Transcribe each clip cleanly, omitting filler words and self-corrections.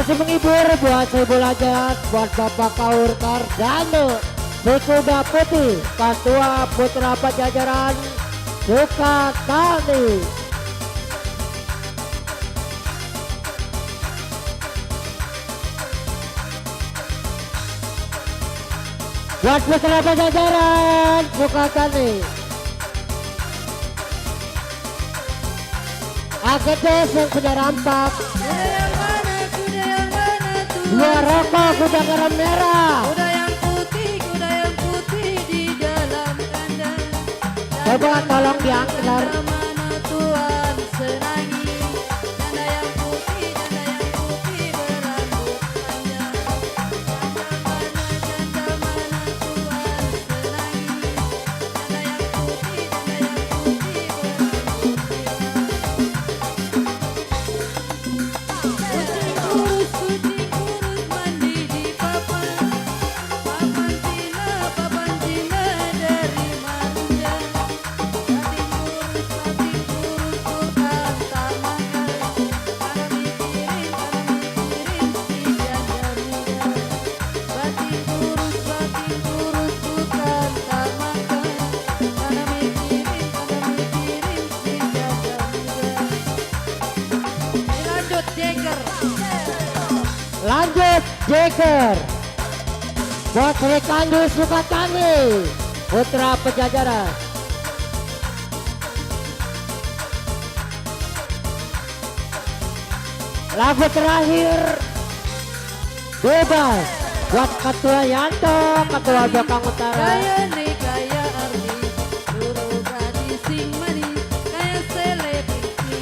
Masih menghibur buat saya belajar buat Bapak Kaur Kardano Sekuda Putih Ketua Putra Pajajaran Sukatani. Buat Putra Pajajaran Sukatani. Agedes yang punya rampak. Dua rokok kuda garam merah. Kuda yang putih di dalam kandang. Coba tolong diangkat. Mana Tuhan senangi. Janda yang putih berambut panjang. Janda mana Tuhan senangi. Janda yang putih berambut pirang. Kucing kurus mandi di papan. Papan cina dari manja. Pating kurus bukan tak makan. Karena mikirin si janda muda. Pating kurus bukan tak makan. Karena mikirin si janda muda. Lanjut Jagger. Lanjut Jagger. Buat Sri Kandi Sukatani Putra Pajajaran. Lagu terakhir Bebas buat Ketua Yanto, Ketua Dokang Utara. Kaya nih kaya artis, suruh gadis sing manis, kaya selebriti.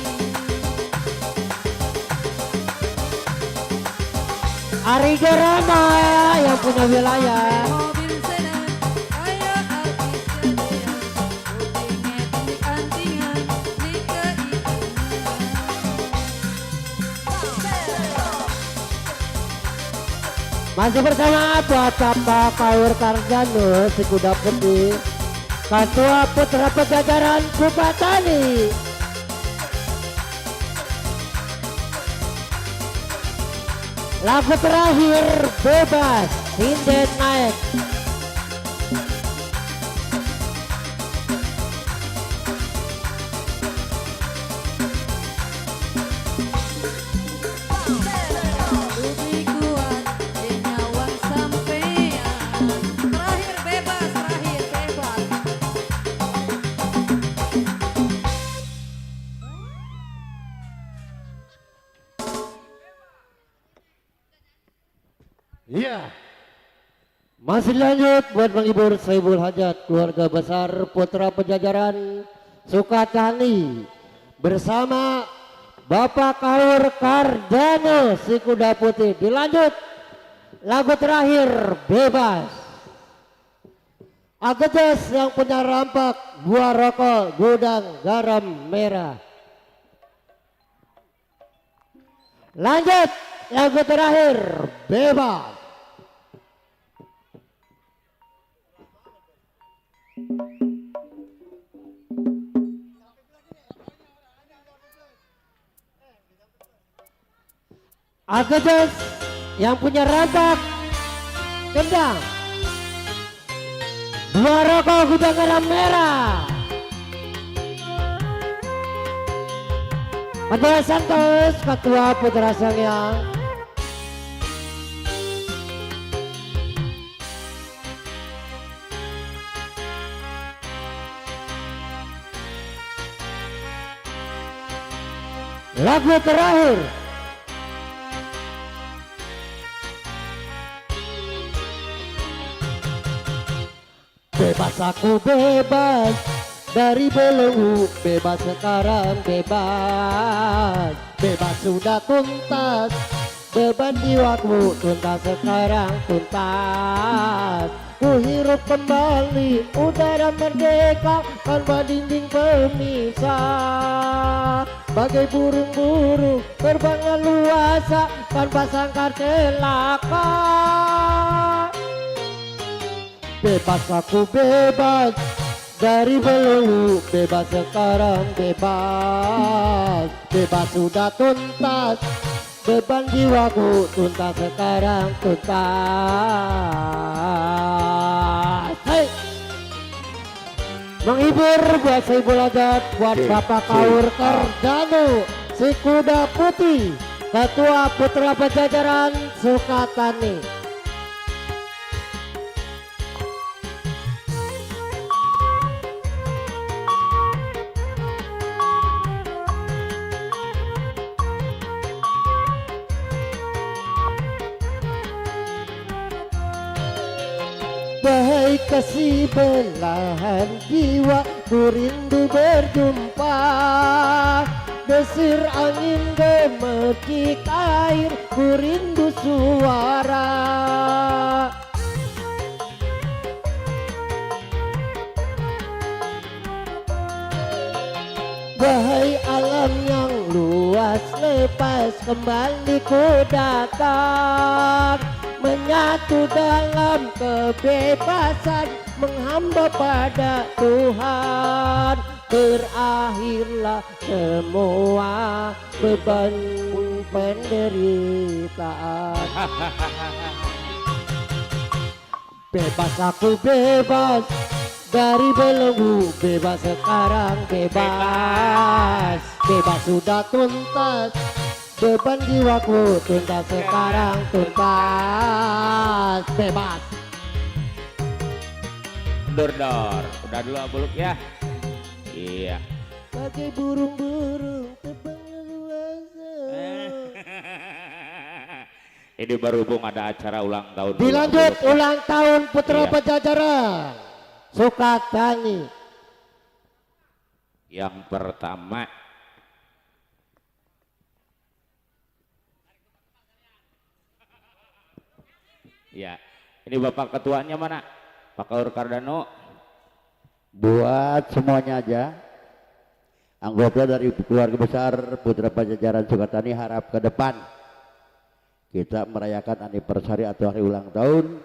Ari Gerama yang punya wilayah. Mobil sedan, kaya artis gedean, kupingnya anting-antingan, di keitungan. Masih bersama buat Bapak Kaur Kardano Sekuda Putih Ketua Putra Pajajaran Sukatani. Lagu terakhir Bebas Sinden naik. Lebih kuat, dia nyawang sampean. Terakhir bebas. Iya. Masih lanjut buat menghibur Saibul Hajat keluarga besar Putra Pajajaran Sukatani bersama Bapak Kaur Kardano si kuda putih. Dilanjut lagu terakhir Bebas. Agedes yang punya rampak buah rokok gudang garam merah. Lanjut lagu terakhir Bebas. Agedes yang punya rampak gendang dua rokok gudang garam merah. Ketua Santos, Ketua Putra Sangyang. Lagu terakhir Bebas aku bebas dari belenggu, bebas sekarang bebas. Bebas sudah tuntas, beban jiwaku tuntas sekarang tuntas. Ku hirup kembali udara merdeka tanpa dinding pemisah. Bagai burung-burung terbang luasa tanpa sangkar celaka. Bebas aku bebas dari belenggu, bebas sekarang bebas. Bebas sudah tuntas, beban jiwaku tuntas sekarang tuntas. Hey. Menghibur buat si Bulajat, buat Bapak Kaur Kardano, si Kuda Putih, Ketua Putra Pajajaran Sukatani. Baik kasih belahan jiwa, ku rindu berjumpa. Desir angin gemercik air, ku rindu suara. Wahai alam yang luas, lepas kembali ku datang, menyatu dalam kebebasan, menghamba pada Tuhan. Berakhirlah semua beban penderitaan. Bebas aku bebas dari belenggu, bebas sekarang bebas. Bebas sudah tuntas, beban jiwaku tuntas sekarang tuntas. Bebas. Dor, udah dulu Abuluk ya. Iya. Pakai burung-burung terbang leluasa. Ini berhubung ada acara ulang tahun. Dilanjut ulang tahun Putra Iya. Pajajaran Sukatani. Yang pertama ya, ini Bapak Ketuanya mana? Pak Kaur Kardano. Buat semuanya aja, anggota dari keluarga besar Putra Pajajaran Sukatani, harap ke depan kita merayakan anniversary atau hari ulang tahun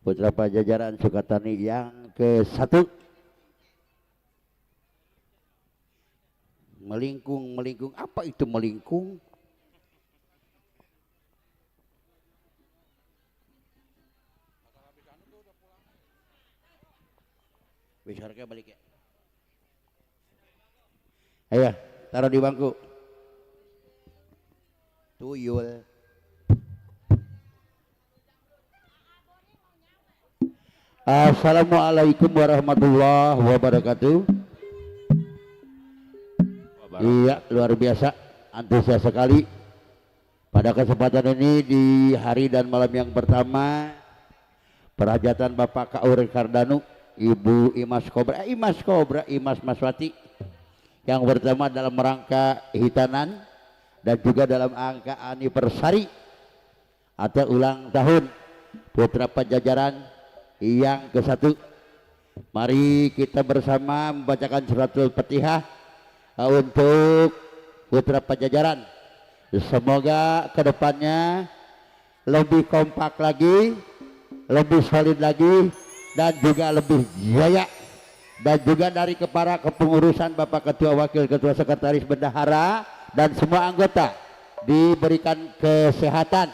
Putra Pajajaran Sukatani yang ke-1. Melingkung, apa itu melingkung? Besarnya balik ya. Ayo, taruh di bangku. Tuyul. Assalamualaikum warahmatullahi wabarakatuh. Iya, luar biasa, antusias sekali. Pada kesempatan ini di hari dan malam yang pertama perhajatan Bapak Kaur Kardano, Ibu Imas Maswati yang pertama dalam rangka hitanan dan juga dalam angka anniversary atau ulang tahun Putra Pajajaran yang ke-1. Mari kita bersama membacakan suratul Fatihah untuk Putra Pajajaran. Semoga kedepannya lebih kompak lagi, lebih solid lagi, dan juga lebih jaya. Dan juga dari kepala kepengurusan Bapak Ketua, Wakil Ketua, Sekretaris Bendahara dan semua anggota diberikan kesehatan,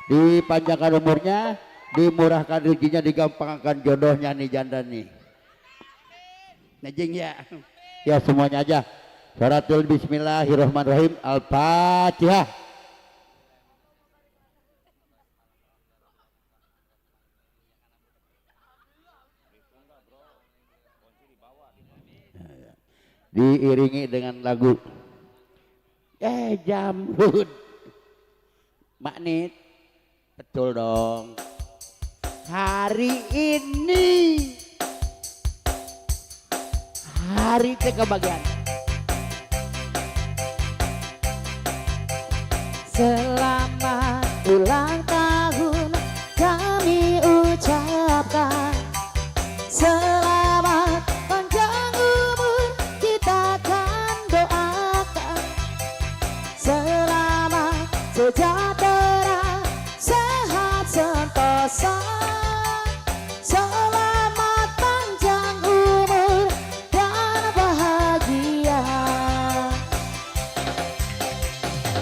dipanjangkan umurnya, dimurahkan rezekinya, digampangkan jodohnya nih janda nih. Nejing ya. Ya semuanya aja. Suratul Bismillahirrahmanirrahim. Al-Fatihah. Diiringi dengan lagu Jamrud Maknit. Betul dong. Hari ini hari kebahagiaan. Selamat ulang tahun kami ucapkan. Selamat panjang umur kita kan doakan. Selamat sejahtera, sehat sentosa. Selamat panjang umur dan bahagia.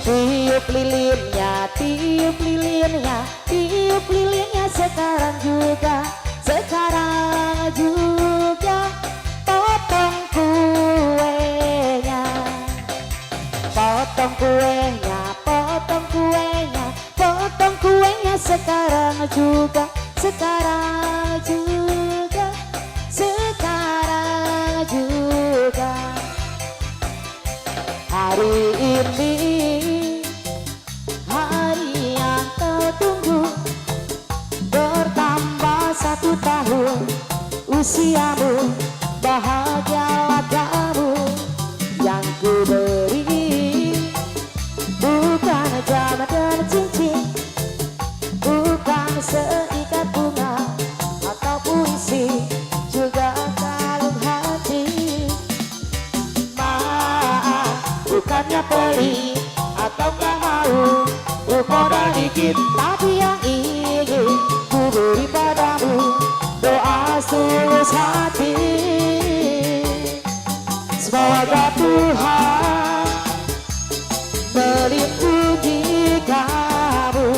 Tiup lilin hari ini, hari yang kau tunggu, bertambah 1 tahun usiamu, bahagialah kamu. Yang ku beri bukan jam dan cincin, bukan seikat bunga atau puisi, juga kalung hati. Maaf, bukannya pelit atau gak mau, modal dikit, tapi yang ingin ku beri padamu doa tulus hati. Semoga Tuhan melindungi kamu,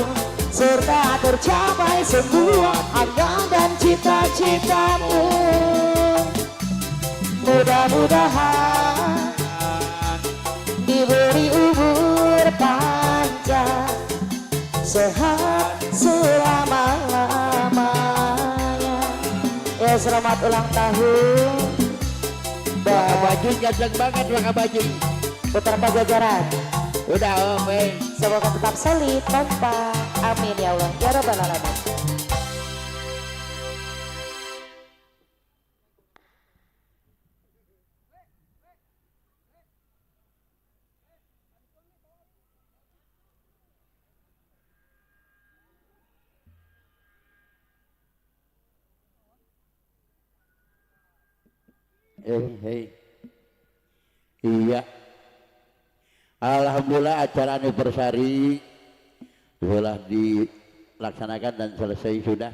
serta tercapai semua angan dan cita-citamu. Mudah-mudahan diberi umur panjang, sehat selama-lamanya. Ya, selamat ulang tahun Waka Bajing ganteng banget, Waka Bajing. Putra Pajajaran. Udah om, Semoga tetap solid, kompak. Amin ya Allah, ya Rabbal Alamin. Iya. Alhamdulillah acara anniversary telah dilaksanakan dan selesai sudah.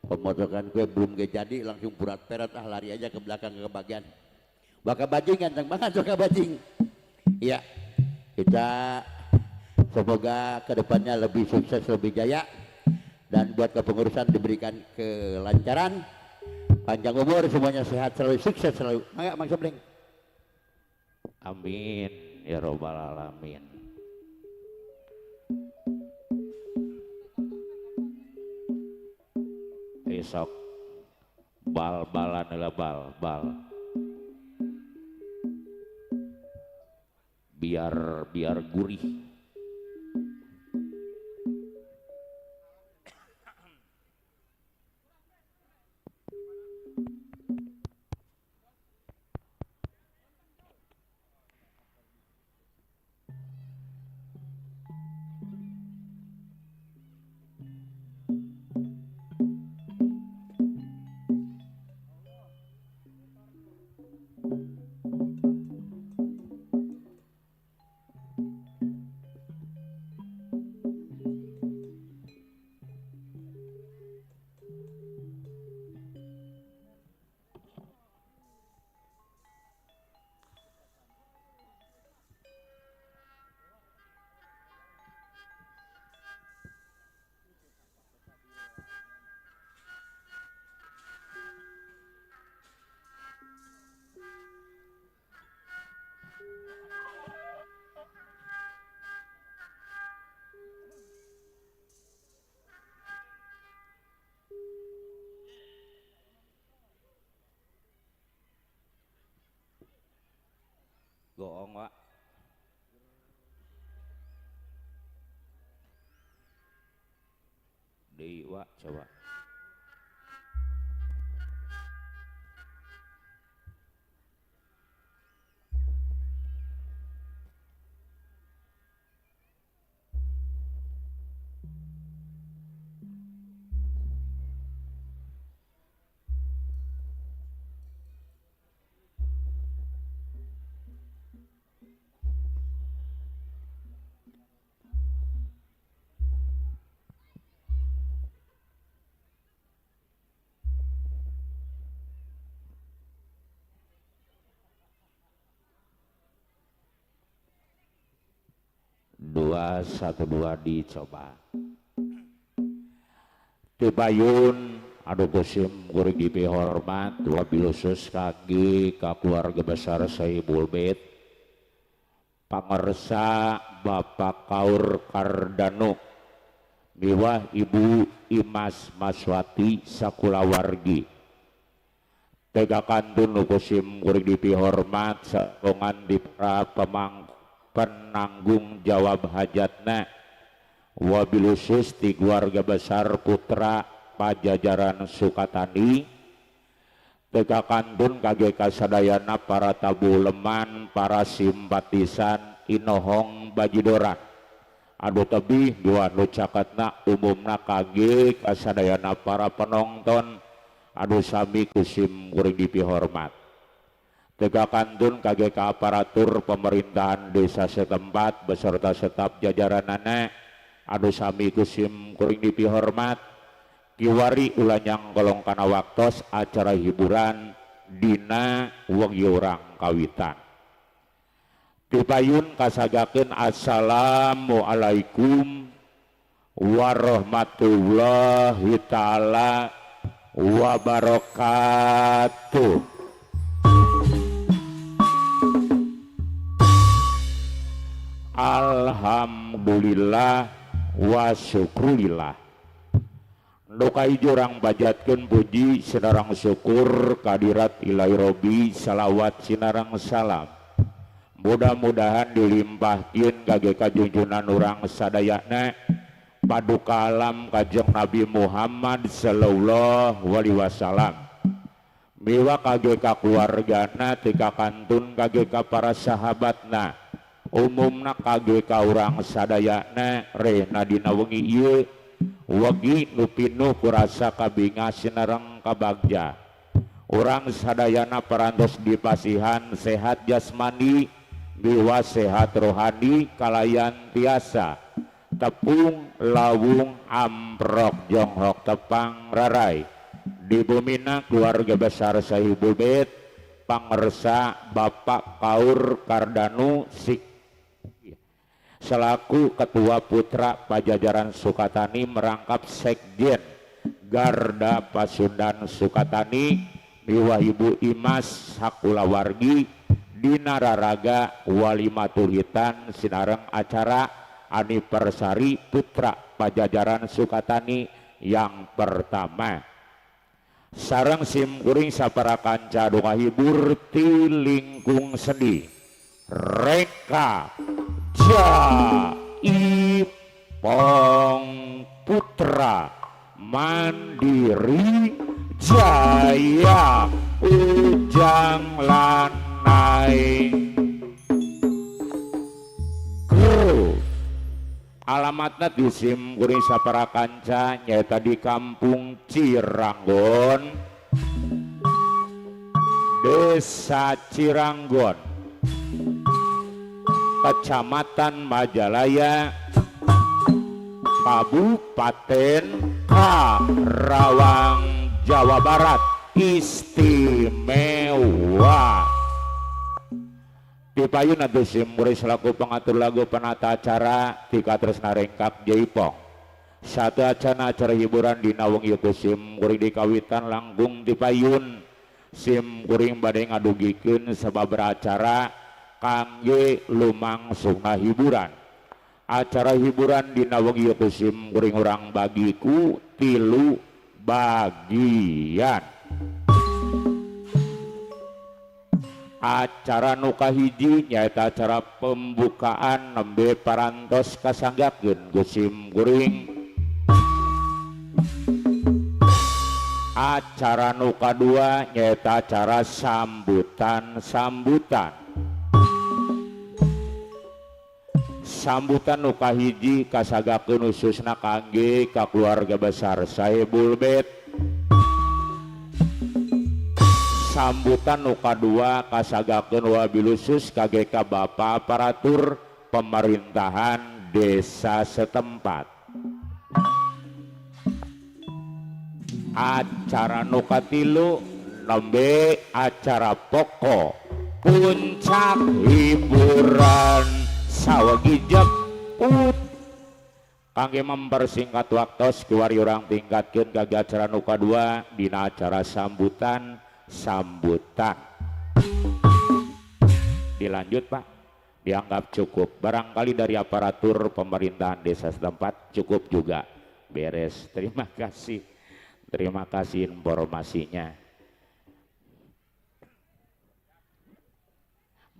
Pemotongan kue belum jadi, langsung purat peret, lari aja ke belakang ke bagian. Waka Bajing ganteng banget, Waka Bajing. Iya, kita semoga kedepannya lebih sukses, lebih jaya, dan buat kepengurusan diberikan kelancaran, panjang umur, semuanya sehat selalu, sukses selalu. Mangga Mang Semling. Amin ya robbal alamin. Besok bal-balan lah bal biar gurih. Goong Wak. Deui Wak coba. Dua, 1, 2 dicoba. Tibayun adu kusim kuring dipihormat wabil khusus kaki ka keluarga besar Sahibul Bait pangersa Bapak Kaur Kardano miwah Ibu Imas Maswati sakulawargi tega kantun kusim kuring dipihormat sakongan di para pemangku penanggung jawab hajatna wabil khusus ti keluarga besar putra Pajajaran Sukatani teka kantun kage kasadayana para tabu leman para simpatisan inohong bajidoran adu tebih dua nu cakatna umumna kage kasadayana para penonton adu sami kusim kuring dipihormat teka kantun kage ka aparatur pemerintahan desa setempat beserta staf jajaranana adu sami kusim kuring dipihormat kiwari ulanyang kolong kana waktos acara hiburan dina wong urang kawitan tipayun kasagakeun assalamualaikum warahmatullahi taala wabarakatuh. Alhamdulillah wa syukurillah nukai jurang bajatkeun puji sinarang syukur kadirat Ilahi Robi salawat sinarang salam mudah-mudahan dilimpahkeun kage kajunjunan urang sadayana paduka alam Kanjeng Nabi Muhammad sallallahu alaihi wasallam miwa kage ka keluargana tika kantun kage ka para sahabatna umumna kage ka urang sadayana rehna dina wengi ieu wagi nu pinuh kurasa kabinga sinareng kabagja urang sadayana parantos dipasihan sehat jasmani biwa sehat rohani kalayan tiasa tepung lawung amprok jonghok tepang rarai di bumina keluarga besar Sahibul Bait pangersa Bapak Kaur Kardanu Sik selaku ketua putra Pajajaran Sukatani merangkap sekjen Garda Pasundan Sukatani miwah Ibu Imas Sakulawargi dina raraga walimatul hitan sinareng acara aniversari putra Pajajaran Sukatani yang pertama sareng simkuring sapara kanca donga hibur ti lingkung sendi reka Jaipong Putra Mandiri Jaya Ujang Lanai Guru alamatna di simkuring sapara kanca nyaeta di Kampung Ciranggon Desa Ciranggon Kecamatan Majalaya Kabupaten Karawang Jawa Barat istimewa dipayun atuh simkuring selaku pengatur lagu penata acara tika tresna rengkap Jaipong satu acara hiburan dina wengi ieu simkuring dikawitan langkung dipayun simkuring bade ngadugikeun sababaraha acara kangge lumangsungna hiburan acara hiburan dina wengi ieu simkuring urang bagiku 3 bagian acara nu kahiji nyaeta acara pembukaan nembe parantos kasanggakeun ku simkuring acara nu kadua nyaeta acara sambutan nu kahiji kasagakeun khususna kangge ka keluarga besar Sahibul Bait sambutan nu kadua kasagakeun wabil khusus kage ka Bapak aparatur pemerintahan desa setempat acara nu katilu nembe acara pokok puncak hiburan sawegi jeput kangge mempersingkat waktu kiwari urang tingkatkeun kage acara nu kadua dina acara sambutan dilanjut Pak dianggap cukup barangkali dari aparatur pemerintahan desa setempat cukup juga beres terima kasih informasinya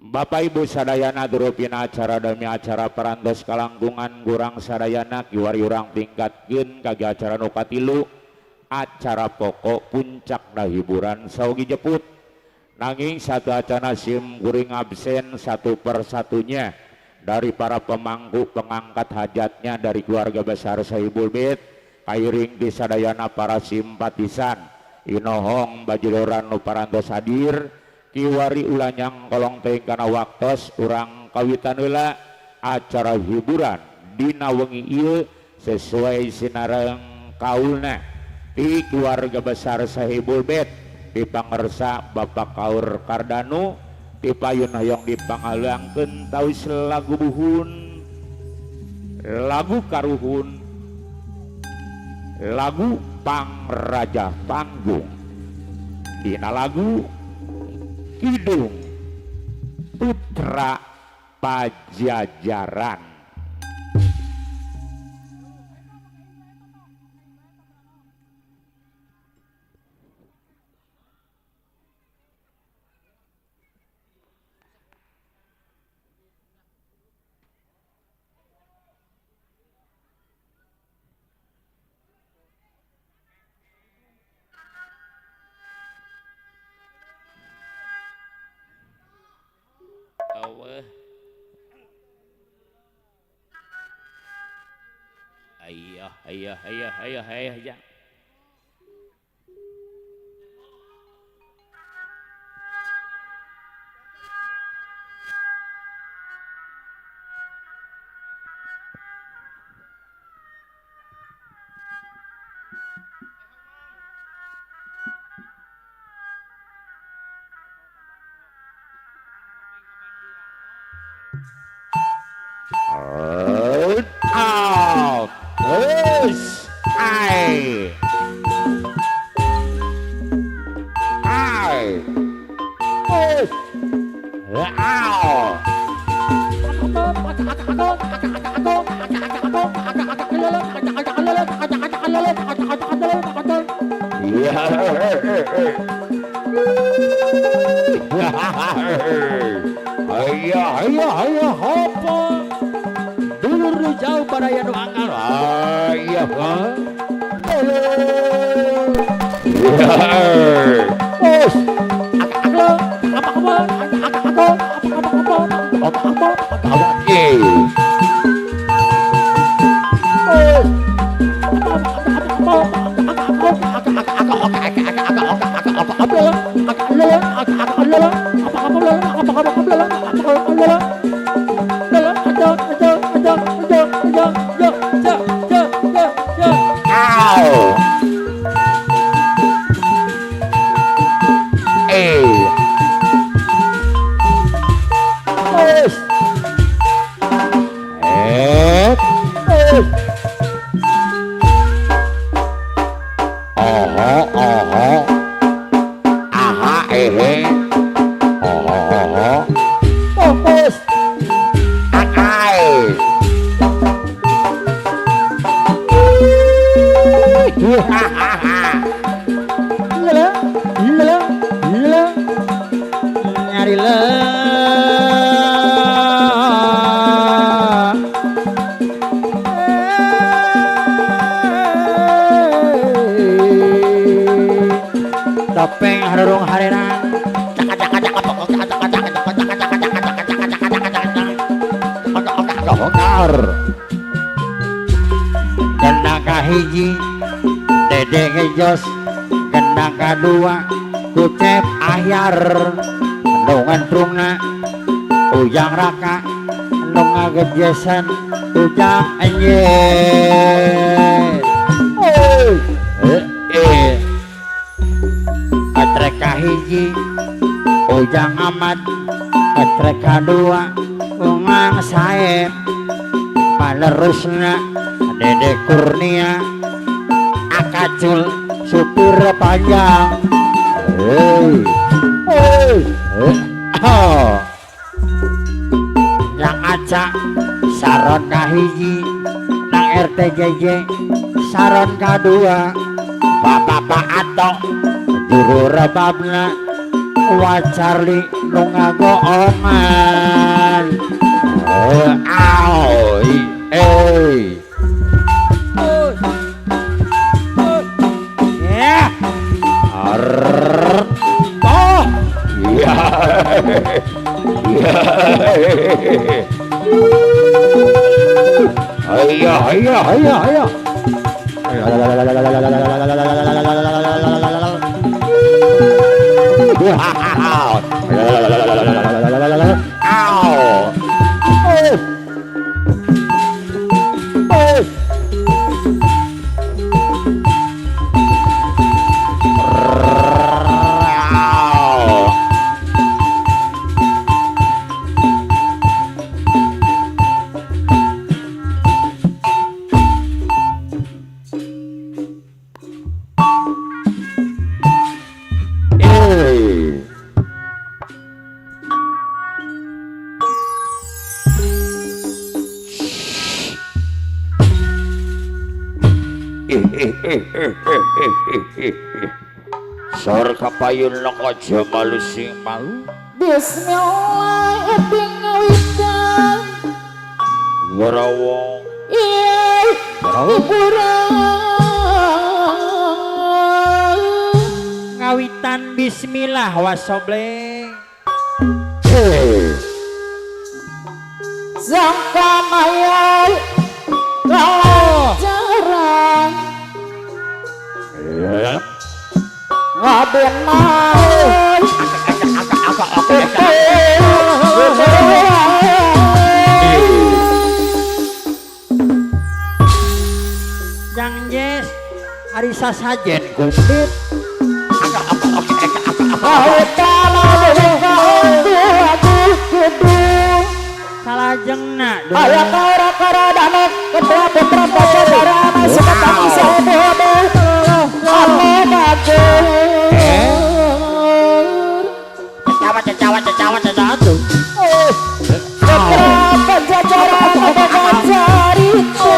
Bapak Ibu sadayana durupina acara demi acara parantos kalangkungan gurang sadayana kiwari urang tingkatkeun kage acara nu katilu acara pokok puncak da hiburan saugi jeput nanging satu acara sim guring absen satu persatunya dari para pemangku pengangkat hajatnya dari keluarga besar Sahibul Bait kairing di sadayana para simpatisan inohong bajidoran nu parantos hadir kiwari ulanyang kolong teh kana waktos urang kawitan heula acara hiburan dina wengi ieu sesuai sinareng kaulna di keluarga besar Sahibul Bait di pangersa Bapak Kaur Kardanu di payun hayong dipangalangkeun tawis lagu buhun lagu karuhun lagu pangraja panggung dina lagu Kidung Putra Pajajaran. Ayah ya. Out. Terus. Ai. Terus. Out. Ayah, apa? Dulur nu jauh pada yang nu anggal. Ayah, topeng harurung harena gendang kahiji dede ngejos gendang kadua kucep ahyar nungan trungna ujang raka nunga gejesan ujang anjir atrek kahiji ujang amat atrek kadua ungang saeb palerusna dede kurnia akacul supir panjang yang acak saron kahiji nang RTJJ saron kadua bapak atok juru rebabna Wacarli nu ngagoongan. Aoi, ya, oh, ya, ya, ayo, ayo, ayo. Sor kapayun loko jamalu sing mau. Bismillah eting ngawitan Warawong iya ngawitan bismillah wasoble. Sangka maya kalau jarang Raden mau Jang Yes Arisa sajen kumplit. Salajengna ayah kara danok ketua putra pasadara masuk ke kami saya bodoh cawa tuh. putra pajajaran cerita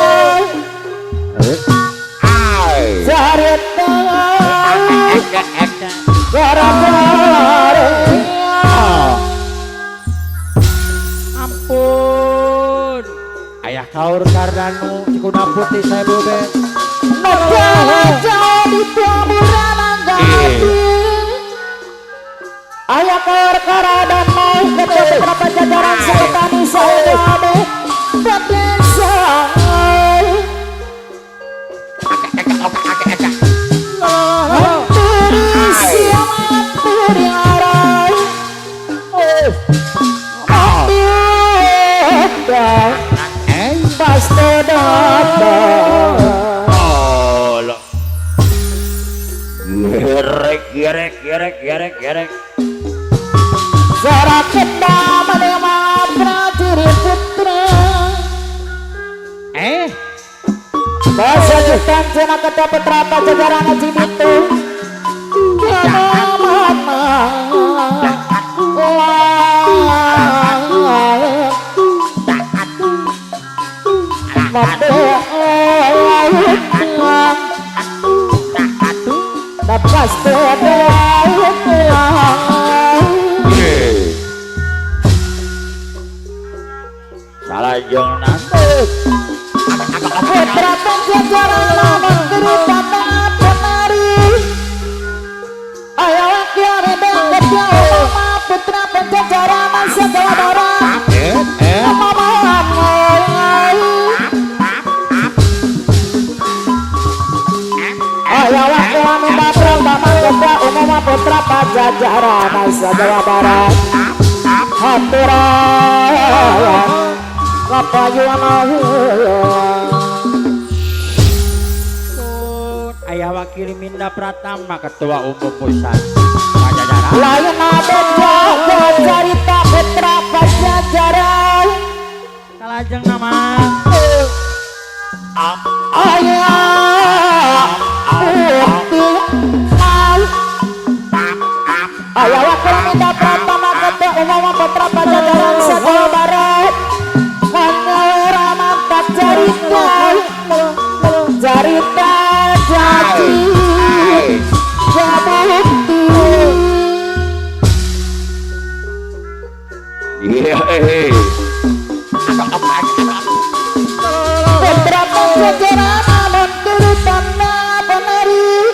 cerita gara-gara Ampun. Ayah kaur Kardanu Cikuna Putih saya bebek. jadi pemuranan ganti ayah perkara dan mau ketua pajajaran saya tani saya abu berdesa menteri siapa menteri arai pasti datang Gerek. Sarakit menerima prajurit putra bahasa Jepang cina ketua putra pajajaran aji itu lepas salah jeng nanti putra pajajaran lawan gerita penari ayo kiari bengket ulama putra pajajaran masa Jawa Barat ayo kiari bengket ulama putra pajajaran masa Jawa Barat haturan kapayuan ayah wakil Minda Pratama ketua umum pusat Pajajaran lain ada jaga cerita putra pajajaran salajeng nama ayah ayah wakil Minda Pratama ketua umum putra pajajaran Jawa Barat hanya ramantak cerita cerita jadi Iya, Putra Pajajaran alon tulisan penari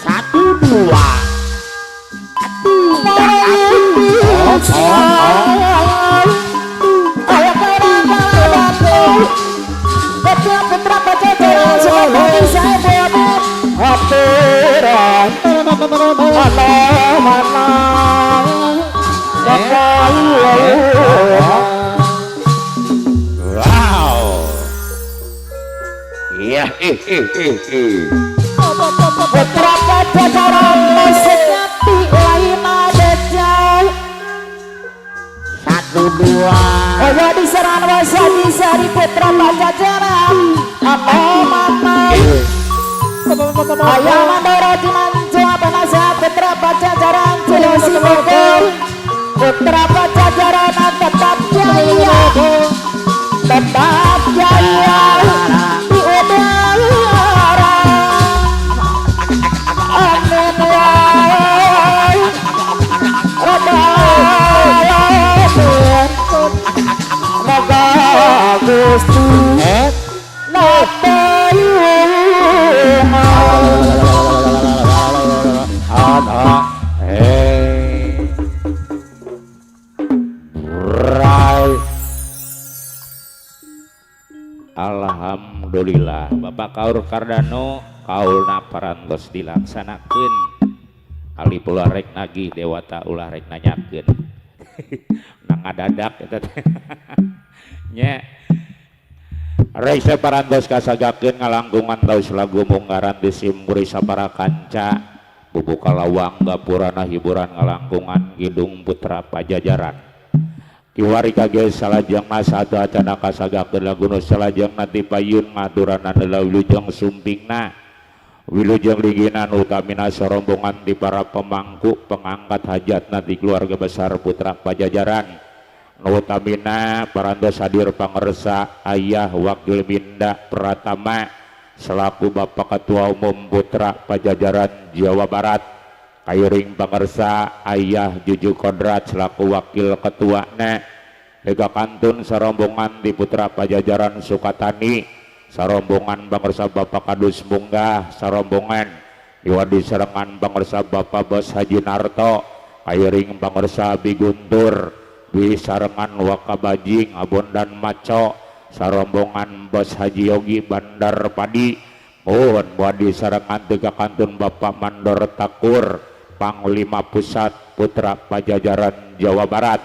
1 2 Putra Pajajaran sebagai saya Aturan Wow. Iya, Putra Pajajaran musiknya di lain ada jauh 1 2 Ojo diserang wasa disari Putra Pajajaran Mama Ayah mandoro dimancu apa nasa Putra Pajajaran Sulawesi Bogor Putra Pajajaran tetap jaya Tetap jaya di udara Amin wahai Moga Gusti Alhamdulillah Bapak Kaur Kardano kaulna parantos dilaksanakeun ali pula rek nagih dewata ulah rek nanyakeun nang ngadadak eta teh nya rek saparantos kasagakeun ngalangkungan taus lagu munggaran disimpuri sapara kanca bubuka lawang gapurana hiburan ngalangkungan Kidung Putra Pajajaran kiwari kage salajeng masa atu acana kasagakeun lagu nu salajeng nanti payun ngaturanna wilujeng sumpingna wilujeng liginan utamina sorombongan di para pemangku pengangkat hajatna di keluarga besar Putra Pajajaran nu utamina parantos hadir pangersa Ayah Wakil Minda Pratama selaku Bapak Ketua Umum Putra Pajajaran Jawa Barat kairing pangersa Ayah Juju Kodrat selaku wakil ketuana lega kantun sarombongan di Putra Pajajaran Sukatani sarombongan pangersa Bapak Kadus Munggah sarombongan diwadi serengan pangersa Bapak Bos Haji Narto kairing pangersa Biguntur bisarengan Wakabajing Abondan Maco sarombongan Bos Haji Yogi Bandar Padi mohon wadi serengan tiga kantun Bapak Mandor Takur Panglima Pusat Putra Pajajaran Jawa Barat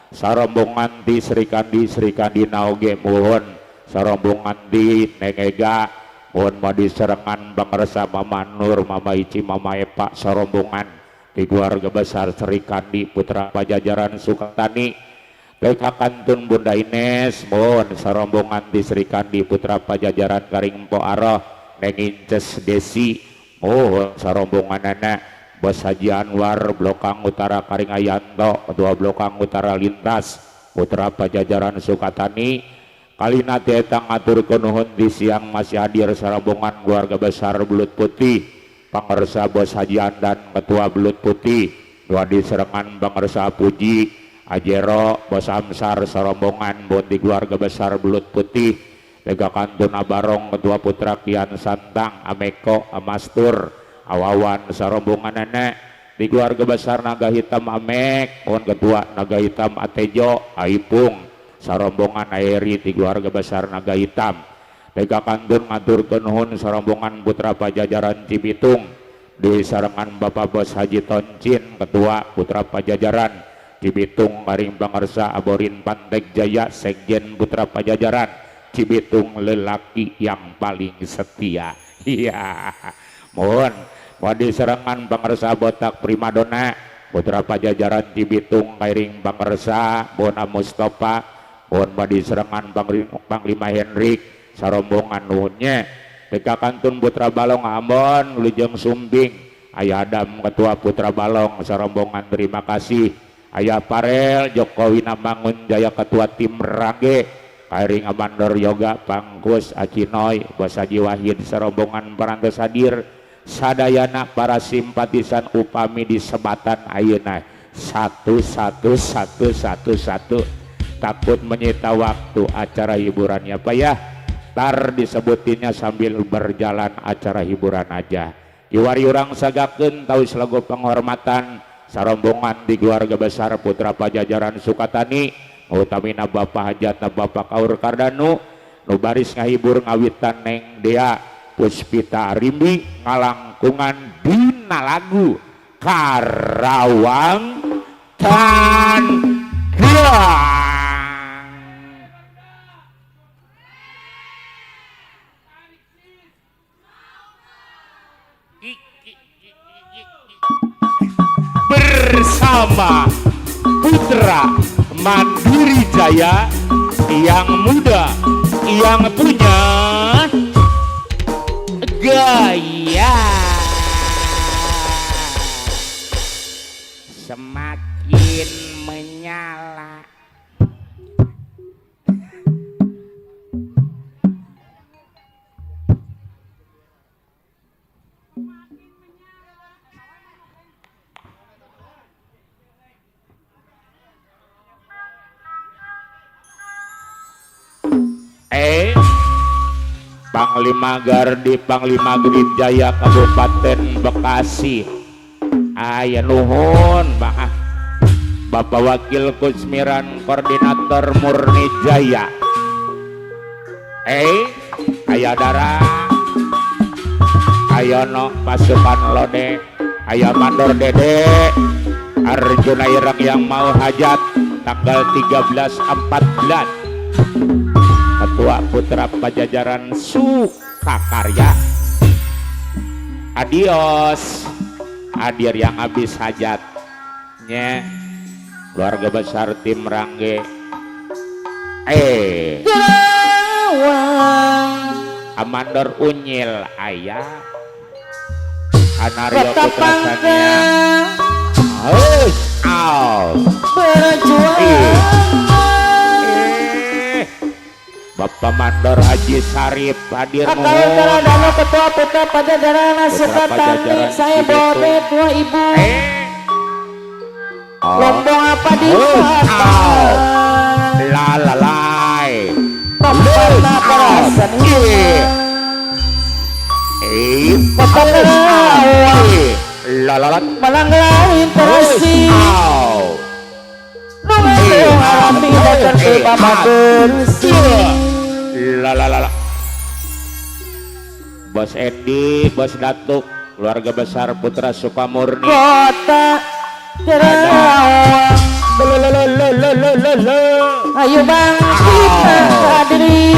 sarombongan di Sri Kandi naoge mohon sarombongan di Nengega mohon wadi serengan pangersa Mama Nur Mama Ici Mama Epa sarombongan di keluarga besar Sri Kandi Putra Pajajaran Sukatani Beka kantun Bunda Ines mohon sarombongan di Sri Kandi Putra Pajajaran Karing Empo Aroh Neng Inces Desi mohon sarombongan anak Bos Haji Anwar Blokang Utara Karing Ayanto Ketua Blokang Utara Lintas Putra Pajajaran Sukatani kalina tetang ngatur nuhun di siang masih hadir sarombongan keluarga besar Belut Putih pangersa Bos Haji Andan Ketua Belut Putih diwadi serengan pangersa Puji Ajero Bos Amsar sarombongan bondi keluarga besar Belut Putih lega kantun Abarong Ketua Putra Kian Santang Ameko Amastur Awawan sarombongan nenek di keluarga besar Naga Hitam Amek mohon Ketua Naga Hitam Atejo Aipung sarombongan Aeri di keluarga besar Naga Hitam lega kantun ngatur nuhun sarombongan Putra Pajajaran Cibitung di sarengan Bapak Bos Haji Toncin Ketua Putra Pajajaran Cibitung Karing pangersa Aborin Pantek Jaya Sekjen Putra Pajajaran Cibitung lelaki yang paling setia iya mohon wadi serangan pangersa Botak Primadona Putra Pajajaran Cibitung Kairing pangersa Bona Mustafa mohon wadi serangan Panglima Henrik sarombongan nuhunnya Beka kantun Putra Balong Ambon Lujeng Sumbing Ayah Adam Ketua Putra Balong sarombongan terima kasih Ayah Parel Jokowi Namangun Jaya Ketua Tim Rage Kairing Amandor Yoga Pangkus Acinoy Bos Haji Wahid sarombongan parantos hadir sadayana para simpatisan upami di sebatan ayeuna satu takut menyita waktu acara hiburannya Pak ya. Tar disebutinnya sambil berjalan acara hiburan aja. Iwari urang sagakeun tawis lagu penghormatan sarombongan di keluarga besar Putra Pajajaran Sukatani, utamina Bapak Hajat Bapak Kaur Kardanu nu baris ngahibur ngawitan Neng Dea Puspita Rimbi ngalangkungan dina lagu Karawang Tanggang. Bersama Putra Mandiri Jaya yang muda, yang punya gaya, semakin menyala. Panglima Gardi Panglima Grijaya Kabupaten Bekasi aya nuhun Bapak Wakil Kusmiran Koordinator Murni Jaya aya darah ayono pasukan lode aya mandor dede Arjuna Irang yang mau hajat tanggal 13-14 Ketua Putra Pajajaran Sukakarya. Adios hadir yang habis hajatnya keluarga besar tim Rangge Amandor Unyil ayah Anario Putra Sania Bapak Mandor Haji Sarip hadir mohon. Ketua Putra Pajajaran Sukatani saya boleh dua ibu. Lombong apa di Lalalai. Pemparna perasan Lalalat Malang lain terasi. Alami dan berbama bersih. Lalalala. Bos Edi, Bos Datuk, keluarga besar Putra Sukamurni. Kota Kerawang. Ayo bang kita hadiri.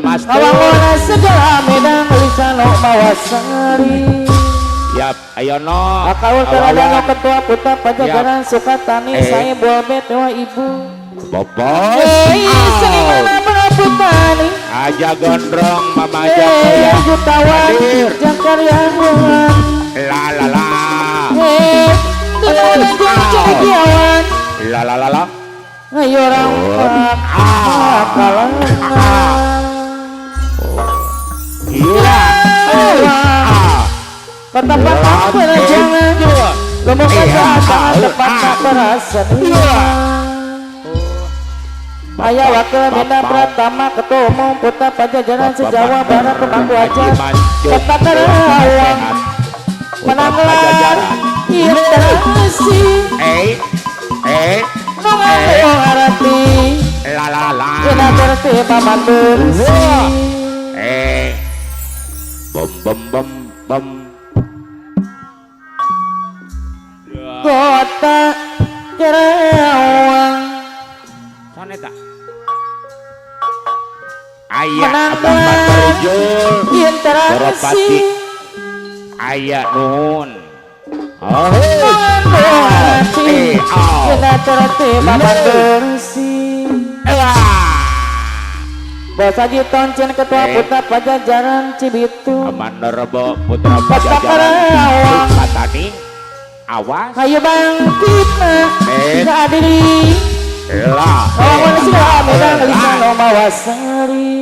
Mas Awang-awang segala medang lisan mawasari. Yap, ayo no. Akaul Keradano Ketua Putra Pajajaran Sukatani saya boleh dua ibu. Bobos. Senimana Putani. Aja gondrong Mama aja ya. Jutawan Jangkaryangan. La la la. Jangkaryangan. La la la la. Ayo orang kalangan. Gila. Kata patah jangan. Lomba kata tepat perasaan. Ayah Wakil Medan Pratama Ketua Umum Putra Pajajaran se-Jawa Barat Pemangku Aja Kota Kerawang Menanglah Interaksi Nongak arati La la la. Kena berarti paman bersih Bom bom bom bom. Kota Kerawang Soneta. Ayah Menanglah Abang Terjul Interaksi Boropati ayah nun. Kena berarti paman bersih Bos Haji Toncen Ketua Putra Pajajaran Cibitu Amanda Rebo Putra Pajajaran Sukatani. Awas. Ayo bangkit hadiri Lah. Awang sudah medang lisan mawasari.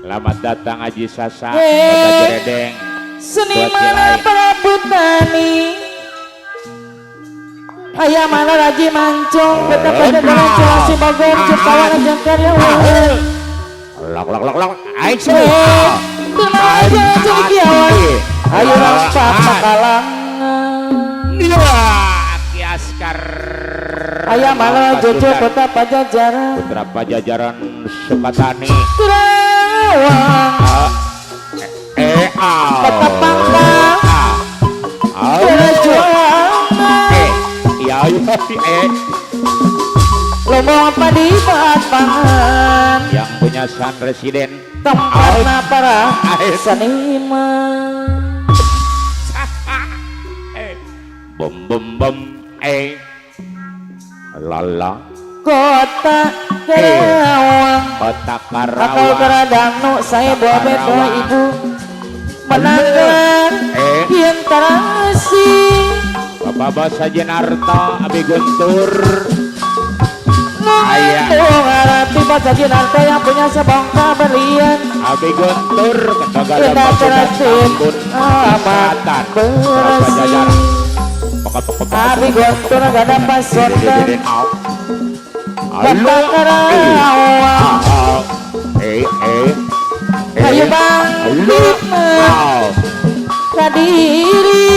Selamat datang Haji Sasa Kota Jeredeng. Seniman Prabu Tani Ayah mana Raji Mancong betapa jagalan Celasi Bogor Ciptawan Ajang Karyawan Lok aik Tenaga Cikiawan Ayo Rampak Makalangan Ki Askar Ayah mana Jojo Kota Pajajaran Putra Pajajaran Sukatani Kerawang Kota Pangkal Perjuangan Lomo apa di pangan yang punya san residen tempatna para seniman bom lala Kota Kerawang Kota Akal Karawang keradang nu saya bawa bedo ibu menangkan yen tarasi Bapak Basa Jenarto Abi Guntur Ayah ngarati baca Jenarto yang punya sebongkah berlian Abi Guntur Ketagala Kita Pasudan terasin Tambun amat Pajajaran bersih Abi Gontor gak ada pasokan Kota Karawang Ayo bangkit kadiri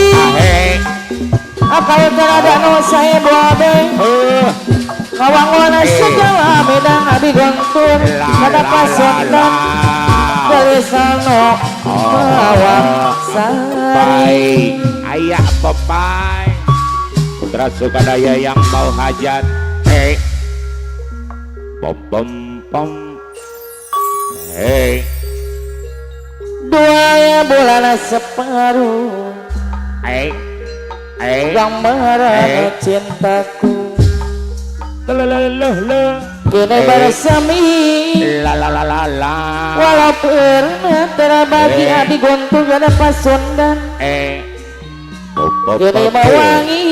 Akal keradaan nu saya babe Kawangan segala medang Abi Gontor gak ada pasokan Berisano Mawang Sari Ayah Popai Putra Sukadaya yang mau hajat pom Dua ya bulan separuh Yang merana cintaku Kini bersami Walau pernah terbagi Abi Gontor gak ada pasundan Kini mewangi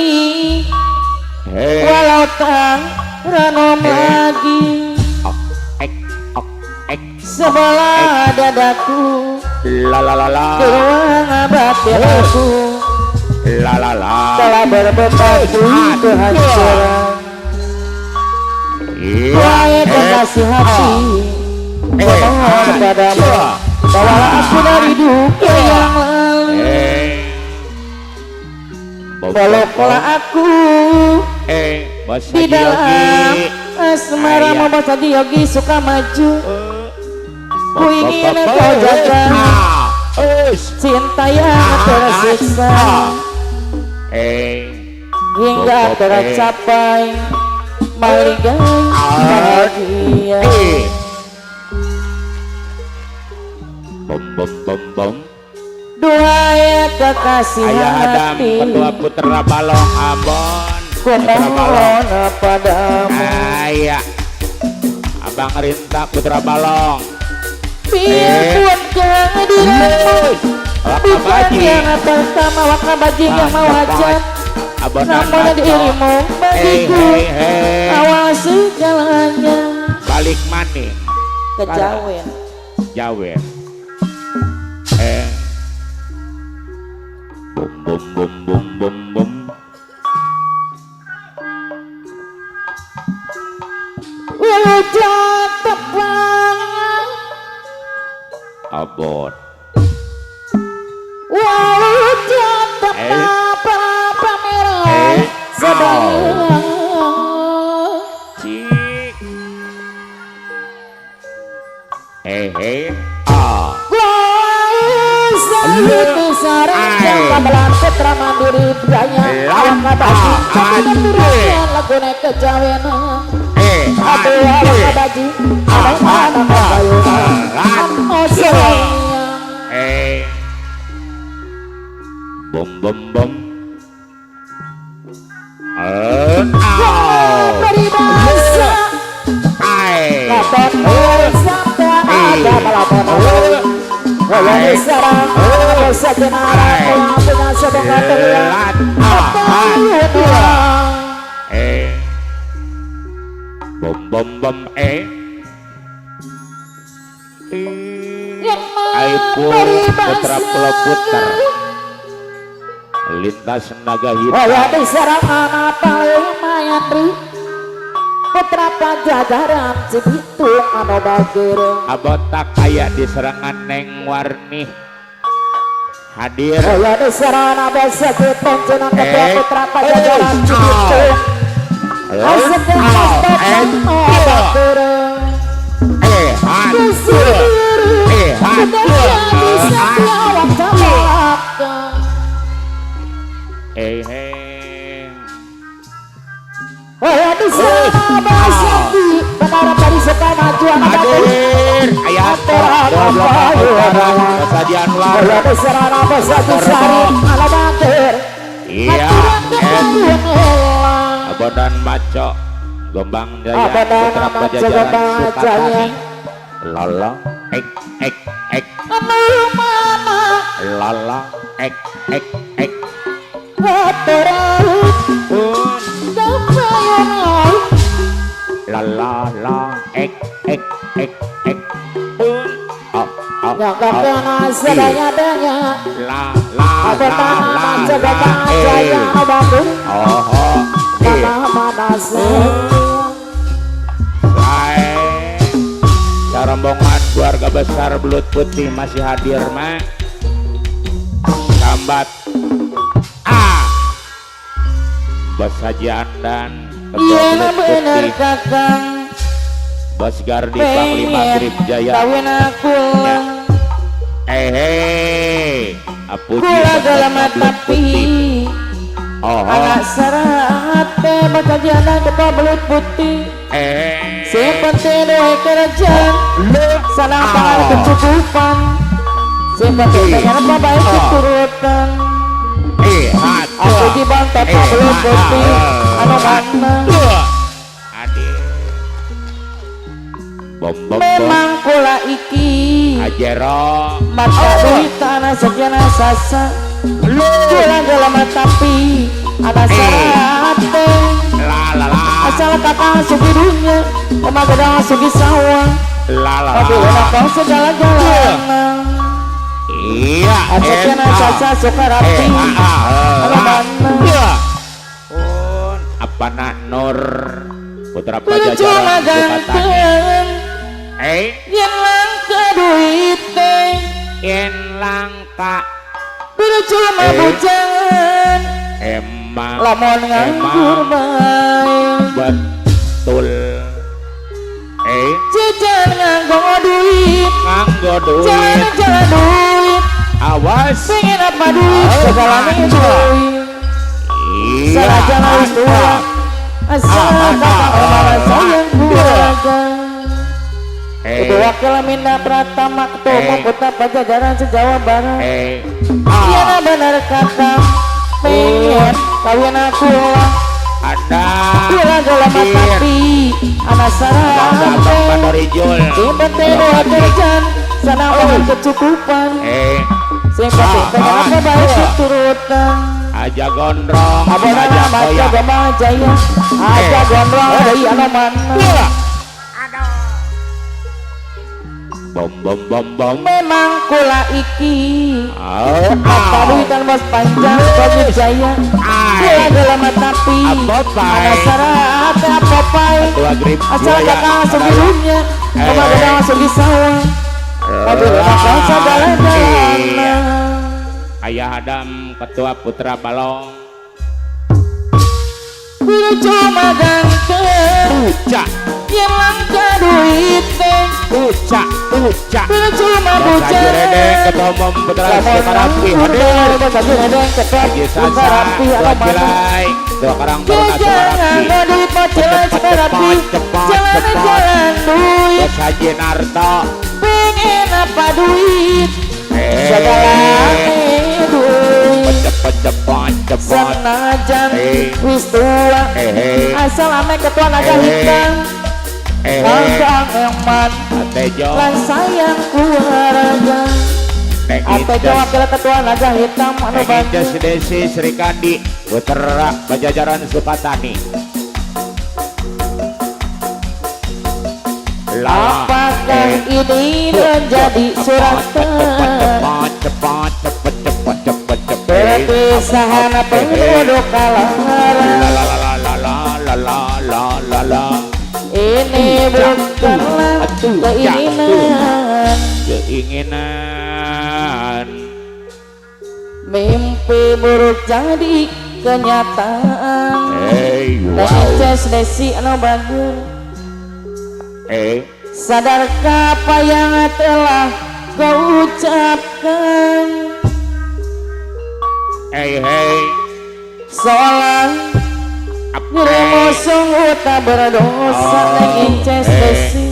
Walau tang ranom lagi Sebelah dadaku Geruang batin aku Telah berbekatu kehancuran Wahai kekasih hati Mohon kepadamu bawalah aku dari duka yang lalu Peluklah aku di dalam asmara membaca Yogi suka maju Ku ingin kau jaga cinta yang tersiksa Hingga tercapai maligai bahagia Duhai kekasih Ayah Adam hati Ketua Putra Balong Abon Kumohon padamu Ayah Abang Rinta Putra Balong Biarpun kehadiranmu bukan yang pertama Waka bajing yang mau hajat Namun dirimu bagiku awal segalanya Balik maning Kejawen Jawen Bum Wujud tepang Abot Wujud tepang pameran sedang Cik Salut sarang yang kabelan putra mandiri budaya Awak kabaji tapi keturunan lagune kejawen Aduh awak kabaji abang anak kayunan Amo sayang Bom Peribahasa Lapor sampai ada melapor Walau sarang Walau sejenar Yang punya sebongkah terlihat Bom Yang Unggul Putra Pulau Puter lintas naga Waya hitam diserang anak paling mayatri Putra Pajajaran Cibitung anu bagir abotak kayak di serangan Neng Warni hadir Waya diserang anak Besaji Penjenan Ketua Putra Pajajaran Cibitung Asep dan Asep anu bagir hancur hancur Waya diserang Besaji Benar tadi suka maju anak hadir ayat goblok utara Saji Anwar Waya diserang anak Besaji Sari anak bagir iya abodan maco Gombang Jaya Abodan Putra maco Pajajaran Gombang Sukatani Jaya. lala ek anu mana lala ek Waterau pun Dapayan la ek pun Yang kena sedaya-daya la Abodan maco Gombang Jaya Bandung oh Mana rombongan keluarga besar Belut Putih masih hadir mah sambat Bos Haji Andan Ketua Iya Belut bener Putih kakang Bos Gardi Panglima Grip Jaya Kawin aku Apuji Kula Bos galamat Belut tapi Putih Anak serahat Bakajianan Ketua Belut Putih Seperti doa kerajaan Salah pangan kecukupan Seperti dengan apa baik keturutan Aku dibantai Pak Belut Putih Anu mana hadir bom Memang kula iki Ajero Mata duit tanah sekian sasa Kula galamat tapi Anak serahat la Asal kakak sugi dunia Oma gedang sugi sawah Tapi enak kau segala-galanya iya Ajaknya sasa suka rapi Anak mana pun apa nak Nur Putra Cuma Pajajaran Sukatani ganteng Yang langka duit yen langka Cuma bujangan emang Lamun nganggur baik betul Jajan nganggo duit nganggo duit Jalan-jalan duit awas Pengen apa duit Segalanya duit iya Salah jalan tua Asal kakak orang sayang keluarga Ibu Wakil Minda Pratama Ketua Umum Putra Pajajaran se-Jawa Barat Iya nah bener kata Pengen kawin aku lah ada Kula galamat tapi Anak sarang Bang Padorijul Seperti doa kerjaan Sana pangan kecukupan Seperti pengen apa baik keturutan aja gondrong Abodan aja maco koyak Gombang Jaya Aja gondrong dari anu mana bom Memang kula iki Apa oh duitan bos panjang bagi jaya Kula galamat tapi Apopai. Ada syarat apa pai Ketua Grip Asal Jaya kakak sebelumnya Oma gedang sugi sawah Tapi kakak segala-galanya Ayah Adam Ketua Putra Balong Kula cuma ganteng Ucak Yang langka duit Ucak Kula cuma Haji Redeng bujangan Ketua Umum Putra Sukarapi hadir Haji Sasa Ketua Cilai Ketua Karang Taruna Sukarapi duit mocelan Sukarapi Jalan-jalan duit Bos Haji Narto Pengen apa duit Segalanya duit Cepet Senajan wis tua Asal ame ketua naga hitam Kangkang eman Tejo Lan sayang keluarga Atejo wakil ketua naga hitam Anu bantu Inces Desi Sri Kandi Putra Pajajaran Sukatani Lala Apa naskah ini menjadi suratan cepat perpisahan penduduk kalangan ini bukanlah keinginan mimpi buruk jadi kenyataan. Wow. Desi anu bagus. Sadarkah apa yang telah kau ucapkan? Seolah dirimu sungguh tak berdosa. Inces Desi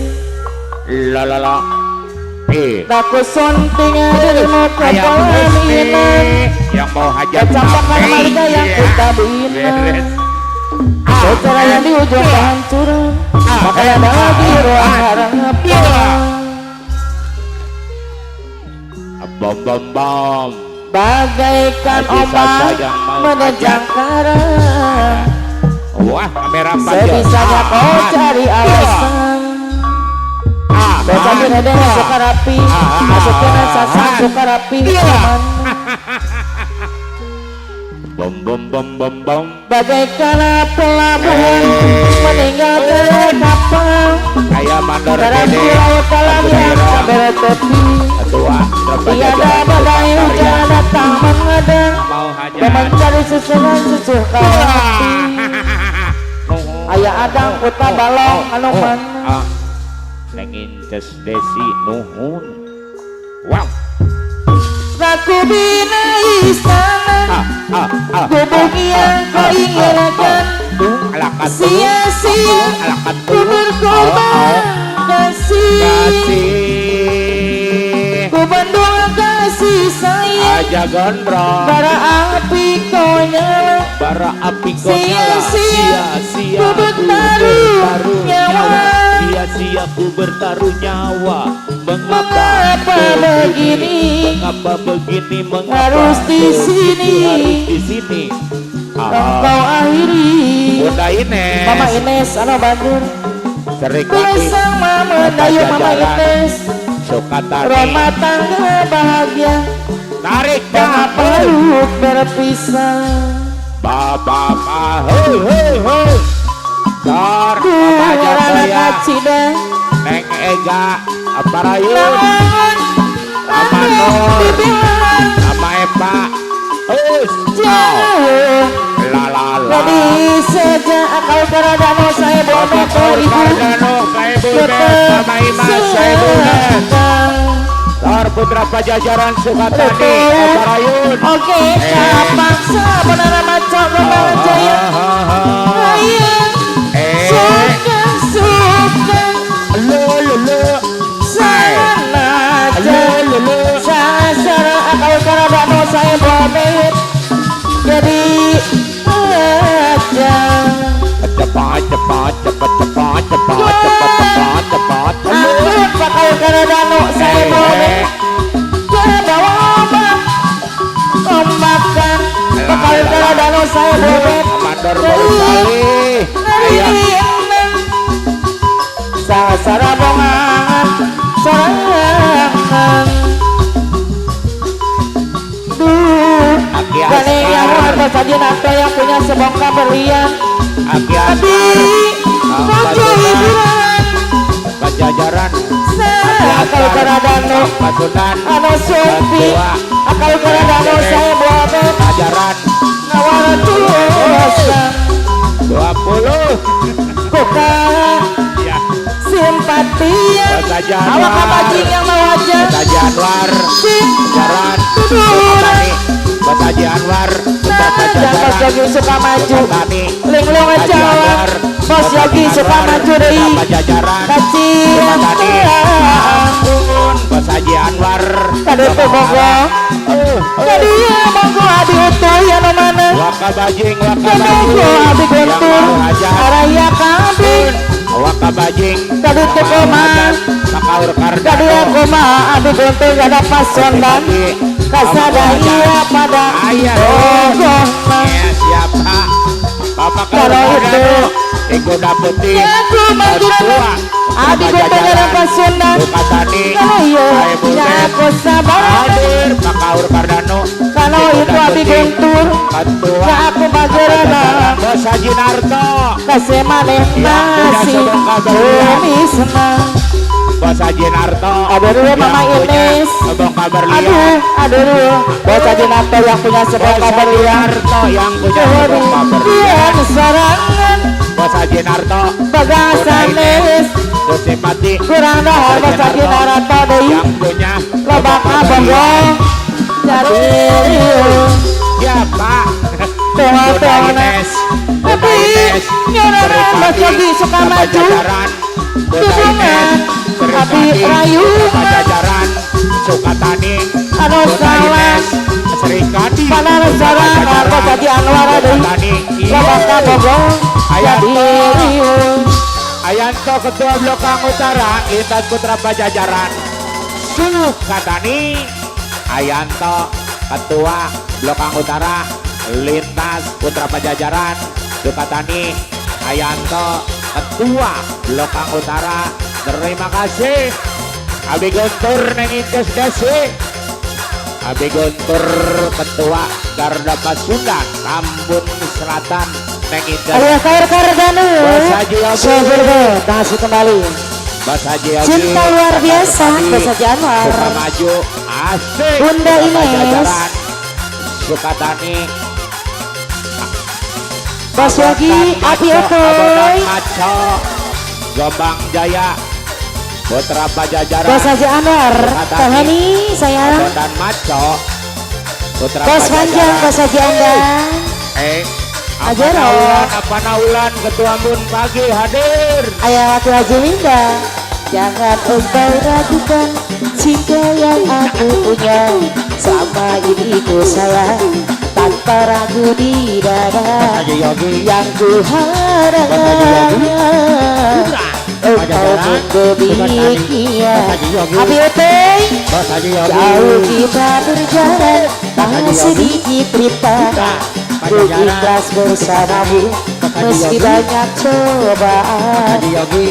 Daku suntingnya dirimu kepelaminan yang mau hajat kecampakan marga yang kita bina secara yang di ujung kehancuran makanya lagi ruang harapan bom bagaikan ombak menerjang karang. Wah kamera sebisanya kau cari alasan Beca dina suka rapi masuknya sasan suka rapi bom bagaikan pelabuhan meninggalkan kapal kayak mandor dalam dede pulau kolam yang bertepi tua tiada badai hujan datang menghadang mau hajat dan mencari susunan susuh hati ayah adang putra balong anu mana nengin Ces Desi nuhun wow aku bina istana gubuk yang kau inginkan sia-sia ku berkorban kasih ku bandung kasih sayang aja gondrong bara api kau nyala sia-sia ku bertaruh nyawa sia-sia ku bertaruh nyawa mengapa begini harus di sini engkau akhiri Bunda Ines Mama Ines anu badur sering bersama mendayu Mama Ines Sukatani rumah tangga bahagia tarik jangan peluk berpisah Bapak hei Sor Bapak Jaya Neng Ega Aparayun Ama Nur Ama Eva jadi sejak akal karadano saya bodoh ke ibu sama Imas saya bulan Sor Putra Pajajaran Sukatani Aparayun oke kapaksa benar maco kembang jaya ayo suka sana sasar akal karadano saya pamit jadi aja cepat akal karadano saya pamit kebawa ombak akal karadano saya pamit mandor sekali sasara bongan sorangan Gane yang harta saja nafta yang punya sebongkah berlian Abi Mojo hiburan Pajajaran akal karadano Pasunan Ano Sumpi akal karadano saya buat Pajaran Nawara Tulosa 20 Kuka ya simpati Pajajaran awak kabajing yang mewajah Pajajaran Pajajaran Sukatani Bataji Anwar Bos Yogi suka maju linglung Jawa Bos Yogi suka maju deui Pajajaran kacil Bos Haji Anwar kade teh bogo kade monggo adi utuh ya nu mana Wakabajing monggo adi guntur araya kambing Wakabajing kade teh kumaha Sakaur kade Kardano kumaha adi guntur ada pasondan kasadaya pada ayah bogo siapa Bapak kalau itu si kuda putih Aku manggilan ketua Adi Pajajaran Pasundan Sukatani Kaloyo Ae Butet Nyako sabar hadir Makaur Cardano Kalau itu Abi Guntur ketua Nyako Pajarana Bos Haji Narto Kasih maneh nasi Bumi senang Bos Haji Narto Aduh dulu Mama yang punya Ines Sebong kabar Aduh liar dulu Bos Haji Nanto yang punya sebab Bos kabar Haji liar Narto yang punya sebong kabar liar Yang serangan Bos Haji Narto Bagasanes Dosipati Kurang dahar Bos Haji Narto Deui yang punya Lobak abonggong Jadi siapa Tuhan Ines Tapi Nyoran Bos Haji suka maju Hubungan Tapi rayu Pajajaran Sukatani Anu salah Serikadi Panar sarang Bos Haji Anwar Deui Sukatani Lobak abonggong Jadi Ayanto Ketua Blok Kang Utara Intan Putra Pajajaran Sukatani Ayanto Ketua Blok Kang Utara Lintas Putra Pajajaran Sukatani Ayanto Ketua Blok Kang Utara terima kasih Abi Guntur Neng Inces Desi Abi Guntur Ketua Garda Pasundan Tambun Selatan Neng Inces Alias Kair Cardano Bos Haji Yogi Soberbo Kasih kembali Bos Haji Yogi Cinta luar biasa Bos Haji Anwar Suka maju asik Bunda Putra Ines. Pajajaran Sukatani Bos Yogi Api Okoy Maco Gombang Jaya Putra Pajajaran Bos Haji Anwar Tahani sayang dan Maco Putra Bos Panjang Bos Haji Andang Ajaro apa naulan Ketua Bun Pagi hadir Ayah Wakil Haji Linda Jangan engkau ragukan cinta yang aku punya Sama diriku sayang tanpa ragu di dada Yang ku harap engkau pun demikian Abi Otoy jauh kita berjalan tak sedikit rintangan Ku ikhlas bersamamu meski banyak cobaan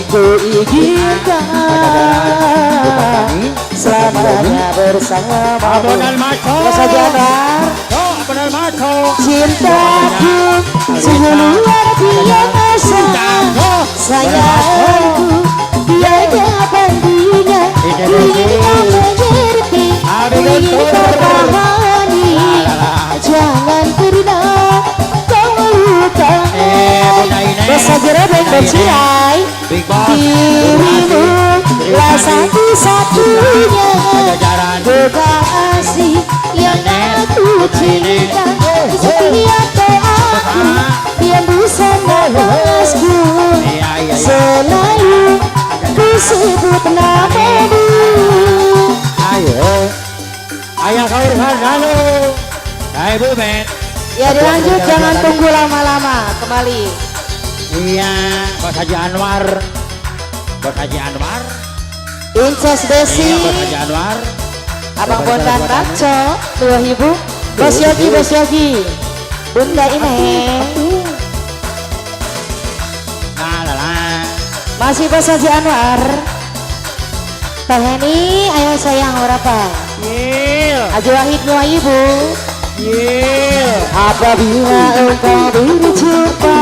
Ku izinkan selamanya bersamamu Bos Haji Anwar cintaku sungguh luar biasa sayangku tiada bandingnya ingin kau mengerti ingin kau pahami jangan pernah kau luka Bos Haji Rebeng bercerai dirimu lah satu-satunya kekasih yang aku cinta setiap doaku yang bisa menolosku selalu ku sebut namamu Ayah Kaur Cardano Hai Bu Bet ya dilanjut jangan tunggu lama-lama kembali iya Bos Haji Anwar Bos Haji Anwar Inces Desi iya Bos Haji Anwar Abang Bondan Baco 2000 Bos Yogi Bunda Ines masih Bos Haji Anwar Teh Heni ayo sayang berapa Haji Wahid Ibu apabila engkau berjumpa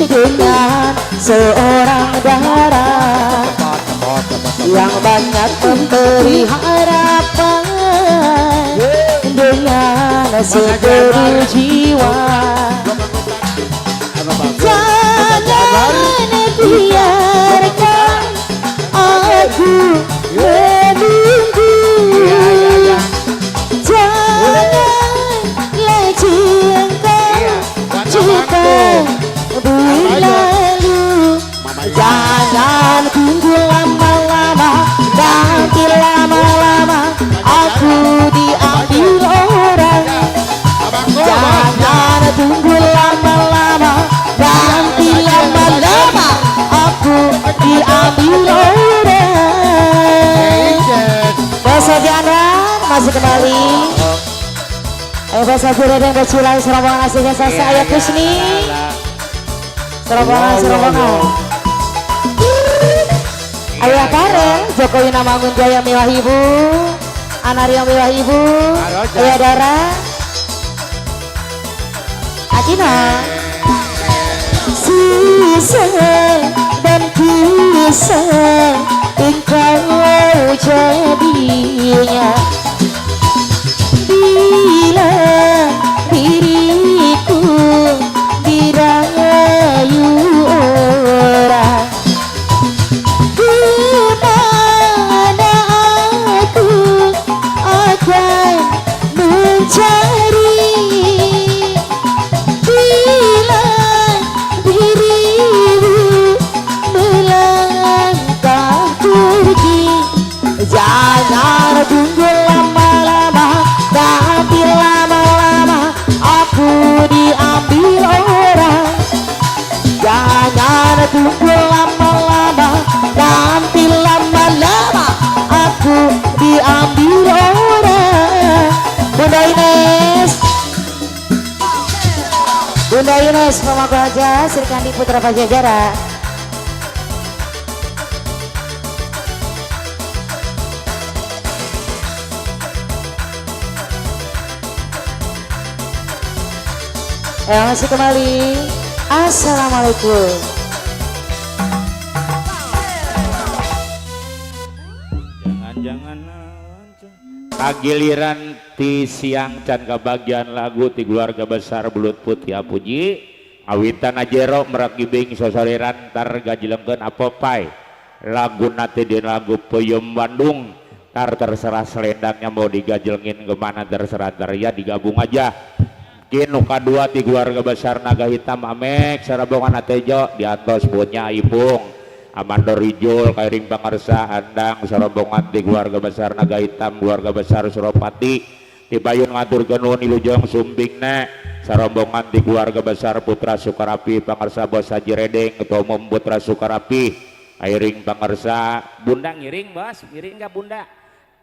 dengan seorang darah yang banyak memberi harapan dengan seluruh jiwa jangan biarkan aku menunggu janganlah cinta berlalu jangan tunggu lama-lama nanti lama-lama aku diambil orang jangan tunggu lama-lama nanti lama-lama aku diambil orang Bos Haji Anwar masih kembali Bos Haji Redeng berculai serabang aslinya sasa ayat Kusni Serombongan. Ayah Karen, Jokowi Namangun Jaya Milah Ibu, Anaria Milah Ibu, Ayah Dara, Akina. Sisa dan kisah engkau jadinya bila diriku dirayu orang. Kemana aku akan mencari bila dirimu melangkah pergi. Jangan tunggu lama-lama, nanti lama-lama aku diambil orang. Jangan tunggu lama-lama, nanti lama-lama aku diambil orang. Bunda Ines Pemangku aja Sri Kandi Putra Pajajaran. Masih kembali. Assalamualaikum. Jangan kagiliran ti siang can kabagian lagu ti keluarga besar Belut Putih Apuji awitan ajero meragi bing sosaliran tar gajilengkeun apopai lagu nate di lagu Peyem Bandung tar terserah selendangnya mau digajlengin kemana terserah tar ya digabung aja. Kinu kadua ti keluarga besar Naga Hitam Amek sarabongan atejo diatos punya Ipung Amando Rijul Kairing Pangarsa Andang sarabongan ti keluarga besar Naga Hitam keluarga besar Suropati ti payun ngatur genun Ilujeng Sumbingna sarabongan ti keluarga besar Putra Sukarapi Pangarsa Bos Haji Redeng Ketua Umum Putra Sukarapi Kairing Pangarsa Bunda ngiring bos ngiring enggak Bunda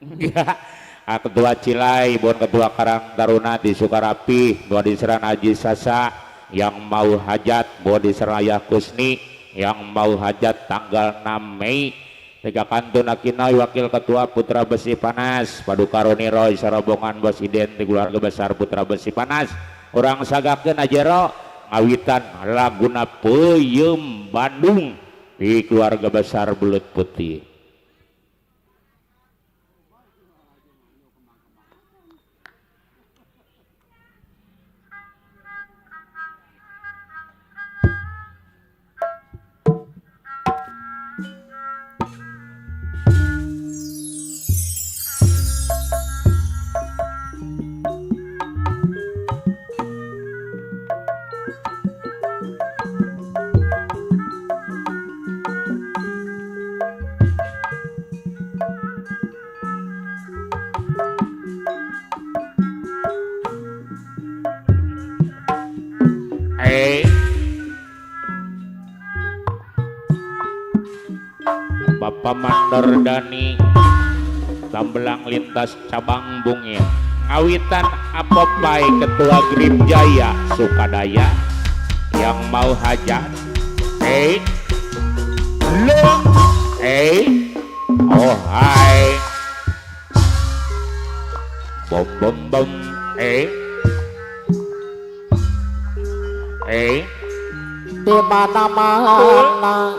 enggak. Ketua Cilai, Bon Ketua Karang Taruna di Sukarapi, Bon diserang Haji Sasa yang mau hajat, Bon diserang Ayah Kusni yang mau hajat tanggal 6 Mei. Tiga Kantun Akinai Wakil Ketua Putra Besi Panas, Padukaroni Roy sarobongan bos identik keluarga besar Putra Besi Panas. Orang sagakeun ajero ngawitan laguna Peyem Bandung di keluarga besar Belut Putih. Bapak Mandor Dani Tambelang lintas cabang Bungin ngawitan Apopai Ketua Grip Jaya Sukadaya yang mau hajat oh hai bom bom bom Di mana-mana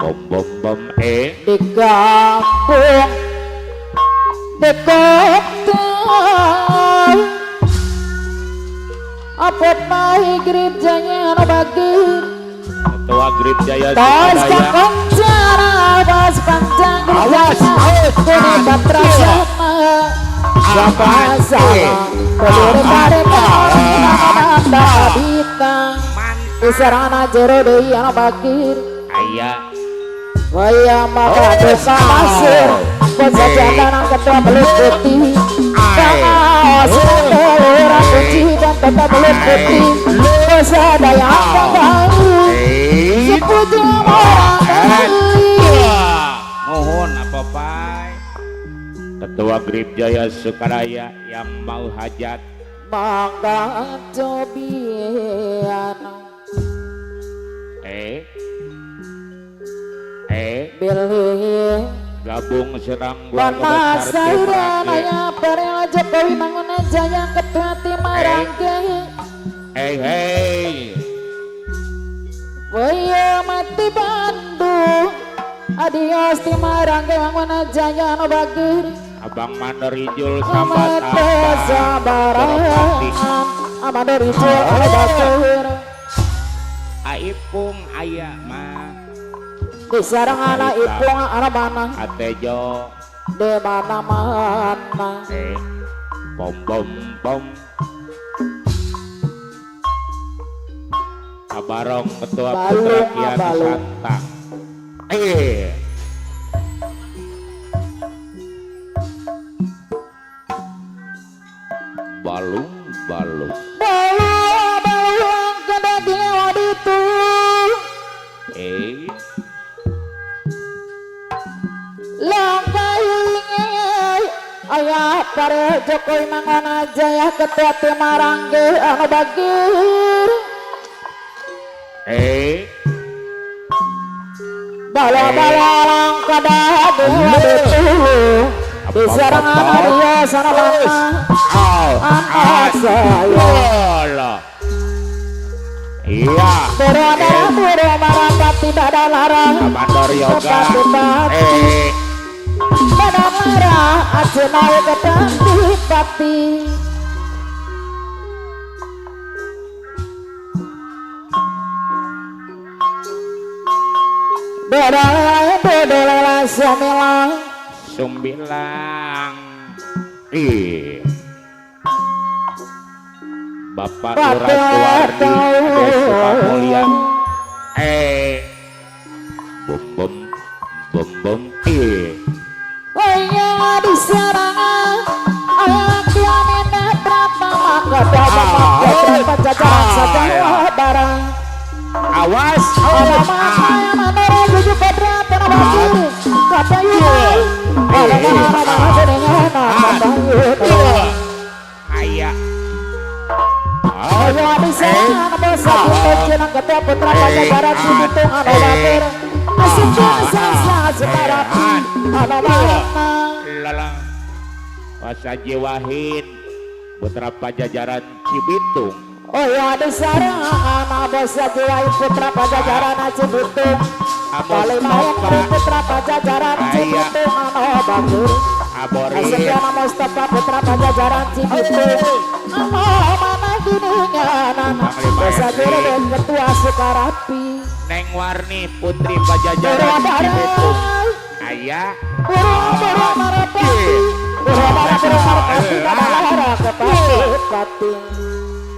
bom bom bom di kampung di kota apa mai gerejanya no bagi Ketua Grip Jaya bos Sukadaya penjara bos panjang awas kini patra sama Isarana jero deui anu bakir aya waya maka desa pasir penjajanan Ketua Belut Putih kaos ora kunci dan Ketua Belut Putih dosa daya baru sepuju mohon apa pai Ketua Grip Jaya Sukaraya yang mau hajat mangga cobian bilih gabung serang keluarga Bana besar Sairana Perel Jokowi Mangun Jaya Ketua Tim Marangge Hei Waya mati Bandung Adios Tim Marangge Mangun Jaya no bagir Abang Mandor Ijul sambat Amate sabaran Amador Ijul bagir Aipung aya mah di sarang anak ipung anak mana Atejo di mana mana pom pom pom Kabarong Ketua Balung, Putra Kian balung. Santang balung balung balung kedagingnya waditu langkai ayah pare Jokowi Mangun Jaya Ketua Tim Marangge anu bagir bala-bala langka daging waditu di sarang anak dia sana mana anak saya iya berada marapat tidak ada larang Mandor Yoga pada marah aja mau ketanti pati Dodolela sumilang Sumbilang Bapak Batu Lurah Suwardi Ardo. Ade Sukamulya bum bum bum bum Waya di sarangan ayah kiamina pratama kedama ketra pajajaran sajawa barang awas alamat saya manora tujuh kodra tanah bagi kata yun alamat mana dengan kata yun ayah ayah di sana bosa kita jenang ketua putra pajajaran Cibitung anu batir asik biasa separapi anu mana lalang Wasaji Wahid Putra Pajajaran Cibitung oh ya di sarang bosa jiwai putra pajajaran Cibitung kali main putra pajajaran Cibitung anu batir Abori Asyikana Mustafa putra pajajaran Cibitung anu mana gininya nana bosa jiwai ketua Sukarapi Neng Warni Putri Pajajaran Cibitung ayah burung marapati pati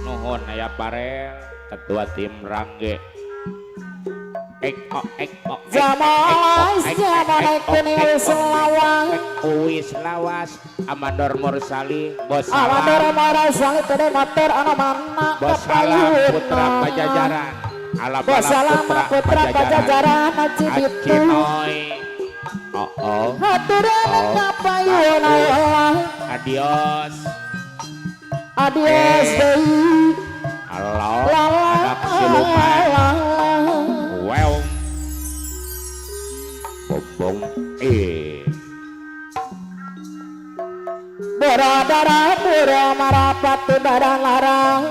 nuhun ayah Parel Ketua Tim Rangge zaman kuning selawang Uwis Lawas Amador Mursali Bos Amador Salam Marasali tadi motor anu mana Bos Salam Putra Pajajaran Bos Salam Putra Pajajaran Cibitung Cinoy haturan kapayun adios adios deui halo anak siluman wow bombong beradara pura marapati badan larang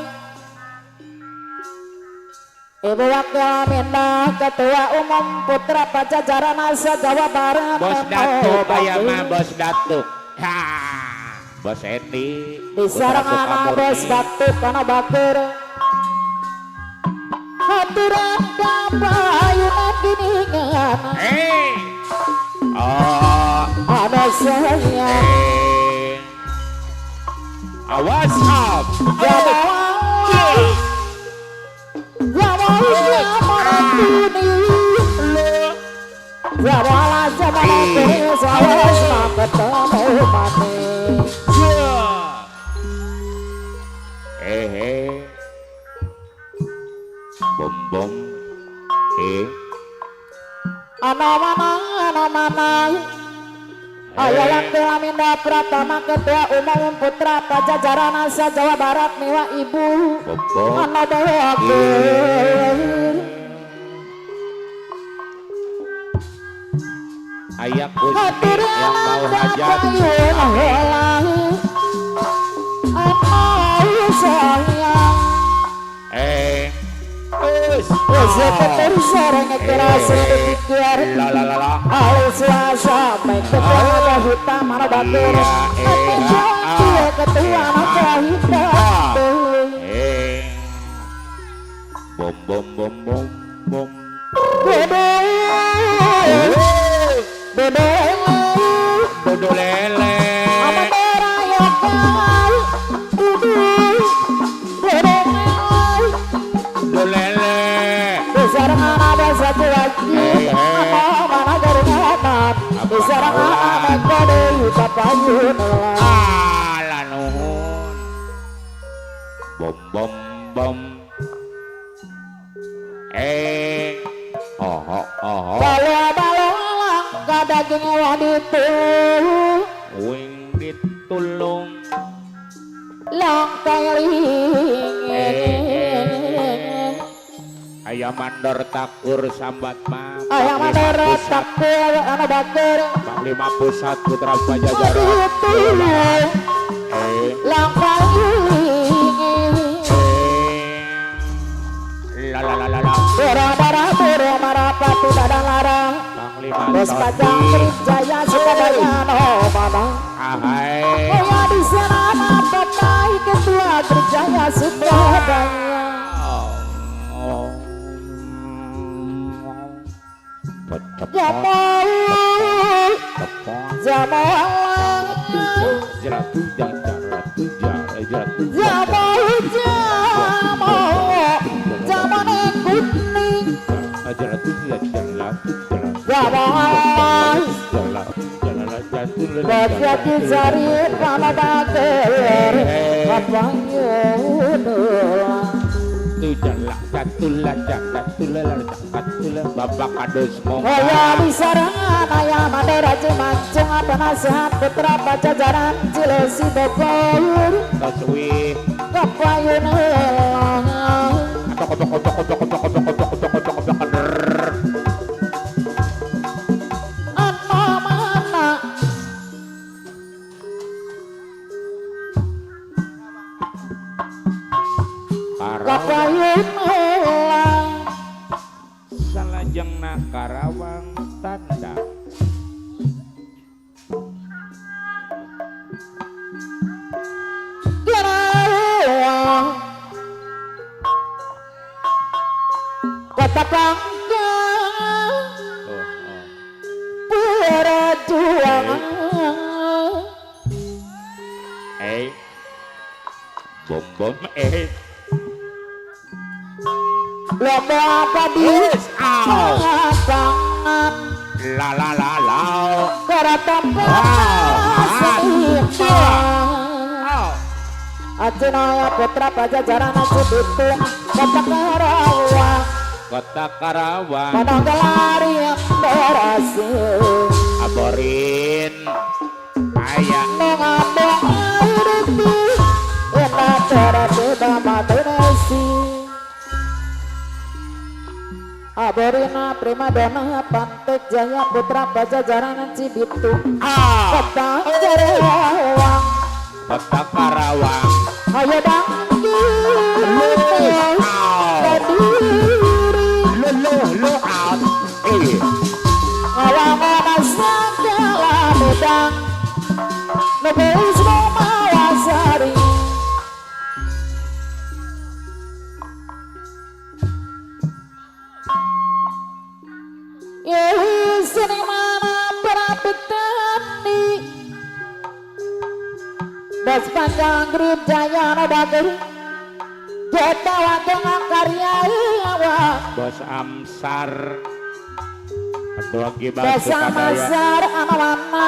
Ibu Wakil Minda Ketua Umum Putra Pajajaran Asa Jawa Barat Bos Datuk bayama Bos Datuk ha Bos Edi di sarang anak Bos Datuk kana bakir haturan kapayunan giningan ada saya awas up Zawala zamala kiri zawala sama ketemu mati bom bom ana mana Ayo Wakil Aminda Pratama Ketua Umum Putra Pajajaran Asa Jawa Barat Miwa Ibu Mana Wakil Ayah Gusti yang mau hajat sayang Seketir sorong kerasa dipikir Suasa baik ketua hitam mana batur Dia ketua apa hitam Bom bom bom bom bom Dodo lele Dodo lele Besarangan ada satu lagi Mana keringat Besarangan ada kode Yuta payun Ala nuhun Bom bom bom Balo langka daging waditu Wing ditulung Langka lingin Ayam mandor takur sambat mah Ayam mandor takur anu batur Panglima Pusat Putra Pajajaran Langka lingin Bora-bora marapati badan larang Bos pajang Jaya Sukadaya no mana Kaya di sana papai ketua Jaya Sukadaya Bajati jari kana bager apayun Bapak kados mongka Kaya disarangan ayah mandera Cimancung apa nasihat putra Pajajaran Cilesi Bogor Kaswi kapayun kapayun Salajengna Karawang tanda kota Pangka perjuangan bom bom lomba apa di lapangan la la la la kereta Ajenaya Putra Pajajaran Cibitung Kota Karawang Kota Karawang Mananggalari yang berhasil Aborin Ayah Mengambil air itu Enak cara kita matunesi Aborina Prima Dona Pantek Jaya Putra Pajajaran Cibitung Kota Karawang Kota Karawang Ayo dangdut Lo out Awangan segala bedang Nulis Mawasari Sini mana perapit tani Bos panjang grip jaya no bager Jeta wakil ngakarya awak Bos Amsar Lagi Bos bantu kadaya Amasar amawana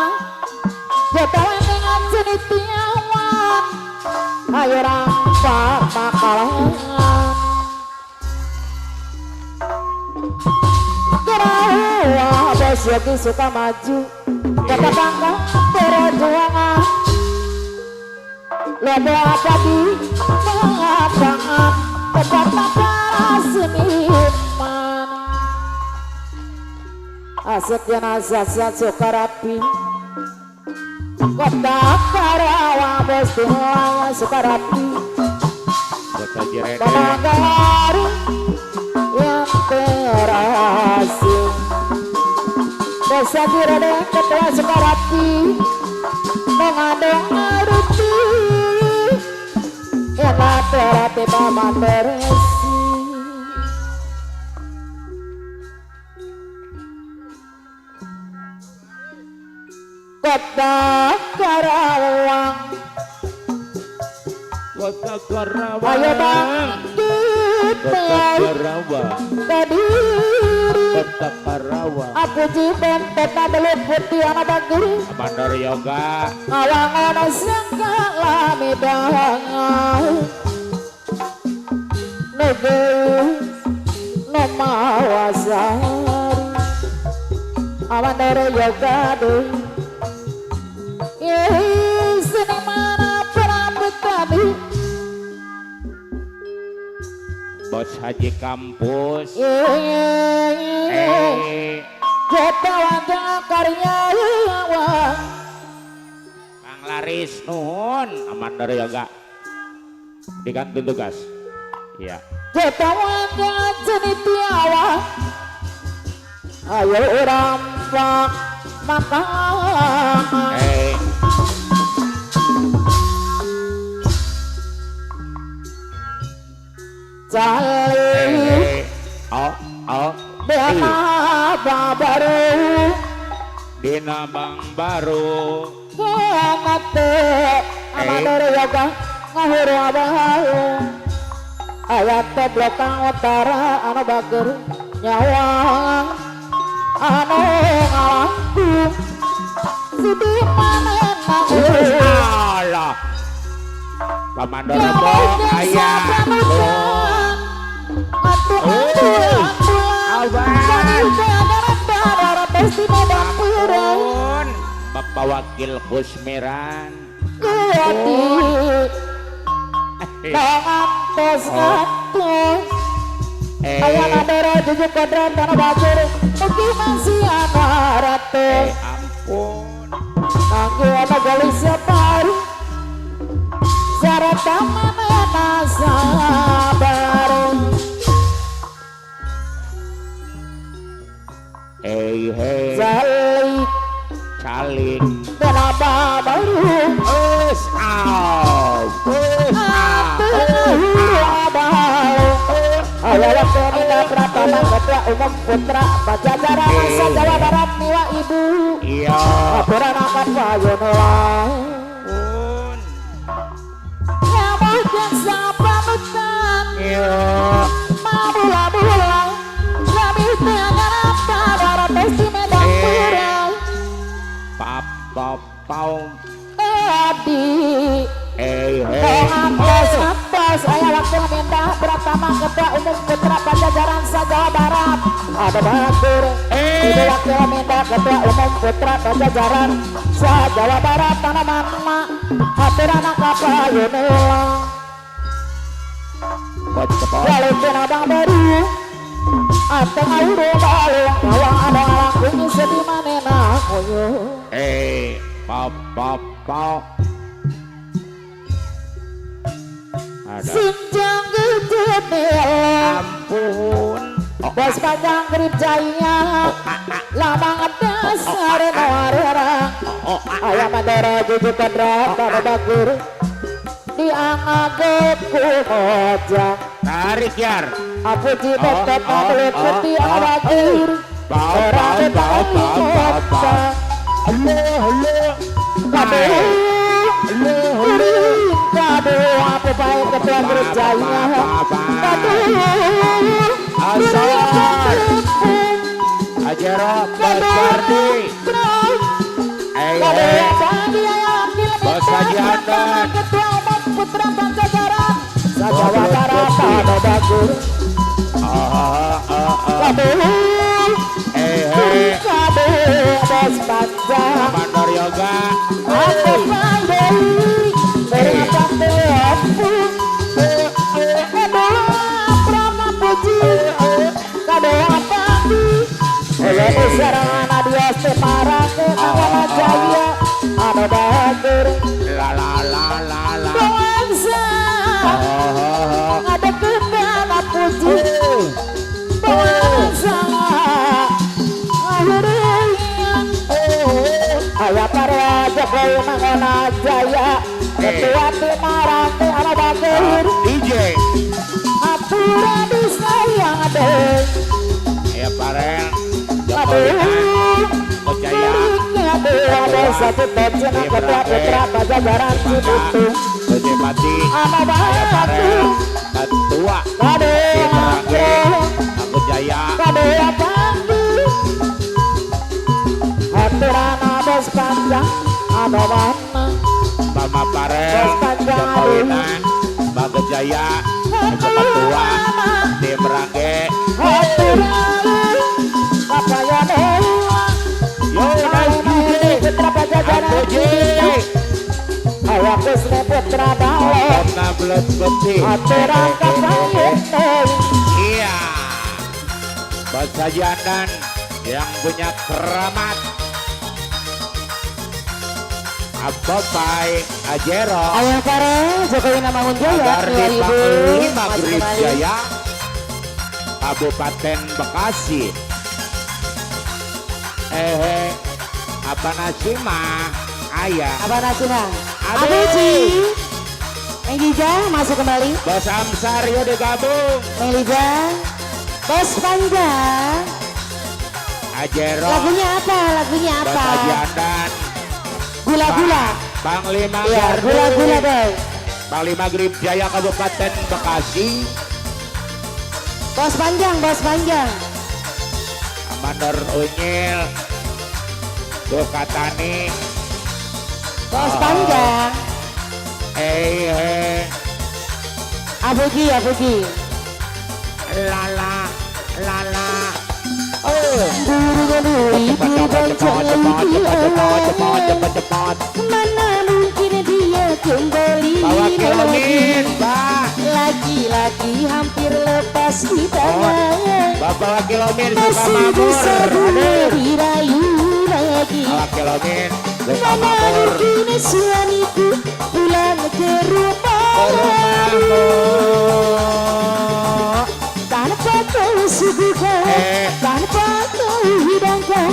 Jeta wakil ngajeni tiawan Ayo rampak makalan Kerawa bos Yogi suka maju Kota bangga perjuangan Lobo abadi pengabangan tempat para seniman Aset yang asat Sukarapi Kota Karawang Bostilaya Sukarapi Kota Jerede Penanggaru yang terasing Desa Jerede Ketua Sukarapi mengandung aruti yang terapi paman beresi Kota Karawang Kota Karawang ayo bang Kota Karawang Kediri Kota Karawang aku jiben peta belut putih anak bagiri Mandor Yoga awang anak segala midangan Nugus Nomawasari awan dari yoga deh sini mana perambut tadi Bos Haji Kampus kita wajah karya Kang Laris nuhun Mandor Yoga dikantun tugas iya kita wajah cenitiawa ayo rampak makan Cali Dina baru Dina Bang Baru Ngate Amador Yoga Ngahuru abahalu Ayat belakang utara Anu bager Nyawang Anu ngalangku Sidi mana Allah Pamandor Rebo ayah Ampun Bapak Wakil Kusmiran ngantos ayah nadara jujuk kodran tanah bajur Mugi masih anak ratu ampun Nanggi anak gali siapari Syarat taman enak sabar Hei Zalik Calik Kenapa baru Us Ayah waktu minta Pratama Ketua Umum Putra Pajajaran Masa Jawa Barat Niwa Ibu iya Laporan akan Wayonoa pun Nyamuk siapa bukan iya Mabula-bula Kami dengan apa Barat Pesti Medan Pura Pau Edi Ngantos ayah waktu minta Pratama Ketua Umum Putra Pajajaran Jawa Barat ada batur ibu wakil minta Ketua Umum Putra Pajajaran Jawa Barat tanaman mak hatur anak apa yunila walaupun abang baru atau ngawuru balung ngawang ada alang kunyi sedih manena kuyu pau ada sinjang gede ampun bos panjang grip jaya lamang dasar noarera ayam madara jujuk kadra pada bagur diangagep ku mojang tarik yar aku jibet belit putih abagur orang betawi mojang kado apa baik ketua grip jaya kado asal Ajero Basardi Bos Haji Andan Ketua Umum Putra Pajajaran Jawa Barat ada bagus kado bos panjang teh. Ya Parel, Aduh, Jokowi percaya aduh, ada satu tocena ketua putra pajajaran Cibitung. Bupati Apa Parel, bahagia? ketua Aduh, Merangge, Aku Jaya, aduh, apa? Aturan bos panjang, ada mana? Mama Parel, Bos panjang, Jokowi aduh. Bagus Jaya, ketua di Merangge. Aturan, apa ya dewa? Yo, naik gini, Putra pajajaran Aku Cibitung. Ayo Kusne putra dalem. Kota belut putih. Aturan kapayun teh. Iya, Bos Sajandan yang punya keramat. Abopai Ajero Ayo Pare, Jokowi nama Jaya agar di 2000 Panglima masih Grip kembali. Jaya Kabupaten Bekasi. Apa nasi mah ayah Apa nasinya? Aduh. Abu Ci. Menggija masuk kembali. Bos Amsar yo digabung Menggija. Bos Panjang. Ajero Lagunya apa? Lagunya Bos apa? Sajandan Gula-gula. Panglima Iya, Gardu gula-gula deh. Panglima Grip Jaya Kabupaten Bekasi. Bos Panjang, Bos Panjang. Amanor Unyil Dukatani Bos Panjang. Abuji, Abuji. Lala Lala cepat Mana mungkin dia kembali bawa lagi. kilomin Pak Lagi-lagi hampir lepas di tangan. bawa kilomin suka Masih mamur bisa aduh dirayu lagi. bawa kilomin suka Mana mamur mungkin suamiku pulang ke rumahmu tanpa kau suguhkan, tanpa kau hidangkan.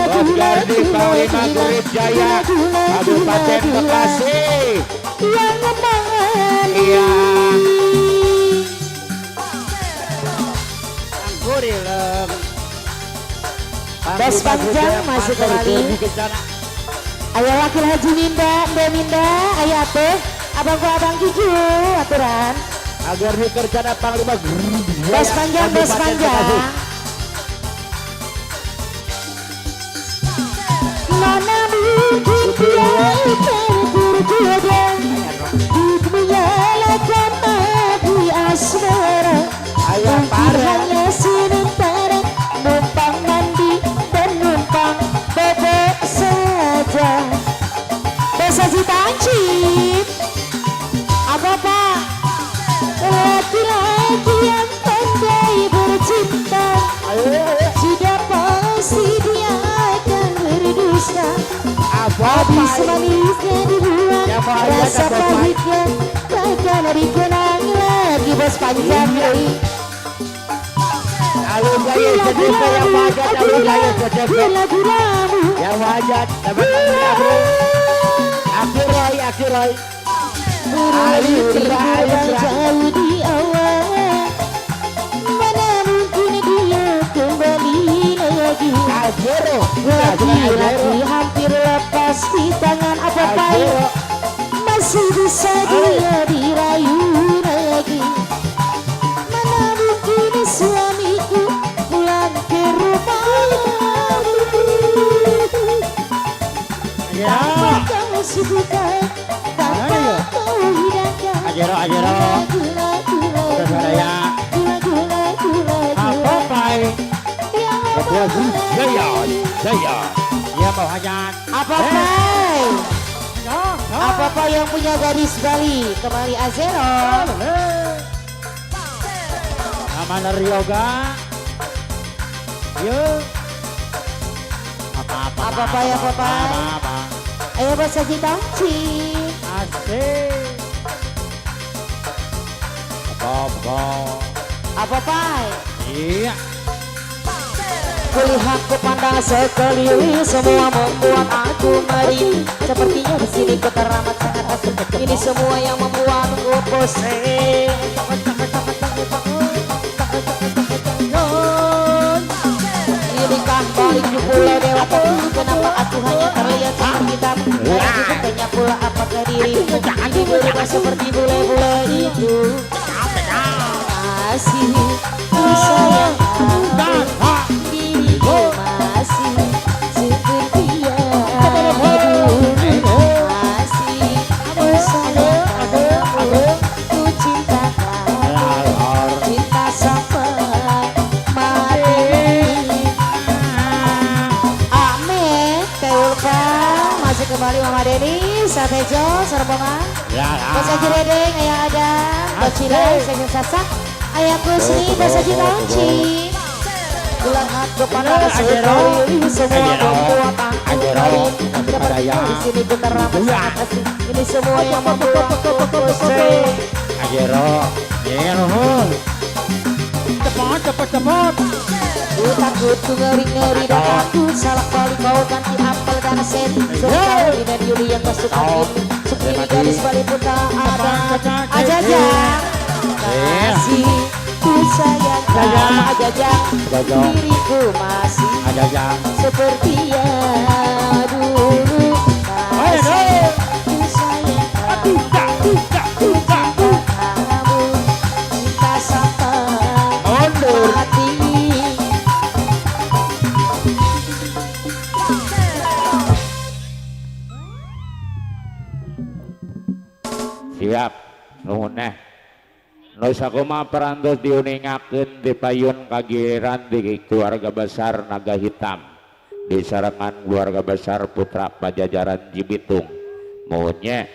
Bos Gardi Panglima Grip Jaya Kabupaten Bekasi. Yang memang Iya. Bos Panjang masih kembali. Ayo wakil Haji Minda, Mbak Minda, ayo atuh. Abang Cucu, aturan. Agar dikerjana Panglima Bos Panjang, Bos Panjang. Mana mungkin dia tergoda untuk menyalakan api asmara. Mungkin hanya sementara numpang mandi dan numpang bebek saja. Haji Tancip. Apa Pak? Laki-laki yang pandai bercinta sudah pasti dia akan berdusta. Habis manisnya dibuang, rasa pahitnya takkan dikenang lagi. Bos Panjang Alun gaya sedekah yang wajat, alun gaya sedekah lagu-lagu yang wajat. Akhirai. Berbulan jauh di awal, mana mungkin dia kembali lagi. Laki-laki hampir lepas di tangan apa baik, masih bisa dia dirayu lagi. Mana mungkin suamiku pulang ke rumah. Tanpa kau subuhkan, tanpa kau hidangkan. Ajero. Apa pai? Ketua Grup Jaya. Dia mau hajat. Apa Pai? Apa Pai yang punya gadis Bali? Kembali Azero. Amanar Yoga. Yuk. Apa Pai? Apa Pai? Ayo Bos Haji Tancip. Asik. Apa Pai? Iya. Kulihat ku pandang sekeliling, semua membuat aku merinding. Sepertinya di sini ku teramat sangat asik. Ini semua yang membuatku pusing. Aku hanya terlihat seperti hitam lagi bertanya pula apakah dirimu ini berubah seperti bule-bule itu. Masih ku sayang aku, dirimu masih seperti yang dulu. Masih ku sayang kamu, ku cinta kamu, cinta sampai mati. Amin, Teulka masih kembali Mama Deni, Satejo, Serbongan, Bos Haji Redeng, Ayah Adam, Bos Cilai, Stasiun Sasak, Ayah Kusni, Bos Haji Tauci, Bulan hat kepada sekali, semua membuat aku di sini getar rambut sangat asik. Ini semua yang membuat aku pusing. Ku takut, ku ngeri-ngeri dan takut salah balik kau ganti apel dan seri. Sekali dan Yuli yang pasukan ini segini gadis balik pun tak ada. Ajajang masih ku sayang kamu, Ajajang diriku masih seperti yang dulu. Masih ku sayang kamu, ku cinta kamu, cinta sampai mati. Siap nuhun nu sakumaha parantos diuningakeun di payun kagiran di keluarga besar Naga Hitam di sarangan keluarga besar Putra Pajajaran Cibitung. Mohonnya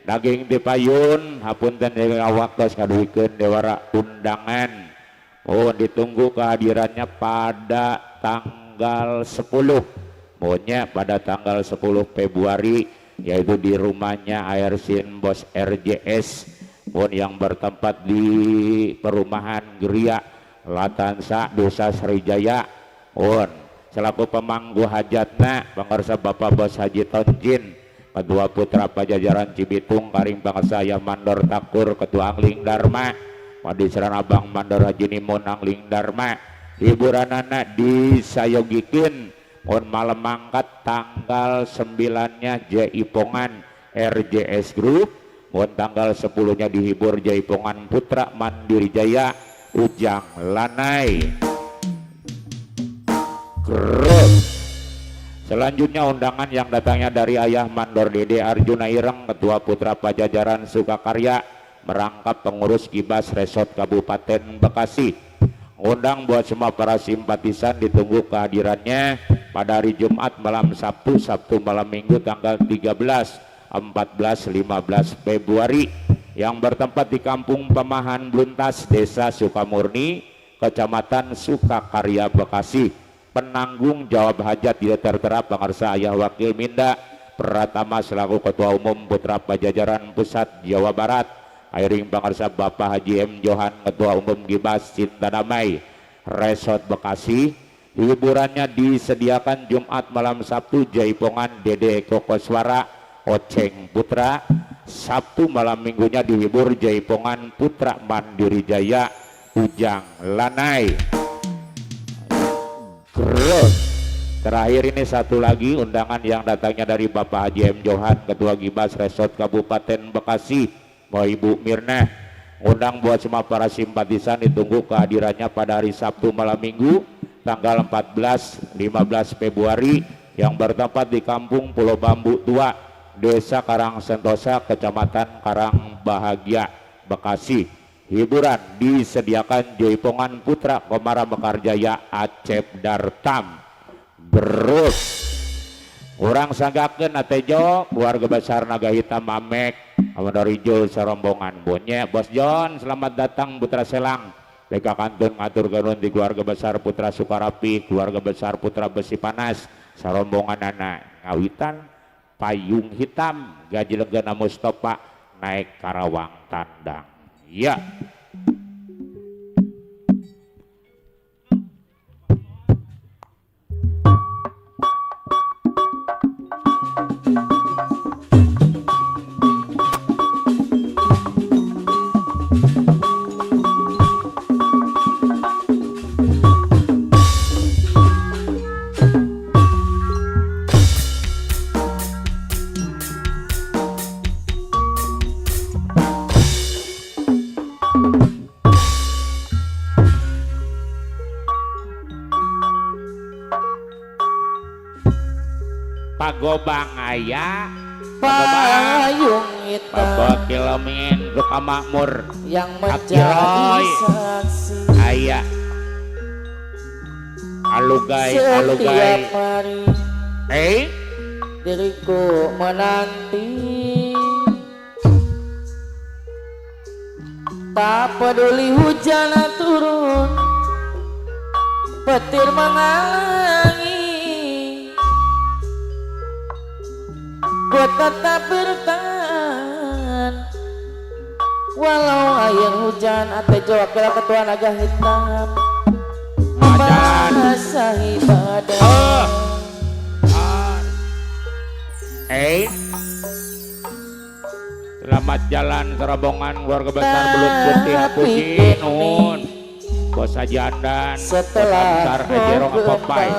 daging di payun hapunten awak tos kaduhikeun dewara undangan. Mohon ditunggu kehadirannya pada tanggal 10. Mohonnya pada tanggal 10 Februari yaitu di rumahnya Airsin Bos RJS yang bertempat di perumahan Geria Latansa Desa Srijaya. Selaku pemanggu hajatna pangarsa Bapak Bos Haji Tonjin, Ketua Putra Pajajaran Cibitung, Karing Bangsa Ayah Mandor Takur, Ketua Angling Dharma, Padisaran Abang Mandor Haji Nimun Angling Dharma. Hiburanana disayogikeun malam mangkat tanggal 9-nya Jaipongan RJS Group, tanggal 10-nya dihibur Jaipongan Putra Mandiri Jaya Ujang Lanai Group. Selanjutnya undangan yang datangnya dari Ayah Mandor Dede Arjuna Ireng, Ketua Putra Pajajaran Sukakarya, merangkap pengurus Gibas Resort Kabupaten Bekasi. Undang buat semua para simpatisan, ditunggu kehadirannya pada hari Jumat malam Sabtu malam Minggu tanggal 13, 14, 15 Februari yang bertempat di Kampung Pemahan Bluntas, Desa Sukamurni, Kecamatan Sukakarya, Bekasi. Penanggung jawab hajat tidak tertera pangarsa Ayah Wakil Minda Pratama selaku Ketua Umum Putra Pajajaran Pusat Jawa Barat. Airing pangarsa Bapak Haji M. Johan, Ketua Umum Gibas Cinta Damai Resort Bekasi. Hiburannya disediakan Jumat malam Sabtu Jaipongan Dede Kokoswara Oceng Putra. Sabtu malam Minggunya dihibur Jaipongan Putra Mandiri Jaya Ujang Lanai Group. Terakhir ini satu lagi undangan yang datangnya dari Bapak Haji M. Johan, Ketua Gibas Resort Kabupaten Bekasi, mau Ibu Mirna. Undang buat semua para simpatisan, ditunggu kehadirannya pada hari Sabtu malam Minggu tanggal 14, 15 Februari yang bertempat di Kampung Pulau Bambu Tua, Desa Karang Sentosa, Kecamatan Karang Bahagia, Bekasi. Hiburan disediakan Jaipongan Putra Komara Mekarjaya Acep Dartam Group. Urang sanggakeun atejo keluarga besar Naga Hitam Mamek Amadarijul serombongan bonye. Bos John selamat datang Putra Selang. Leka kantun ngatur ganun di keluarga besar Putra Sukarapi, keluarga besar Putra Besi Panas, serombongan anak ngawitan payung hitam gaji legana Mustafa naik Karawang Tandang. Ya. Pagobang aya payung hitam Pabakil lamin suka makmur yang menjadi Akiroy. saksi aya alugay setiap hari diriku menanti tak peduli hujan turun petir menghalangi ku tetap bertahan walau air hujan atau wakil ketua naga hitam membasahi badan selamat jalan serobongan keluarga besar Belut Putih Puji Nun Bos Ajandan setelah besar Ajerong Apopai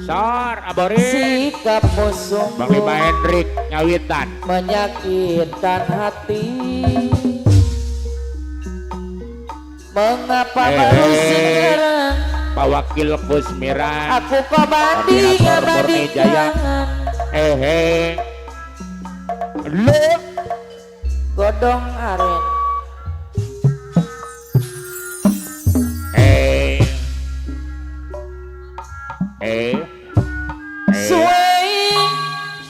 Sor Aborin sikap musuh Bang Lima Hendrik Nyawitan menyakitkan hati mengapa baru sekarang Pak Wakil Kusmiran aku kok banding Koordinator Murni Jaya Lu godong aren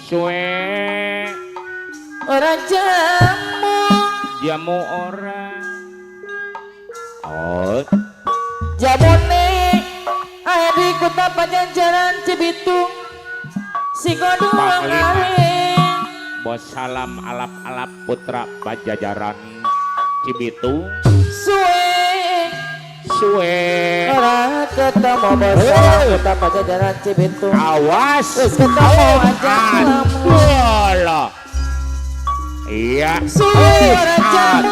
Suwe orang jamu orang oh jamone aya di kota Pajajaran Cibitung si godong Panglima. aren Bos salam alap-alap putra Pajajaran Cibitung suwe orang ketemu bersama kota Pajajaran Cibitung awas wis ketemu aja Bola iya suwe orang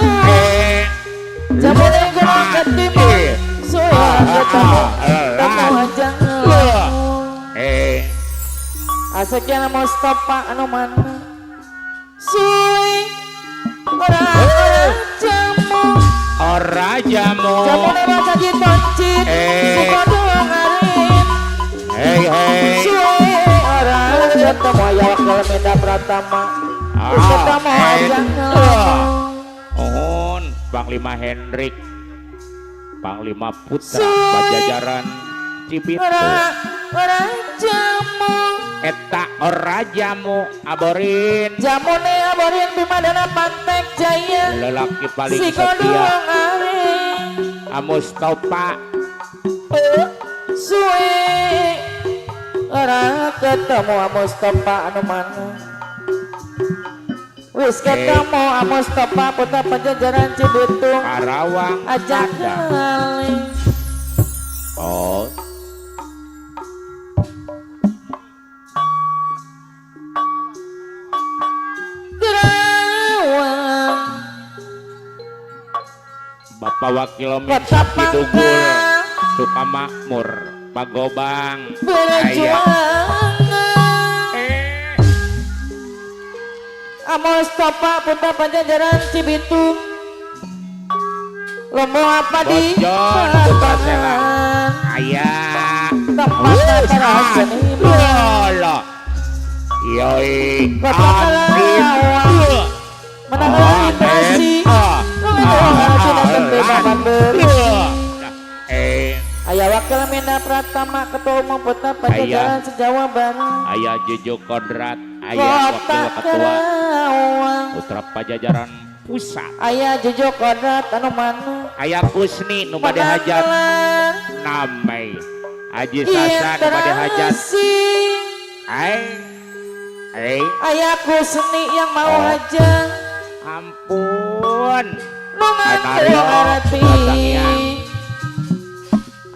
jamu gorong ketimbang suwe orang ketemu aja aseknya Mustafa anu mana suwe orang jamu ora jamu jamu lewat saji toncit suka doang arin suwe orang ketemu ya wakil Menda Pratama ketemu aja Ohon Panglima Hendrik Panglima Putra Pajajaran Cibitung orang jamu eta ora jamu Aborin jamune aborin Bimadana Pantek Jaya lelaki paling si setia kodong arin Mustafa suwe orang ketemu Mustafa anu mana wis ketemu Mustafa putra Pajajaran Cibitung Karawang ajak ada kali oh Kerawang Bapak Wakil kota Sidugul Pangkal suka makmur Pagobang berjuang Mustafa putra Pajajaran Cibitung lomo apa di Bocor lapangan ayah tempatnya para seniman bola yoi kota Kerawang menangani literasi Ayah Wakil Menda Pratama Ketua Umum Putra Pajajaran Sejawa Barat ayah Jojo Kodrat ayah Kota Wakil Ketua Kerawang Putra Pajajaran Pusat Ayah Jojo Kodrat anu mana ayah Kusni nu bade hajat namai Haji Sasa nu bade hajat Ayah Kusni yang mau hajat ampun nu ngantri Anario, arati datangnya.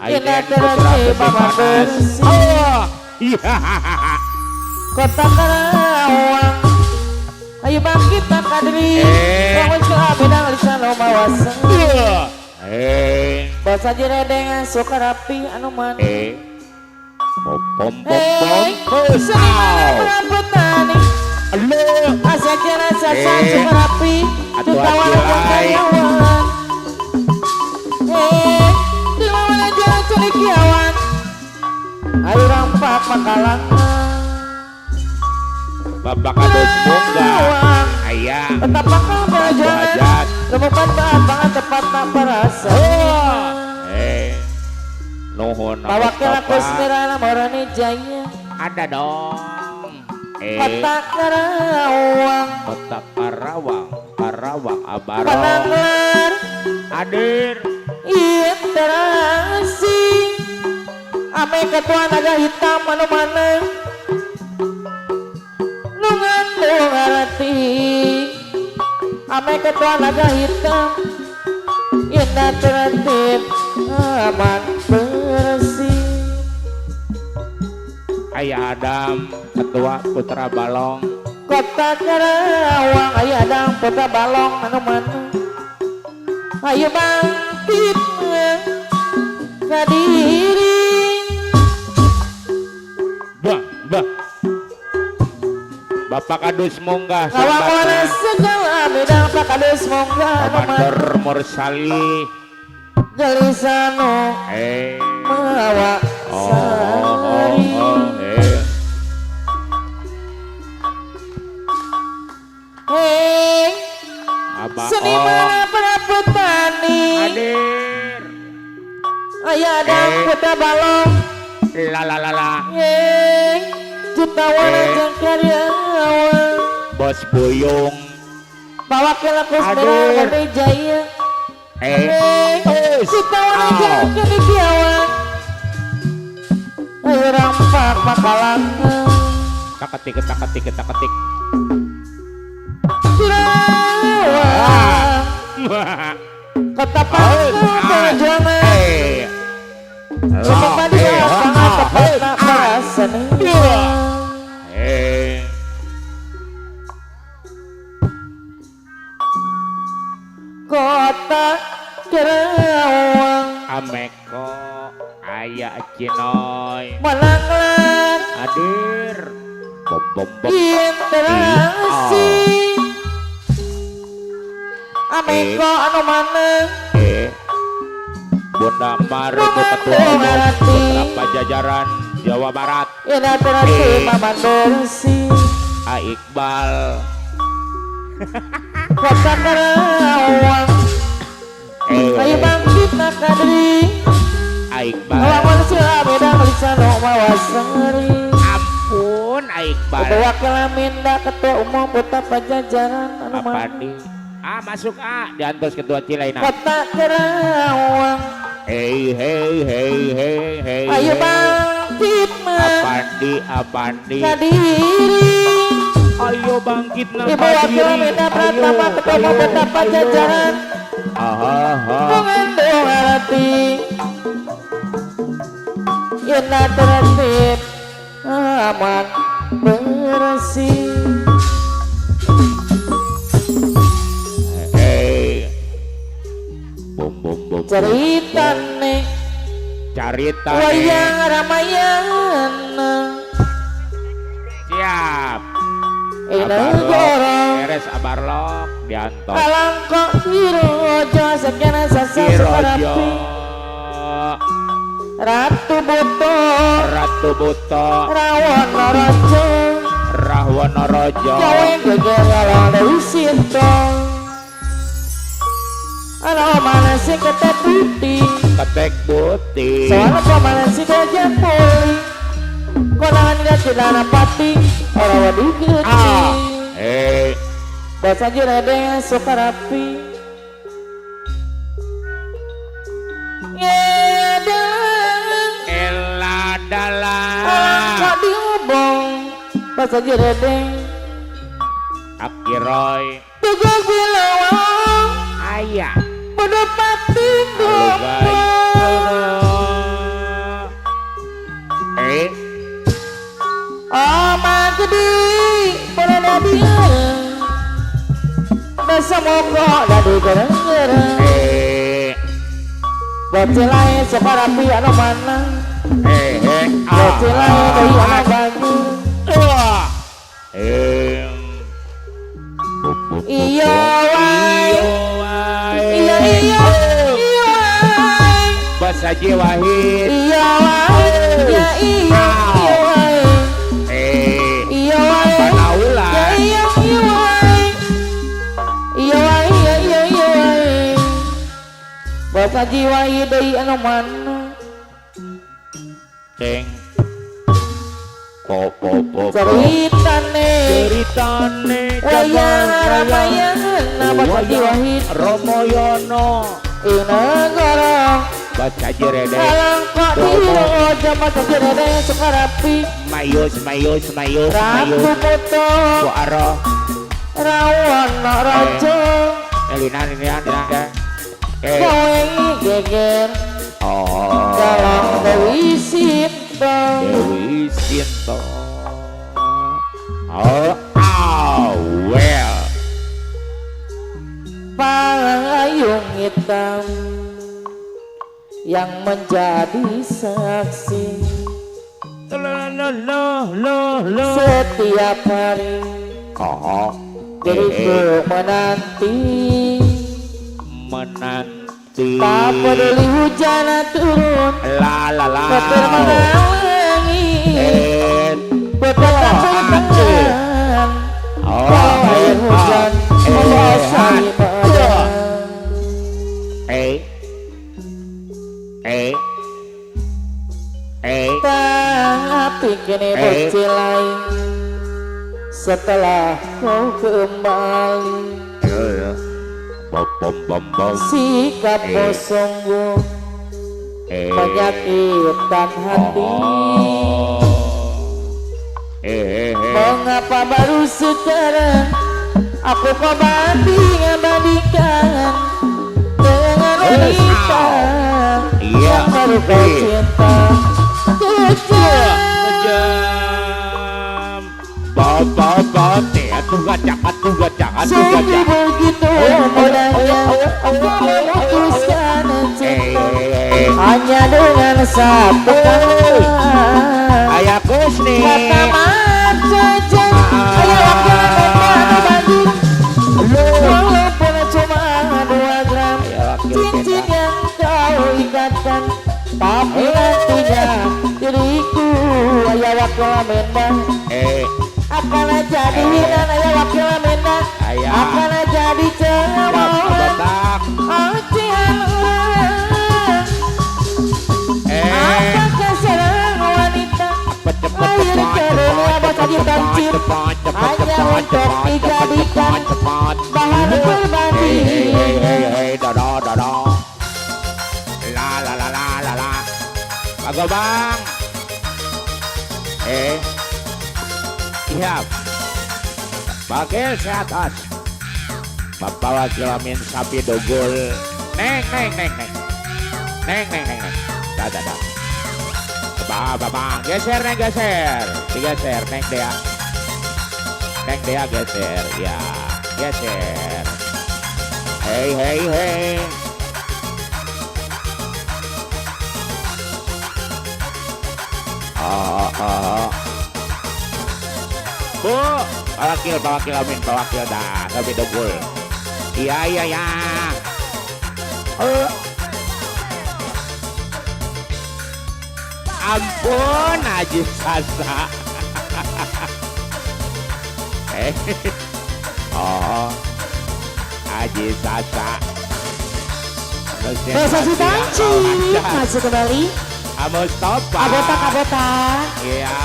Ina Aiden terasi Putra Mama Panas. bersih Oh, iya. Kota Kerawang ayo bangkit tak kadri bangun ke abedang lisan lo mawasan bahasa jeredengan suka rapi anu mana Pom pom pom hei pom. seniman merapetani asa kira sasa suka rapi Atuh ditawar hati lain. karyawan hei di mana jalan culik kiawan ayo rampak makalang Bapak Kadus Mungga ayah tetap bakal berjalan Hajat temukan banget tepat tak perasa nuhun Pawakil aku semirana Morani Jaya ada dong Kota Karawang Kota Karawang Karawang Abarong Pananglar hadir Interaksi Ame ketua naga hitam anu mana Nungan ngarati Ame ketua naga hitam Indah tertib aman bersih Ayah Adam Ketua Putra Balong Kota Karawang Ayo Adam Putra Balong anu mana Ayo bangkit kadiri bah Bapak Kadus Munggah Ngawang orang segala bidang Pak Kadus Mongga Komander Mursali Gelisano Mawa Sari Hei Abah Seniman Praputani hadir Ayah Adam Putra Balong la Hei Jutawan Ajang Karyawan Bos Buyung Bawa ke lapis merah Morani Jaya Jutawan Ajang Karyawan Ayo rampak makalang tak ketik Karawang Kota Panggung Perjuangan Semoga di lapangan tepat tak merasa Kota Karawang Ameko Ayah Cinoy Malanglan hadir bom Interaksi Ameko anu mana Bunda Mari Ketua Umum Putra Pajajaran Jawa Barat Indah terhati Maman bersih A Iqbal Kota Karawang Ayo bangkit nak kadri A Iqbal Lawan sila beda Lisano Mawasari ampun A Iqbal Wakil Minda Ketua Umum Putra Pajajaran anu apa mana nih masuk diantos Ketua Cilaina Kota Karawang hey Ayo bangkit Apandi kadiri ayo bangkit Ibu Wakil Minda Pratama Ketua Umum Putra Pajajaran Mengandung hati Indah tertib aman bersih bom cerita nih carita wayang Ramayana siap Gorong beres Abarlok diantos Alangkok Hirojo Sekian Sasa Rojo Sukarapi Ratu Buto Rawana Rojo Rahwana Rojo Jawa geger ngalang dari Sinto Ano mana si ketek putih ketek putih Soalnya pamana si gajah poli Konangan dia tidak pati Orang wadi gede Bahasa Jiradeng suka rapi Kok diubong Bahasa Jiradeng Akiroy Tugas bilawang ayah Pada pati Oma gede pada dia Basa mogok dari gara-gara Bocilai suka rapi anu mana Bocilai dari anak banyu Iya wai Iya wai Bas Haji Wahid Iya wai iya wae iya wae Panaulan. iya wae iya wae iya wae basa jiwa deui anu mana Ceng. Po. ceritane wayang Ramayana basa jiwa Romoyono. negara Baca jerede. alang kok diro jama sajirene sukarapi Mayus. Ratu Moto Buaro. Rawana Raja Elina. kowe geger Oh. dalam Dewi Sinta Dewi Sinta. Oh, well. payung hitam yang menjadi saksi setiap hari Oh, diriku menanti tak peduli hujan turun la. petir menghalangi berkata-kata kalau air hujan membasahi badan tapi kini bocil lain setelah kau kembali Bom. sikapmu sungguh menyakitkan hati mengapa baru sekarang aku kau bandingkan dengan wanita yang baru kau cinta kejam Seperti begitu mudahnya memutuskan cinta hanya dengan satu Ayah Kusni. kata mata ayah wakil walaupun cuma 2 gram cincin yang kau ikatkan tapi nantinya diriku ayah wakil mendang akan jadi hilang ayah wakil mendang akan jadi cemoohan ocehan orang apakah seorang wanita lahir kerennya bakal ditancir hanya untuk dijadikan bahan berbanding La. Pagobang. Siap. Pakai ke atas. Bapak Kilamin sapi dogol. Neng. Dah. Bapak, geser. Digeser, neng dia. Geser, ya. Geser. Hei. Bu, bawakil amin, bawakil dah, tapi dogol. Iya. Ampun, Haji Sasa. Haji Sasa. Desa Sutanci masuk kembali Mustafa. abotak Iya.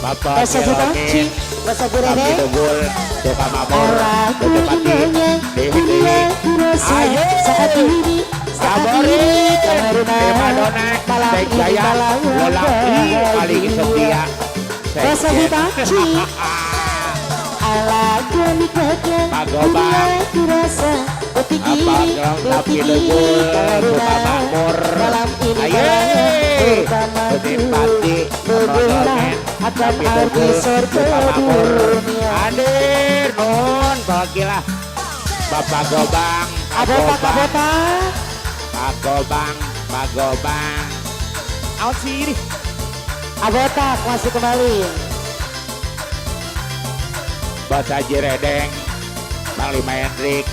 Bapak Desa Sutanci masa gurene dogol, suka mabur, Aku cepati. indahnya dunia kurasa Ayo. saat ini Sabori, Madonna Madonna, Bek Jaya, Lolaki, paling setia. Desa Sutanci ala nikahnya dunia kurasa detik ini detik ini karuna malam ini malam bersamaku bergerak akan arti surga dunia Hadir, nun, bagilah. Bapak Gobang, Gobang. Out sini. abotak masih kembali Bos Haji Redeng, Bang Lima Hendrik,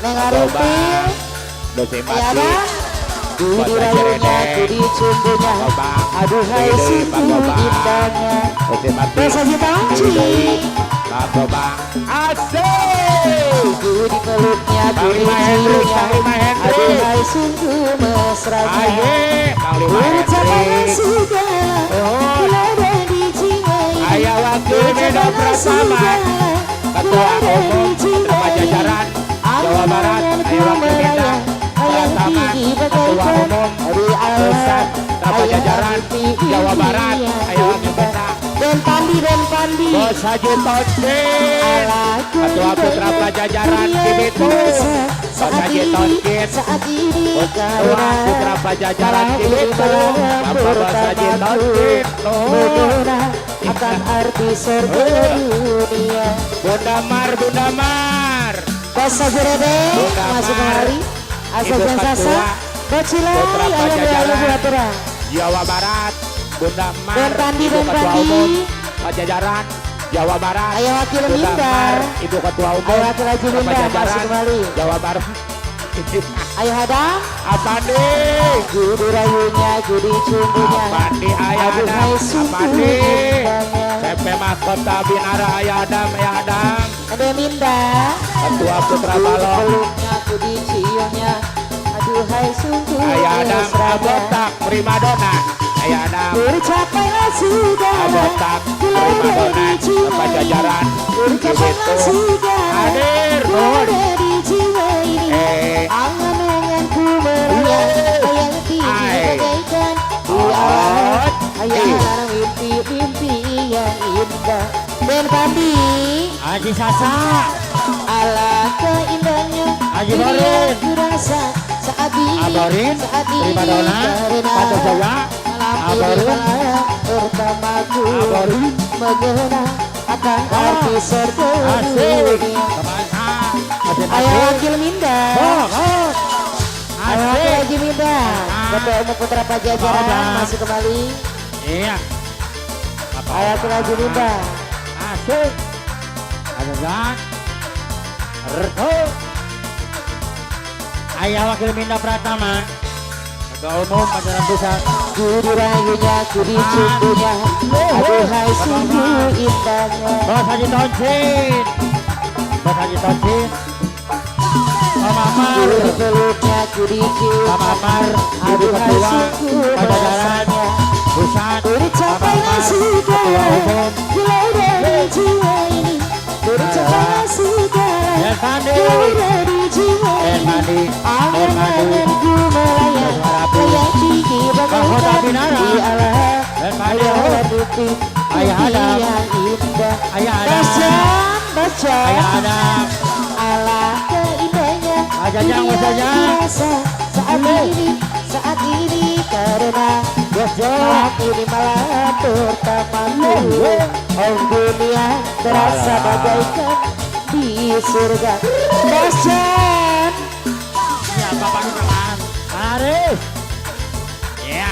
Neng Arifin Dosen ya ada Kudi rayunya, kudi cumbunya, aduhai sungguh indahnya. Dosa jitanci, kudi peluknya, kudi ciumnya, aduhai sungguh mesranya. Bercapai segala, bila dan di jiwa ini. Ayah wakil Medan Pratama, Ketua Umum Putra Pajajaran Jawa Barat. Ayah wakil Medan Pratama, Ketua Umum Pusat Putra Pajajaran Jawa Barat. Ayah wakil Medan Dan Pandi, Bos Haji Tonkin, Ketua Putra Pajajaran Kibitu. Bos Haji Tonkin, saat ini Ketua Putra Pajajaran Kibitu. Bapak Bos Haji Tonkin, Bagaimana akan arti surga dunia. Bunda Mar, Basa Jerede masuk kemari. Asal Ibu dan Sasa Ketua Bacilai Putra ayam Pajajaran lalu Batura. Jawa Barat. Bunda Mar, Dan Pandi, Ibu dan Ketua Pandi. Umum Pajajaran Jawa Barat. Ayah wakil Bunda Minda. Mar, Ibu Ketua Umum Ayah wakil Haji Minda masuk Pajajaran kembali. Jawa Barat. Ayah Hadam Apa nih? Gudi rayunya, gudi cumbunya. Apa nih Ayah Adam? Aduhai Apa sungguh nih? indahnya. CP Mahkota Binara Ayah Adam, Ayah Adam. Ada Minda Ketua Putra Gudi Balong peluknya, gudi ciumnya. Aduhai sungguh Ayah Adam mesranya. Abotak Primadona. Ayah Adam Bercapailah segala Abotak bila Primadona ada di jiwa Pajajaran ini. Bercapailah Kibitu. segala Hadir bila Nun. ada di jiwa ini. Angan-anganku melayang, bayang tinggi Ai. bagaikan di Oh. alam. Ih. Ayah mimpi-mimpi yang indah. Dan Pandi Haji Sasa, alangkah indahnya Haji dunia Borin. kurasa saat ini, Aborin, saat ini Primadona, karena Pato Jawa, malam Aborin. ini pertamaku Aborin. mengenal akan arti surga Asik. dunia. Asik. Ayah wakil Minda, ayah wakil Asik. Haji Minda, Ketua Umum Putra Pajajaran Ada. masuk kembali. Iya. Ayah wakil Haji Minda, Asik. Ada kan? Reto. Ayah wakil Minda Pratama, Ketua Umum Pajajaran Pusat. gudi rayunya, gudi cumbunya, aduhai sungguh indahnya. Bos Haji Tonsin, Bos Haji Tonsin. Om Amar, Gudi peluknya, gudi cium, Om Amar, Ibu aduhai Ketua sungguh Pajajaran rasanya. Pusat. Om Bercapailah Amar, Ketua segala Umum. bila dari jiwa ini. Bercapailah segala Dan Pandi, bila dari jiwa Dan ini. Pandi, Dan Pandi. Angan-anganku melayang, bayang tinggi Mahkota bagaikan Binara. di alam. Dan Pandi, Ayah mimpi, Ayah mimpi Adam. yang indah. Ayah Adam. Baca, Ayah Adam. alangkah indahnya Ajajang, dunia Ajajang. dirasa saat ini karena malam ini malam pertamaku. Oh dunia terasa bagaikan di surga. Bacan, Ya Bapak Nuraman. Arif. Ya.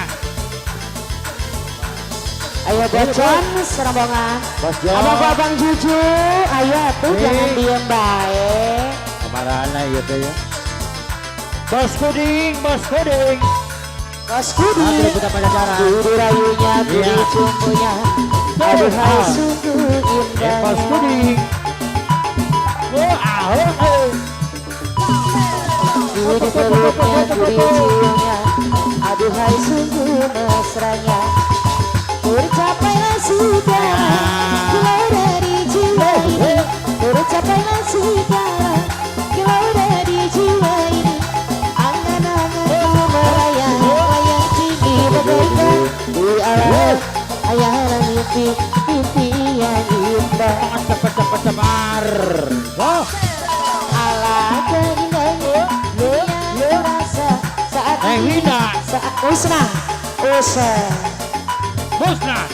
ayo bacan serombongan. Bos Jo. Abang Juju, ayo tuh jangan diem baik. Kemarahan ya tuh ya. Bos Kuding, Bos Kuding. Bos Kudi, Atlet Putra Pajajaran. gudi rayunya, gudi Iya. cumbunya, aduhai Ah. sungguh Bos indahnya. Kuding. Oh. Gudi peluknya, gudi ciumnya, aduhai sungguh mesranya. Bercapailah segala bila dari jiwa ini. Bercapailah segala bila dari jiwa ini. Angan-anganku melayang, layang tinggi bagaikan di alam. Ayah mimpi, mimpi yang indah. Cepet sebar. Oh. Alangkah indahnya dunia rasa saat ini. Winda. Saat Usna, Musnah.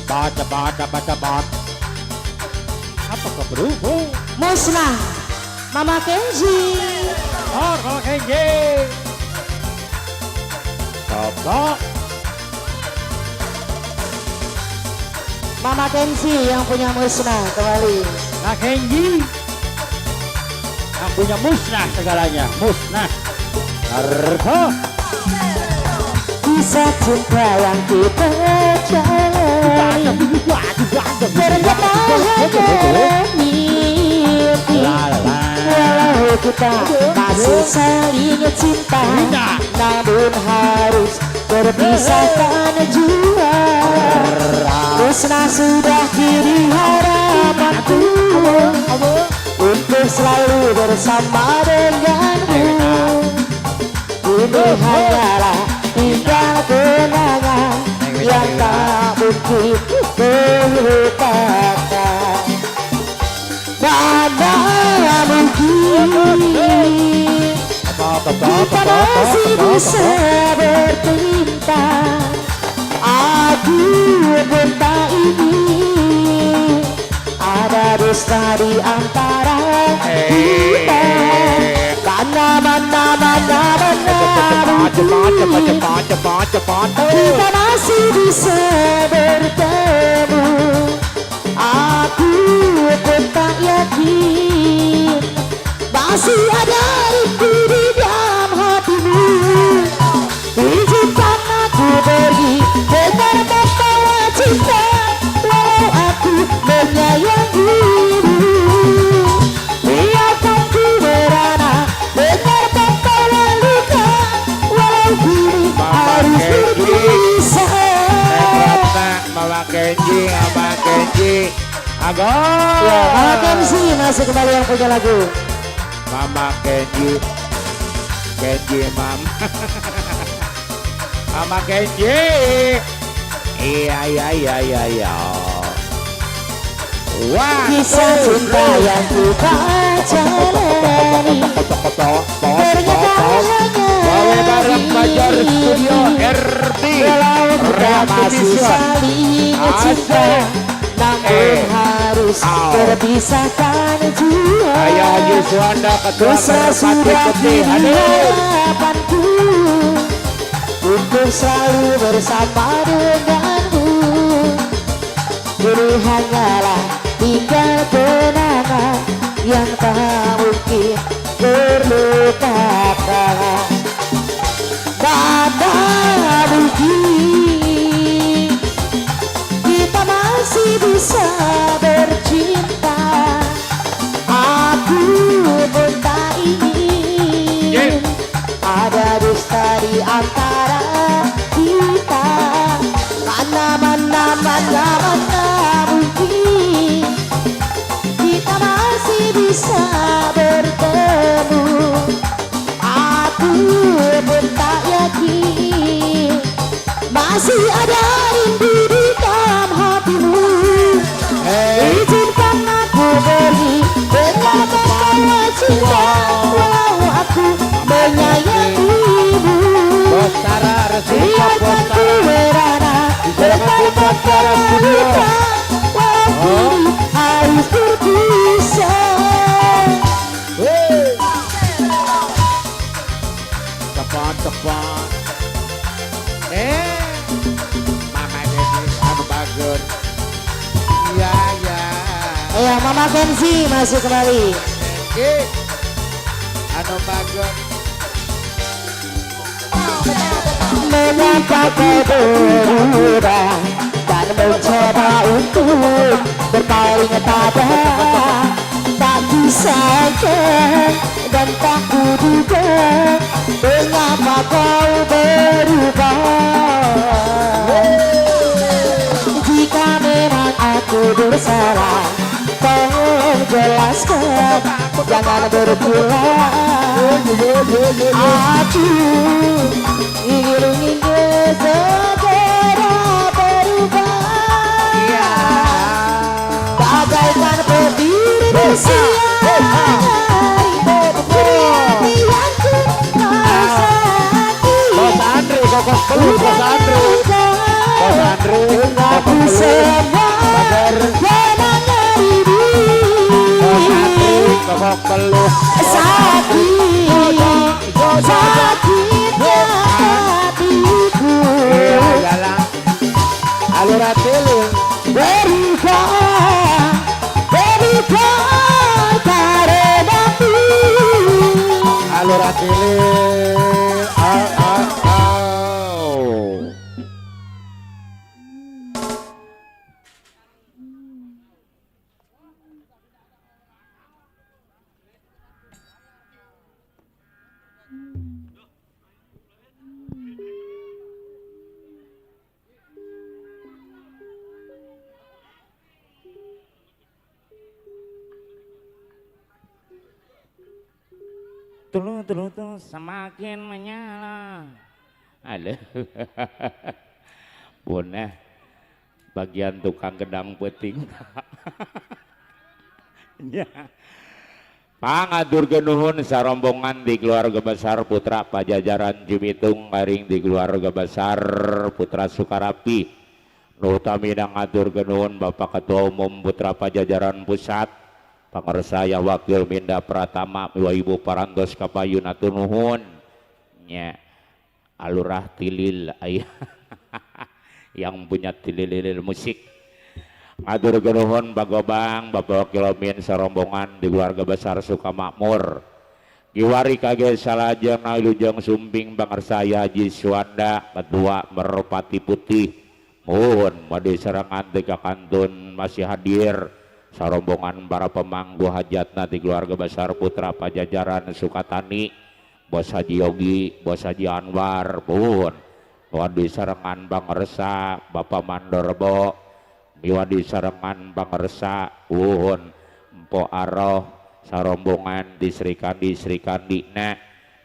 Cepat. Apa keberubung? Musnah, Mama Kenji. Oh, kalau Kenji. Coba. Mama Kenzi yang punya musnah kembali. Nah Kenji yang punya musnah segalanya, musnah. Arho. Kisah cinta yang kita jalani ternyata hanya mimpi. Walau kita masih saling cinta, namun harus berpisahkan jua. Musnah sudah jadi harapanku untuk selalu bersama denganmu. Ini hanyalah tinggal kenangan yang tak mungkin terlupakan. Mana mungkin kita masih bisa bercinta. Aku pun tak ingin ada dusta di antara kita. Karena kita masih bisa bertemu. Aku pun tak yakin masih ada rindu di dalam hatimu. Izinkan aku pergi dengan membawa cinta, walau aku menyayangimu. Biarkan ku merana dengan membawa luka, walau kini harus berpisah. Mama Kenji, Mama Kenji, Ago. Ya, Mama Kenzi masih kembali yang punya lagu. Mama Kenji, Kenji Mama, Mama Kenji. Iya. Wah, Kisah cinta yang kita jalani ternyata hanya bareng Fajar Studio RT. walau kita masih saling cinta, namun harus berpisahkan jua. Ayah Haji Suhanda Ketua Mesra Merpati sudah Putih. jadi harapanku untuk selalu bersama denganmu. Ini hanyalah tinggal kenangan yang tak mungkin terlupakan. Mana mungkin kita masih bisa bercinta. Aku pun tak ingin ada dusta di antara kita. Mana mungkin kita masih bisa bertemu. Aku pun tak yakin masih ada rindu di dalam hatimu. Izinkan aku pergi dengan membawa cinta, walau aku menyayangimu. Bostara resiko Biarkan ku Bostara. merana berpara luka, walau kini harus berpisah. Tepat. Mama Kenji, anu bagus. Iya. Ya, Mama Kenzi masih kembali. Anu bagus. Mengapa kau berubah dan mencoba untuk berpaling pada tak disangka dan tak kuduga. Mengapa kau berubah? Jika memang aku bersalah, tolong jelaskan, jangan berpulang. Aku ingin segera berubah, bagaikan berdiri bersinar dari yang ku rasaki. Bos Andri, kokos peluk Bos Andri. Bos Andri, Aku semua kenangan ini. Bos Andri, kokok peluk. Sakitnya hatiku. Jalan. Alur hati lu. Berika karedati alur akilir Tulu semakin menyala. Aduh. Punah bagian tukang gedang peting. Ya. Pangaturkeun nuhun sarombongan di keluarga besar Putra Pajajaran Jumitung karing di keluarga besar Putra Sukarapi. Nu tamina ngaturkeun nuhun Bapak Ketua Umum Putra Pajajaran Pusat. Pangarsaya Wakil Minda Pratama miwa Ibu Parantos Kapayun atur nuhun nya alurah tilil aya yang punya tilil musik ngatur nuhun Bagobang Bapak Wakil Min sarombongan di keluarga besar Sukamakmur Giwari kage salajeng wilujeng sumping pangarsaya Haji Suwanda Ketua Merpati Putih mohon made serangan teka kantun masih hadir sarombongan para pemanggu hajatna di keluarga besar Putra Pajajaran Sukatani Bos Haji Yogi Bos Haji Anwar pun wadi sarengan Bang Resa Bapak Mandorbo miwadi sarengan Bang Resa pun Empo Aroh sarombongan di Sri Kandi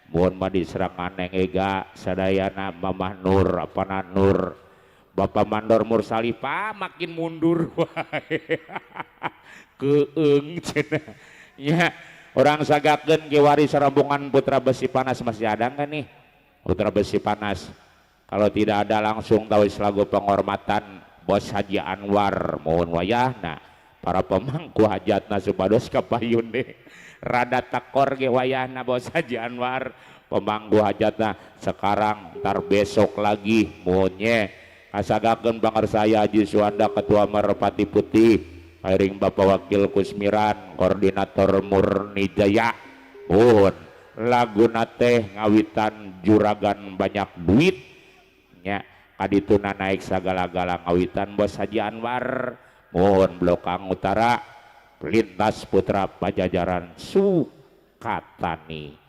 mohon madi serangan Neng Ega sadayana Mamah Nur apana Nur Bapak Mandor Mursalipah makin mundur keeng cenah ya orang sagakeun kiwari sarombongan Putra Besi Panas masih ada kan nih Putra Besi Panas kalau tidak ada langsung tawis lagu penghormatan Bos Haji Anwar mohon wayahna para pemangku hajatna supados kapayun deh rada takor ge wayahna Bos Haji Anwar pemangku hajatna sekarang ntar besok lagi mohonnya asagakeun pangarsaya Haji Suwanda Ketua Merpati Putih kairing Bapak Wakil Kusmiran Koordinator Murni Jaya mohon laguna teh ngawitan juragan banyak duit nya kadituna naik sagala-gala ngawitan Bos Haji Anwar mohon Blokang Utara Lintas Putra Pajajaran Sukatani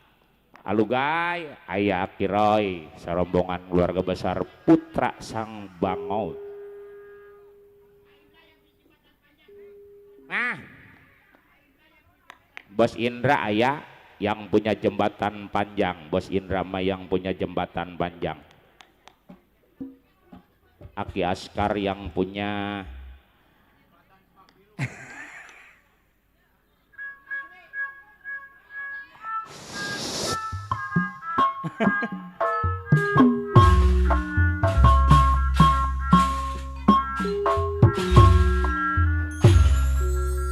Alugay aya Akiroy sarombongan keluarga besar Putra Sang Bangau. Nah Bos Indra aya yang punya jembatan panjang Bos Indra mah yang punya jembatan panjang Aki Askar yang punya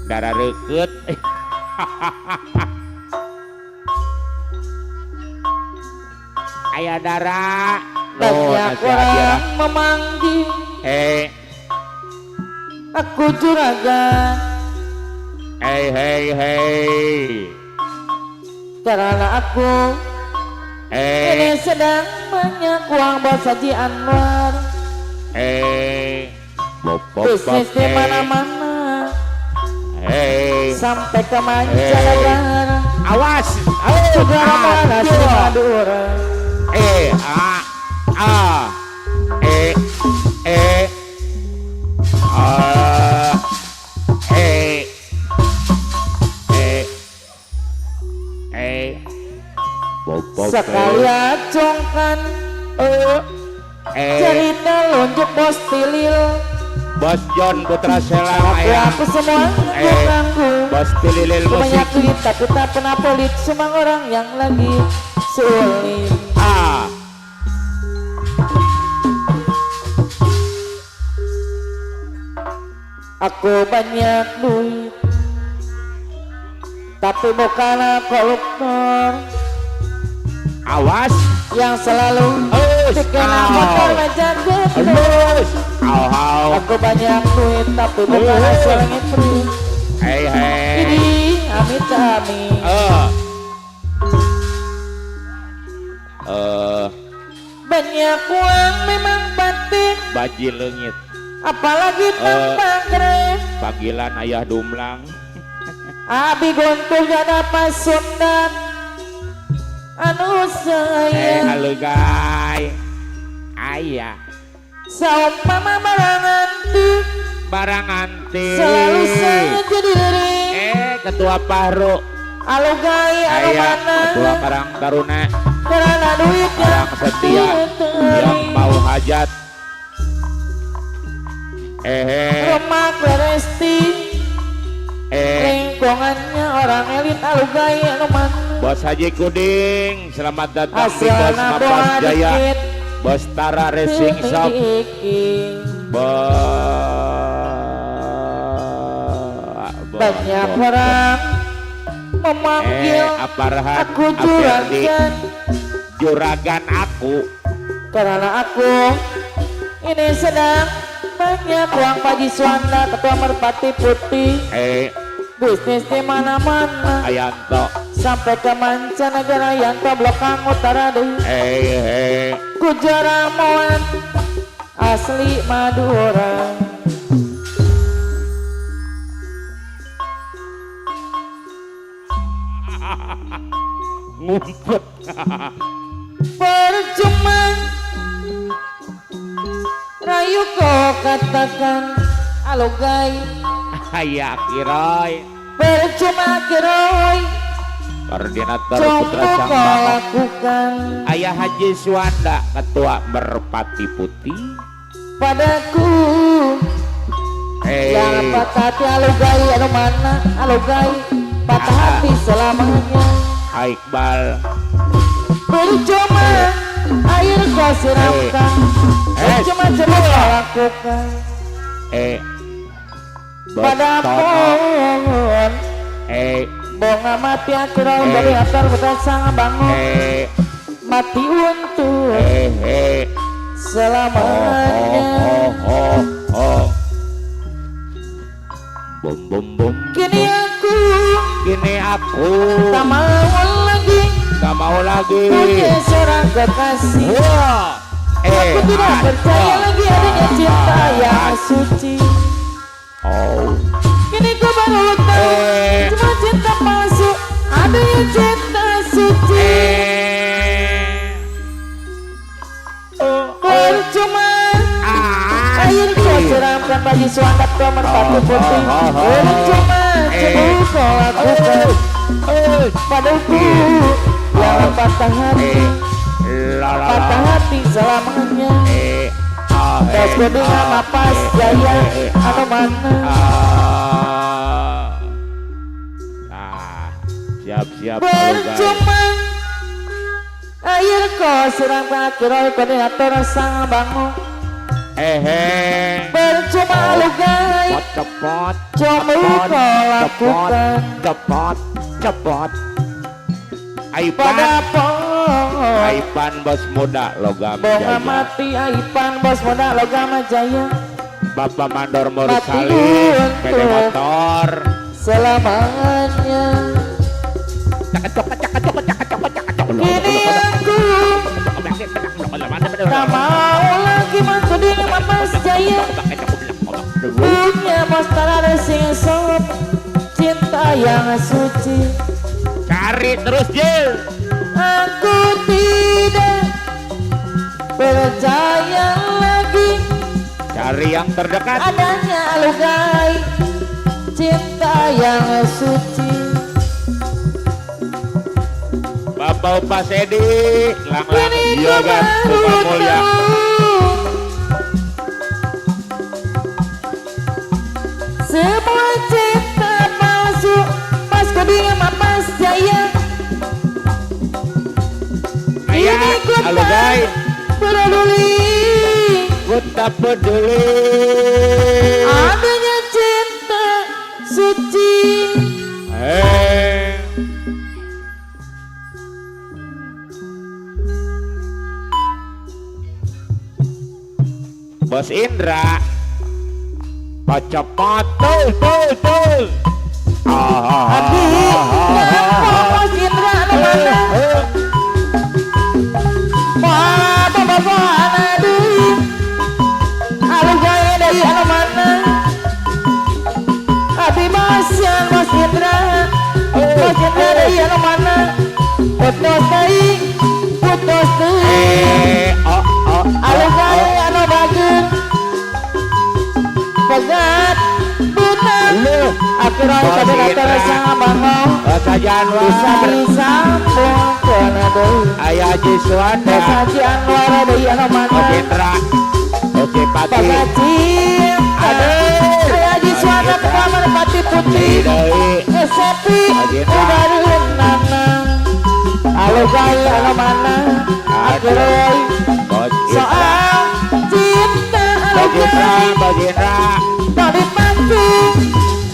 darah reket ayah darah banyak orang memanggil aku juragan hei karena aku ini sedang banyak uang Bos Haji Anwar bisnis di mana-mana sampai ke mancanegara awas segala mana si Madura sekali acungkan cerita lonjok Bos Tilil Bos John Putra Selang aku semua mengganggu Bos Tilil banyak musik duit tapi tak pernah pelit semua orang yang lagi sulit aku banyak duit tapi bukan koruptor awas yang selalu bikin motor menjaga Au. Aku banyak duit tapi bukan hasil ngiprit. Hei. Ini amit-amit. Banyak uang memang penting, Baji leungit. apalagi tambah keren. Pagilan ayah dumlang. Abi gontul gada pasundan. Anu sayang Alugay. Ayah. saumpama Barang anti. selalu saya jadi diri. Ketua Paru. Alugay anu Ayah. mana Ketua Karang Taruna. karena duitnya Orang setia yang mau hajat. rumah Kleresti lingkungannya orang elit Alugay anu mana Bos Haji Kuding, selamat datang di Bos hasilna Mapas boa Jaya. dikit Bos Tara Racing Shop. Banyak orang memanggil Aparhan aku juragan Juragan aku. karena aku ini sedang banyak uang Paji Suanda ketua Merpati Putih bisnis di mana-mana Ayanto. sampai ke mancanegara Yanto Blok Kang Utara deh Kujaramuan asli Madura. Ngumpet. Percuma rayu kau katakan Alugay. Ayah Kiroy. Percuma Kiroy Koordinator coba Putra kau Cangbango. lakukan Ayah Haji Suwanda, Ketua Merpati Putih. padaku yang patah hati Alugay anu mana Alugay patah hati selamanya. Iqbal. Percuma air kau siramkan percuma coba kau lakukan pada pohon bonga mati akhirnya dari atar berdasang bangun mati untuk selamanya. Bom bom bom. Kini aku Kini aku tak mau lagi tak mau lagi. punya seorang kekasih. Wah. Aku tidak percaya lagi adanya cinta yang suci. Kini ku baru tahu cuma cinta palsu adanya cinta suci. Percuma air kau siramkan Paji Suanda kau Merpati Putih. Percuma coba kau lakukan padaku yang patah hati selamanya. Bos Kuding sama Pas Jaya anu mana Siap-siap. percuma air kau siramkan Kiroy koordinator sang bangun. Percuma Alugay Cepot. coba kau lakukan Cepot. pada Aipan. pohon Aipan bos muda Logam bonga Jaya. mati Aipan bos muda Logam Jaya Bapak Mandor Mati Mursalin. untuk Sepeda motor. selamanya. Kini aku tak mau lagi mantu di Mapas Jaya punya Bos Tara Racing Shop cinta yang suci. Cari terus Jil. Aku tidak percaya lagi Cari yang terdekat. adanya Alugay cinta yang suci. Bapak Pak Sedi. Lang-lang. Kini ku Iya kan. baru Tukang mulia. tahu semua cinta palsu Mas Kuding Mapas Jaya. Ayah, Ini ku Alugay. tak peduli Ku tak peduli. adanya cinta suci. Bos Bos Indra pacapat tuh Abi ngapa Mas Indra anu mana wah babana deui anu gaya deui anu mana Abi masyan Mas Indra deui anu mana putus deui anu gaya anu bageun pegat butan akhirnya tapi datang sama bangong Basa Januar bisa disambung kena deui Ayah Haji Suwanda Basa Januar deui anu mana Bos Indra Oke Pati Pagacin Ayah di suara kamar pati putih Sepi Udarin nana Halo gaya anu mana Akhirnya Bos Indra soal cinta Halo Bos Indra gaya Bos Indra Dari pancing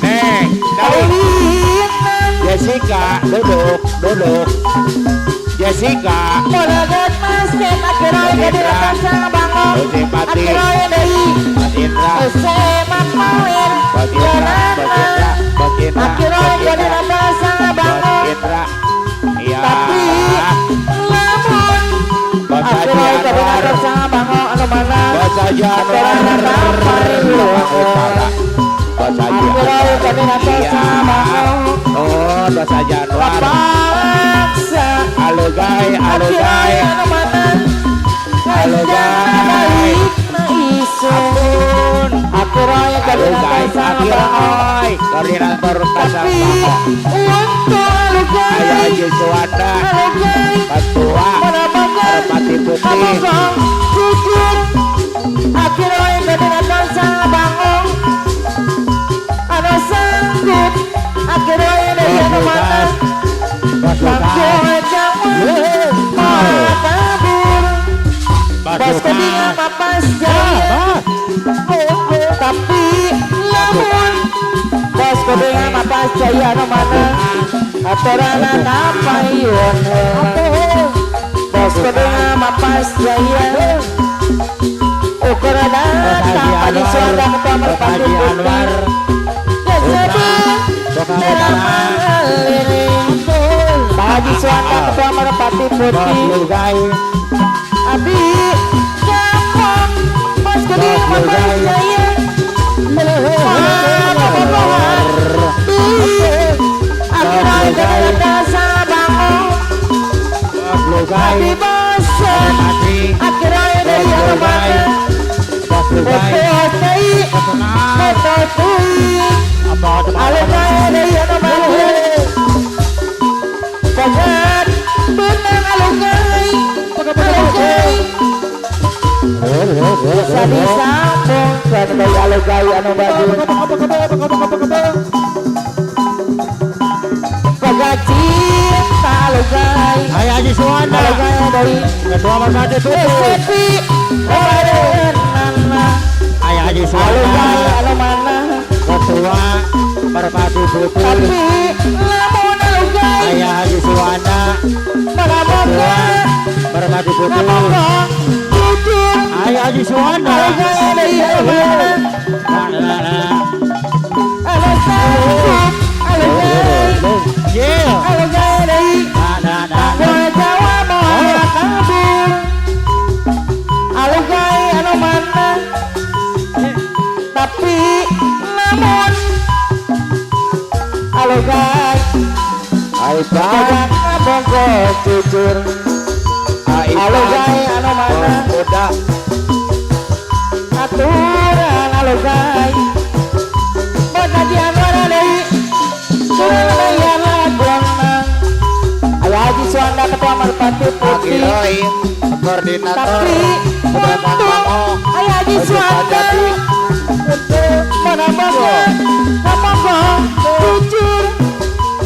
Neng Dari Kaulinan Jessica duduk Jessica Moragat masket Akhirnya jadi datang sama bangong Oke Pati Akhirnya dari Bos Indra Semak mawir Bos Indra Bos Indra Bos Indra Akhirnya jadi datang sama Bos bangong Indra Iya Tapi lamun Bos Haji akhirnya jadi Anwar datang sama bangong anu mana Bos Haji Anwar Bos Haji Akhirnya jadi datang sama bangong Oh Bos Haji Anwar Paksa Halo guys Akhirnya anu mana Halo, guys. Baik na isu Akhirnya jadi Halo datang guys sama bangong Akhirnya koordinator pasar Tapi Bangkok untuk anu Ayah guys Haji Suwanda Anu guys Ketua Menapakan Merpati Putih Abang jujur Akhirnya jadi datang sama bangong Anu sanggup Akhirnya dari anu mana Bos Bangko jangan Malah kabur Bos kedingan mapas jaya Tapi lamun Bos kedingan mapas jaya anu mana Aturana kapayun Bos kedingan mapas jaya Ukurana tanpa disuara ketua merpati putih Kesebut Dalam lirik Haji Suwanda ketua merpati putih Abi gampang Bos kedingan mapas jaya Akhirnya jadi datang sama bangong Abi bosan Akhirnya dari anu mana Foto tei Foto tui Halo kaya dari anu mana Bagat Benang halo kaya Halo kaya Bisa disambung Karena dari halo kaya anu bagus Bagat cinta halo kaya Ayah Haji Suwanda Halo kaya dari Ketua Merpati Putih Sepi Kemarin nana Ayah Haji Halo Suwanda kaya anu mana Ketua Merpati Putih Tapi lamun halo kaya Ayah Haji Suwanda Menamoga Merpati Putih Menamoga Jujur Ayah Haji Suwanda Halo kaya dari anu mana Halo sanggup Halo kaya Yeah Halo kaya dari Tanggung jawab mau kabur Halo kaya anu mana Tapi namun Halo kaya Aisyah Bongko jujur Halo kaya anu mana Udah Aturan halo kaya Bona dianwara deui Kulayan laguang Ayah Haji Suwanda ketua merpati putih Koordinator Tapi untung Ayah Haji Suwanda Menamoga Namoga jujur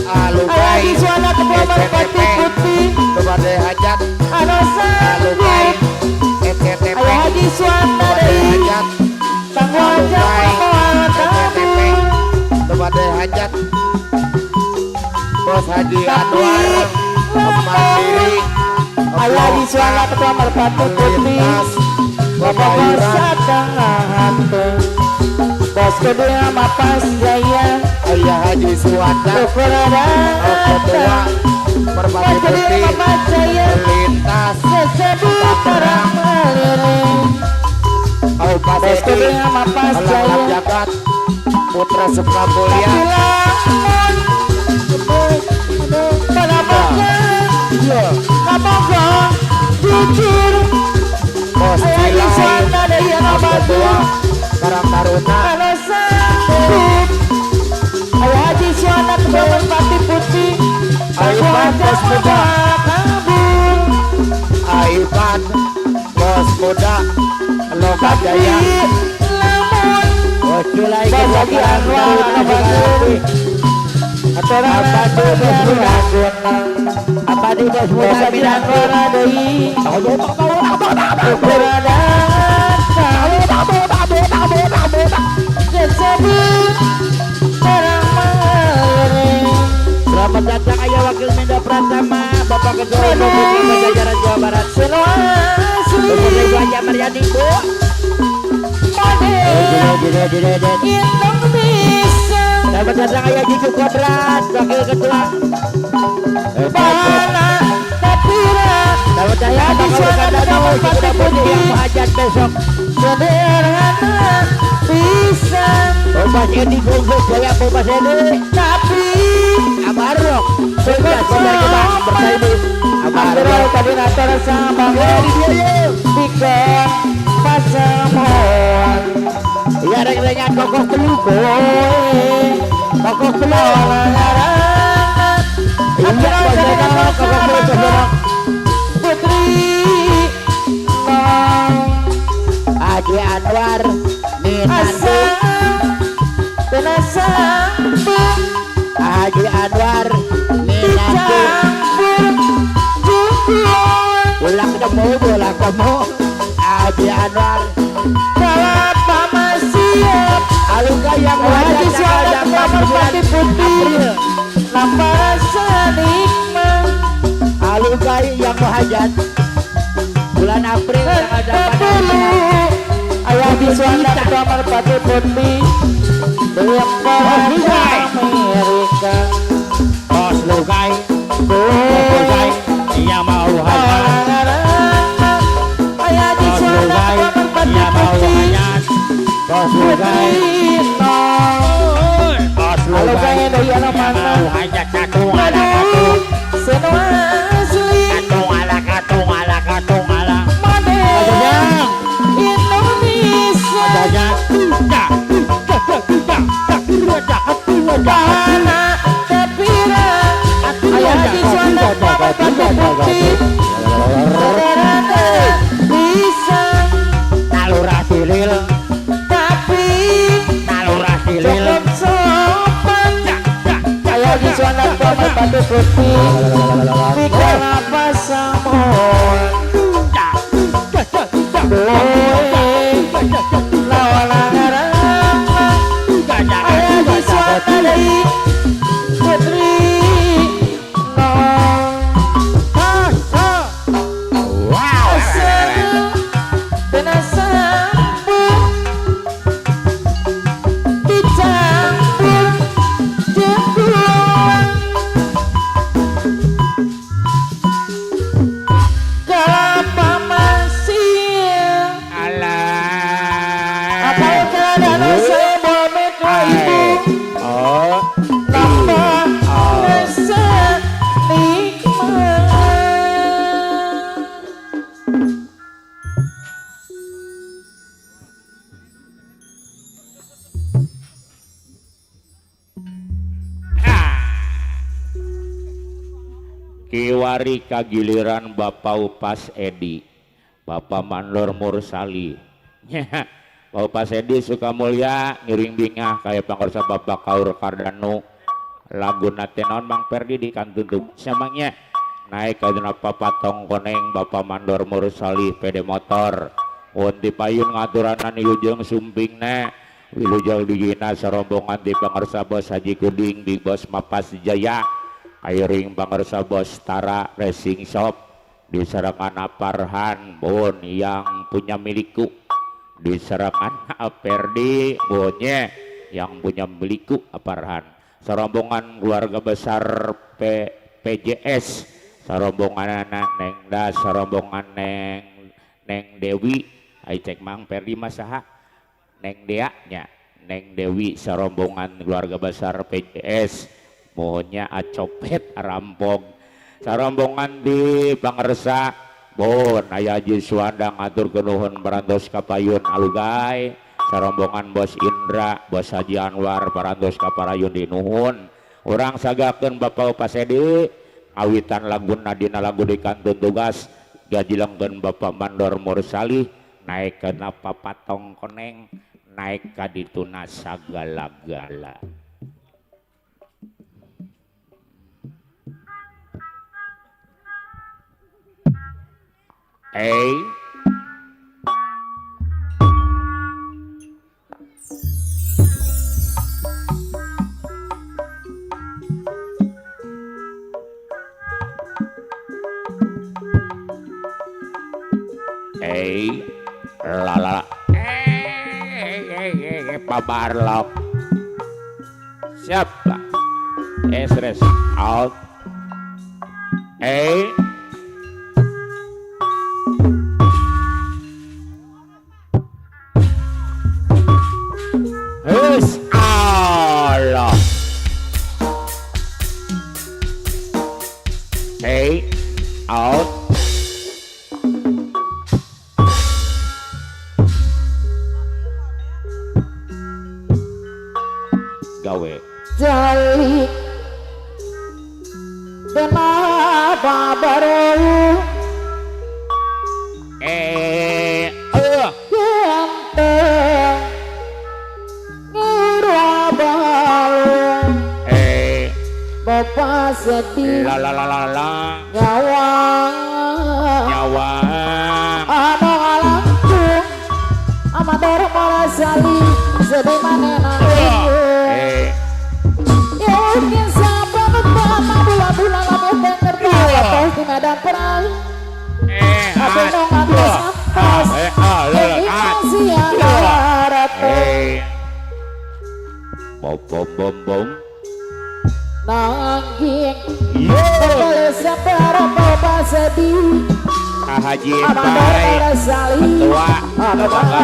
Halo Ayah Haji Suwanda ketua merpati putih kepada hajat Anu sanggup FTP Ayah Haji Suwanda deui Tanggung jawab moal kabur kepada hajat Bos Haji Tapi Anwar Mandiri Ayah Haji Suwanda ketua merpati putih Bapak sadang hati bos kedua mapas jaya Ayah Haji Suwanda Ukurada Ketua Merpati bos kedua Putih mapas jaya Lintas sesebut terang melirik Kau bos Pasedi kedua mapas Alam jaya Jagat Putra Sukamulya jujur Bos Ayah Cilai Suwanda Daya Ketua Karang Taruna Kalau sanggup Ayah Haji Suwanda Ketua Merpati Putih Aipan Bos Muda kabur Aipan Bos Muda Loka Jaya lamun Bos Julai Bos Haji Anwar Aturan Bos Muda Apa di Bos Bos Muda Haji Anwar Adai Ukurada Kesebut terang melirik Selamat datang Ayah Wakil Menda Pratama Bapak Ketua Umum Putra Jajaran Jawa Barat Semua asli Kemudian Ibu Haji Maryani Bu Indonesia Selamat datang Ayah Jiku Kodrat Wakil Ketua Bana Tapira Selamat datang Bapak Urkadano Kuda Putih yang menghajat besok Sederhana bisa Bapak Edi Gunggus Jaya Bapak Edi Tapi Amarok Sudah kita bersaing Amarok Kabinator Sambang Bikin Pasamuan Ya reng-rengan kokoh pelukoy Kokoh pelukoy Iya kokoh pelukoy Putri Haji Anwar Minantu Sambung Haji Anwar Minantu Pulang temu Haji Anwar Kalapa siap Alungga yang Haji wajah Suwanda Merpati Putih Lambar Sanikman Alungga yang menghajat bulan April tanggal 8 Ayah Haji Suwanda Ketua Merpati Putih Lambar Amerika Bos Lukai yang mau hajat. Ayah Haji Bos Suwanda Lukai Ketua Merpati yang mau Putih hajat. Bos Putri Lukai Bos Halo Lukai kaya daya yang mana mau hajat katung ala Aduh Semua asli katung ala katung ala katung ala. Model Indonesia Bana Tapira Ayah Haji Suwanda Ketua Merpati Putih Sederhana bisa Nalura silil, Tapi nalura silil. cukup sopan Ayah Haji Suwanda Ketua Merpati Putih Bikin apa samuan Lawan ngarang Ayah Haji Suwanda dari Putri Kiwari kagiliran Bapak Upas Edi, Bapak Mandor Mursali. Bapak Upas Edi Sukamulya ngiring bingah kayak pangkorsa Bapak Kaur Kardano. Lagu natenon Mang Perdi di kantun samangnya naik ke patong koneng Bapak Mandor Mursali pede motor. Unti payun ngaturanan yujeng sumpingna wilujeng digina serombongan di pangkorsa Bos Haji Kuding Big Bos Mapas Jaya. Airing Pangersa Bos Tara Racing Shop diserahkan Farhan Bon yang punya milikku, diserahkan Perdi Bonye yang punya milikku Farhan, serombongan keluarga besar PJS, serombongan anak Neng Das, serombongan Neng Dewi, ai cek Mang Perdi masaha Neng Dea nya, Neng Dewi, serombongan keluarga besar PJS, mohonnya acopet rampong, sarombongan di Pangersa Bon aya Haji Suwanda ngatur kenuhun parantos kapayun alugay, sarombongan Bos Indra, Bos Haji Anwar parantos kaparayun di nuhun, urang sagakeun Bapak Pasedi awitan laguna dina lagu di kantun tugas gajilengkeun Bapak Mandor Mursali naik ke Papatong Koneng, naik ka dituna sagala-gala. Lala Pak Barlok siapa stress out Allah out gawe Jalik kenapa baru ganteng ngurabal Bapak sedih la nyawa ada langsung Amador Malasali sedih manena yakin siapa pertama bulan-bulan lama denger terus di medan perang tapi nongan tersampas ini masih ada rata bom nangging boleh sampai Bapak sedih Haji Amador Malasali ketua Buana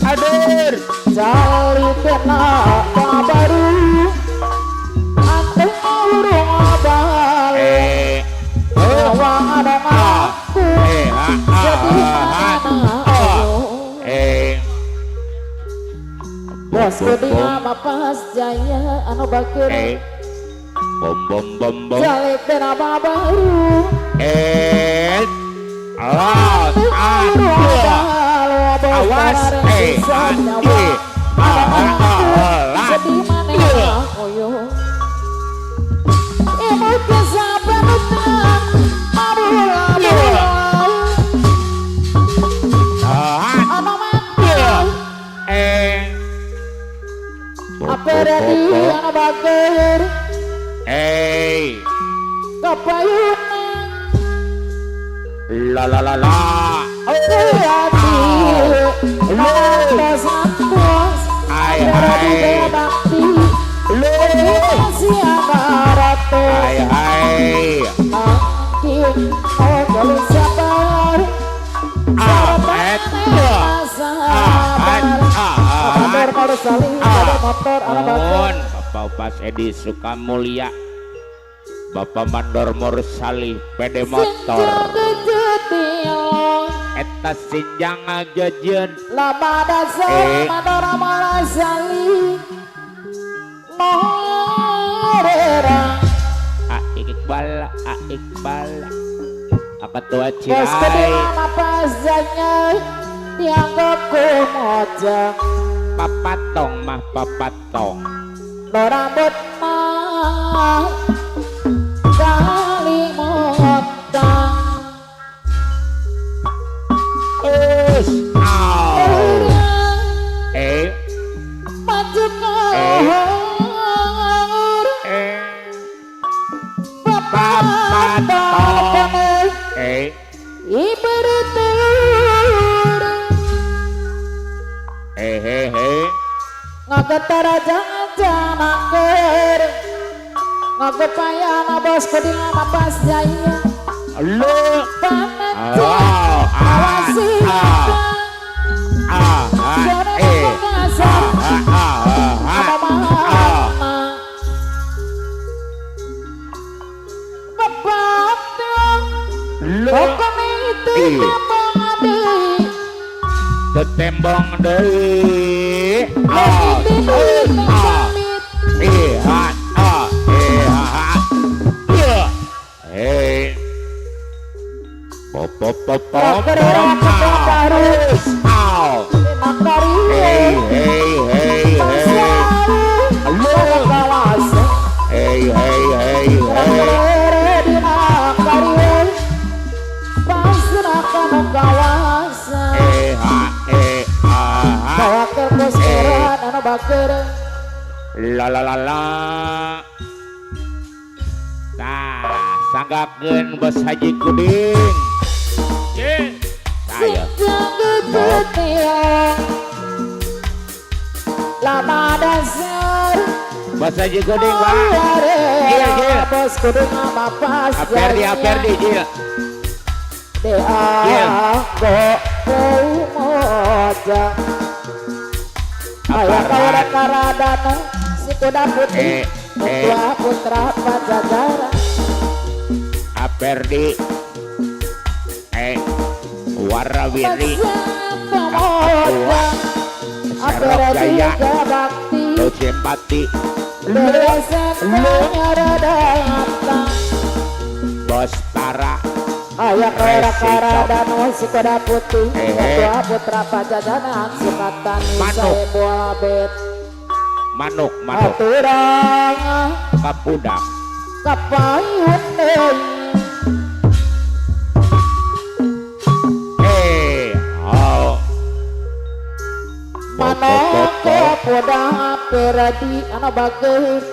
hadir Jali kenapa baru Anteng urung abal Nawang ada ngaku Sedih mana Bos kedinga mapas jaya anu bakir bom Jali kenapa baru awas sedih mana koyo ibu kesabar utang mabula anu mantul apa dari anu bakir kapayunan la hati bos bos hai bakti siapa ratu makin mau kalau sabar sabar motor motor saling motor mohon Bapak Upas Edi Sukamulya Bapak Mandor Mursali pede motor eta sinjang ngajejeun lama dasar Mandor Mursali morera Iqbal apa tua bos Cirai kedua pasanya dianggap kumojang papatong berambut mah kali motang maju kahor papatong ngagetara jangan ngagepayana bosku di lama pas jaya Lu pameja awasi sore mengasah apa mahama bapatang hukum itu mengadi tetembong deui pop pop pop pop harus hey hey hey hey hey hey hey hey la la la la nah sanggakeun Bos Haji Kuding saya lama dasar Bos Haji Kuding Pak iya Jil bos kudung sama pas Aperdi Jil moja ayah kawaran karadana si kuda putih ketua putra pajajaran Aperdi Warawiri moja Serok Jaya bakti Lo simpati beresetnya rada Bos Tara ayah kawaran karadana si kuda putih ketua putra pajajaran sukatan saya bola bet manuk aturan kapudang kapayun deui manuk kapudang peradi anu bageus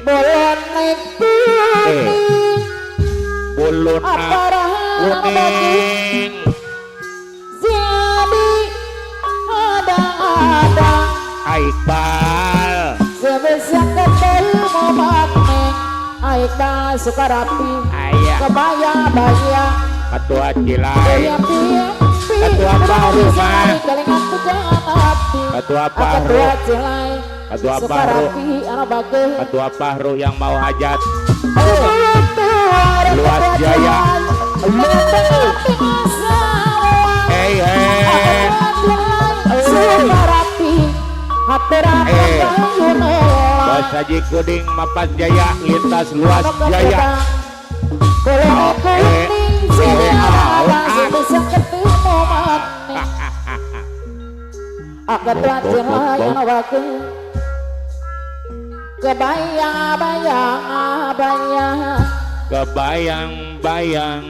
bolon naik buluna kuning jadi ada Aikbal sebisa ketemu maneng Aikbal Sukarapi ayah kebaya bayang ketua Cilai ketua Ketua Baru, Mas. ketua Ketua Baru Cilai Ketua Baru Sukarapi anu bageus Ketua Pahru yang mau hajat Luas Jaya hey hey Bos Haji Kuding Mapas Jaya lintas Luas Jaya kebayang bayang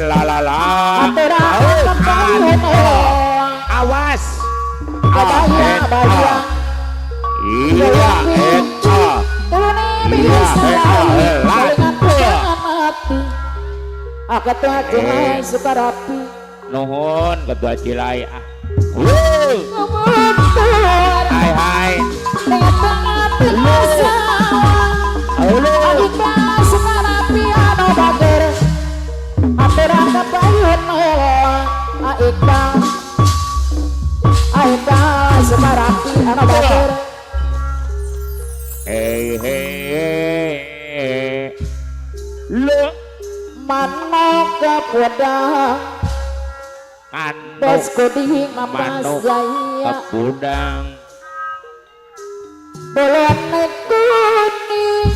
la la la awas iya Ketua Cilai Sukarapi nuhun Ketua Cilai hai Sukarapi anu bager aturan kapayun Aikbal Sukarapi anu bager hey lu manuk kapudang bos kuding mapas jaya kapudang bolon kuning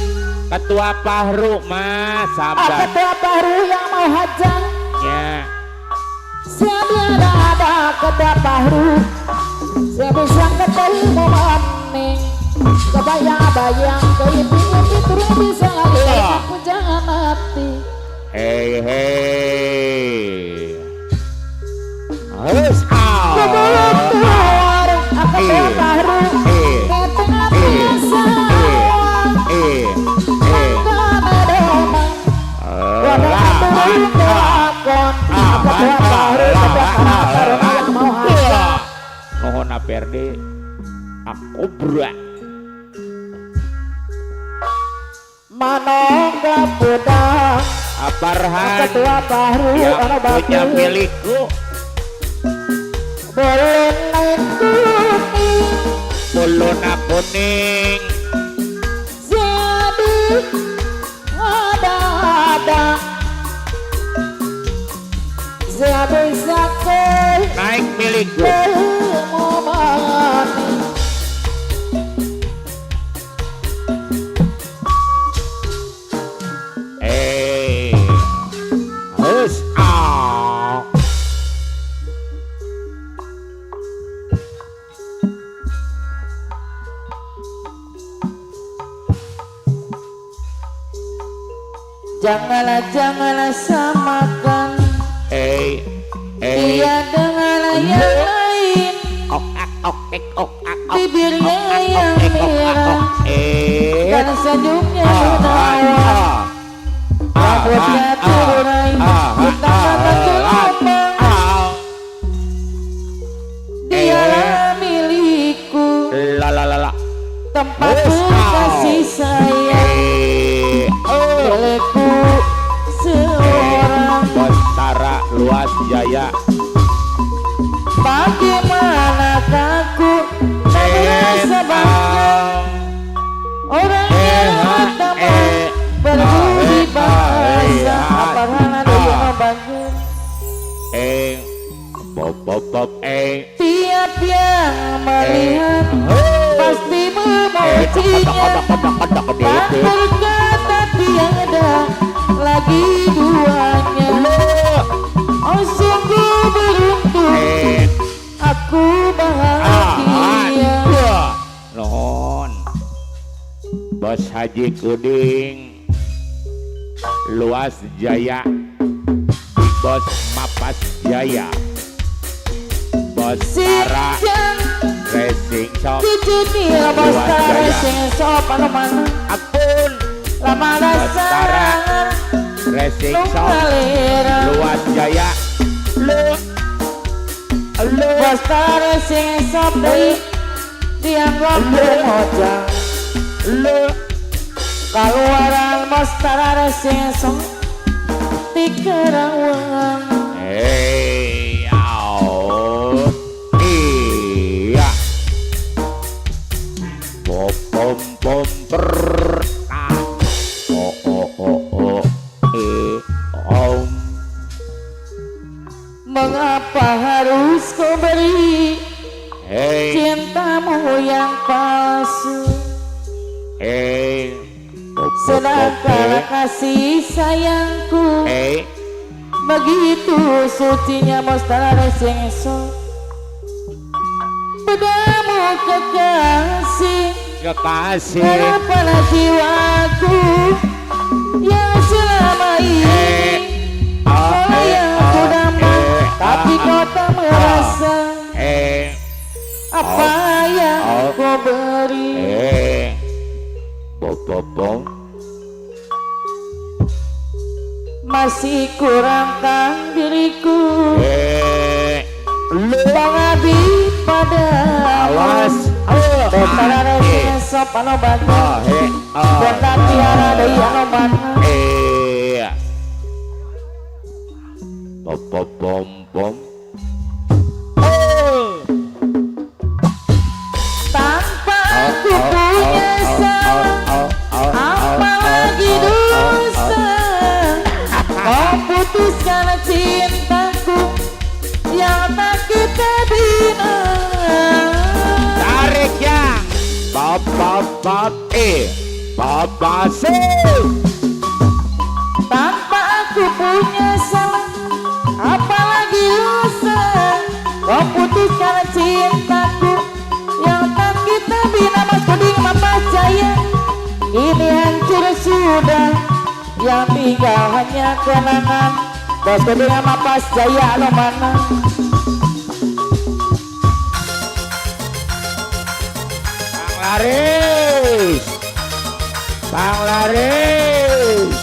Ketua Pahru mah sabar ketua baru yang mau hajat ya Siapa ada ketua baru saya bisa ketemu maning kebayang-bayang keimpi-impi turun bisa aku jangan mati hey harus Perde Akobra Manoga pedang Aparhan ketua baru yang anu punya bagus milikku boleh naik kuning Muluna kuning jadi ada jadi sakit naik milikku bermomen Harus janganlah samakan dia dengan yang lain bibirnya yang merah dan senyumnya menawan rambutnya terurai hitam mata gelombang dialah milikku tempat kasih sayang milikku seorang Bestara Luas Jaya bagaimana aku tak merasa bangga orang yang utama berbudi bahasa aparan ada yang bangga Bob tiap yang melihat pasti memujinya dan berkata tiada lagi duanya oh sungguh beruntung aku bahagia Nuhun Bos Haji Kuding Luas Jaya Bos Mapas Jaya Bos Tara Racing Shop Cucu bos tara sing sopan mana Apun lama Bos Tara dasar Racing Shop ngalera Luas Jaya bos tara sing sop deui dianggap mojang kaluaran bos tara sing sop di Karawang iya pom pom per mengapa harus kau beri cintamu yang palsu sedangkan kasih sayangku begitu sucinya mostara sing esok padamu kekasih harapan jiwaku yang selama ini yang aku dapat tapi kau tak merasa apa yang kau beri bom masih kurangkan diriku mengabdi pada awas Betara resing sop anu bangga dan tiara deui anu mana bom tanpa aku punya salah apalagi dosa kau putuskan cintaku yang tak kita bina tarik ya Papa tanpa aku punya salah apalagi dosa kau putuskan cintaku yang tak kita bina mas kuding mapas jaya ini hancur sudah yang tinggal hanya kenangan bos kuding mapas jaya lo mana Panglaris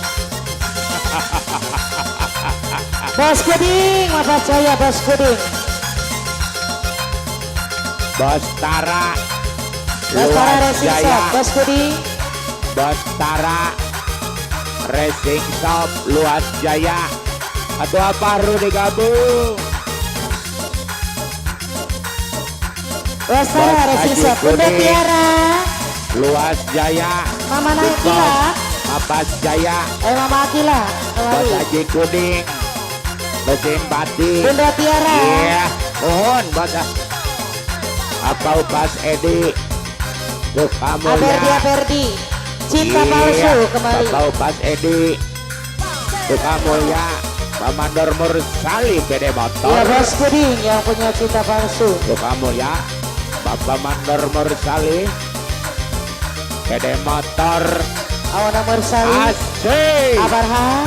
bos kuding mapas jaya bos kuding Bos Tara Bastara Luas Racing Jaya Shop, Bos Budi. Bos Tara Racing Shop Luas Jaya atau apa harus digabung Bastara Bos Racing Haji Shop, Bunda Kuning. Tiara. Luas Jaya Mama Nakila. Apas Jaya Mama Akila. Bos Kembali. Haji Kuning Mesin Pati Bunda Tiara. iya mohon bos apa Upas Edi tuh kamu Aperdi ya Aperdi. Cinta Iya, palsu kembali. Bapak Upas Edi tuh kamu ya Pamandor Mursali PD Iya Motor Bos Puding yang punya cinta palsu. tuh kamu ya Bapak Mandor Mursali PD Motor Awana Mursali. asik Abarhan.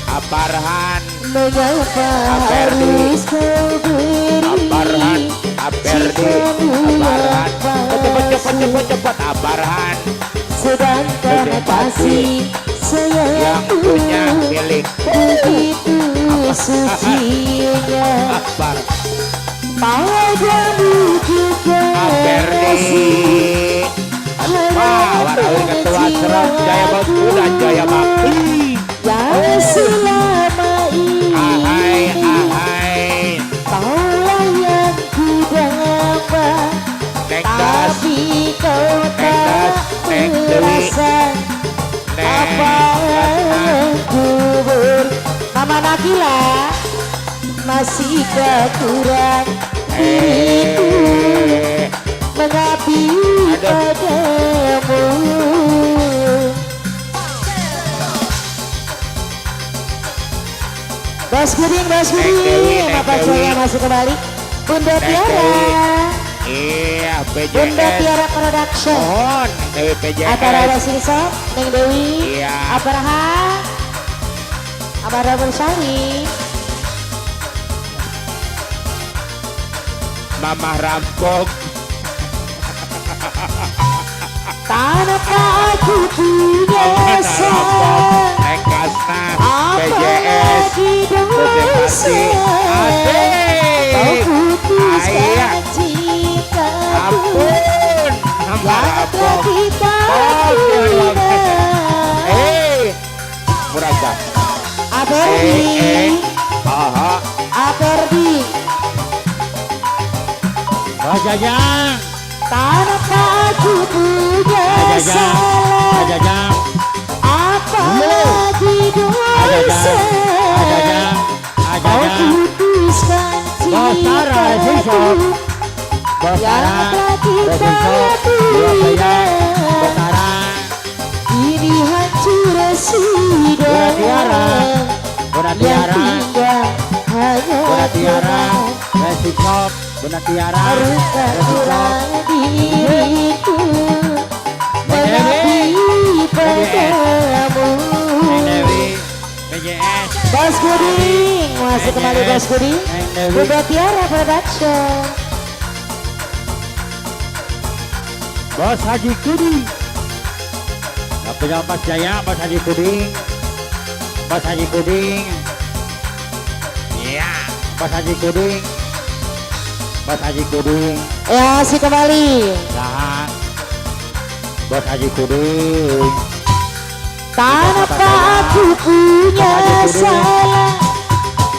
Aparhan Mengapa Aperdi. harus kau beri Aparhan Aperdi Aparhan cepet Aparhan sedangkan Gede kasih yang punya sayangku milik begitu sucinya Apar padamu juga Aperdi wah warawir ketua Serang Jaya Bangkuda Jaya Bakti yang selama ini ahai kaulah yang ku dapat Neng Das tapi kau Neng Das tak Neng Dewi merasa apa yang ku beri. Mama Nakila masihkah kurang diriku mengabdi padamu. Bos Guding, Bos Neng Dewi, Guding, Neng Bapak Dewi. saya masuk kembali. Bunda Neng Tiara, iya Bunda PJS Tiara Production. mohon Dewi PJS Acara Racing Shop, Neng Dewi, Iya. Abraha, Abara Bersari, Mama Rampok tanpa aku punya salah, Neng Kasna PJS apalagi Motivasi dosa. Kau asik putuskan Ayah. cintaku ampun Mama yang telah Rampok kita Oh, bina. Murada Aperdi, aha Aperdi, Bos Jajang, tanpa aku punya Jajang, salah, Jajang, apalagi dosa. Jajang, Kau Jajang, putuskan Bos Tara, Racing Shop. cintaku Bos yang Tara, telah kita Racing Shop, Luas bina. Jaya, Bos Tara, Ini hancur Bunda Tiara, sudah Bunda yang Tiara, tinggal hanya Bunda Tiara, kenangan. Racing Shop, Bunda Tiara, Ruka Racing Shop, ulang diriku mengabdi padamu. Neng Dewi, PJS, Bos Guding, masih kembali Bos Guding. Neng Dewi, Bunda Tiara Production. Bos Haji Kuding, nggak punya Mas Jaya, Bos Haji Kuding, Bos Haji Kuding, iya, Bos Haji Kuding, Bos Haji Kuding, Ya, masih kembali. nah, Bos Haji Kuding, Tanpa aku punya salah,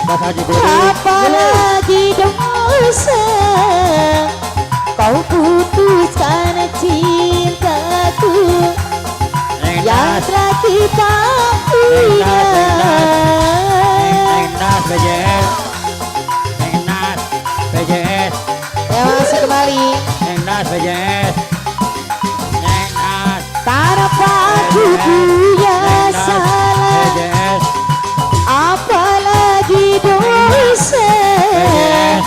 Bos Haji Kuding, apalagi dosa. Kau putuskan cintaku Neng yang Nas, telah kita Neng Nas, bina. Neng Nas, PJS, Neng Nas, PJS, Ya, masih kembali. Neng Nas, PJS, Neng Nas, Tanpa aku punya Neng Nas, salah, PJS, apalagi dosa. PJS,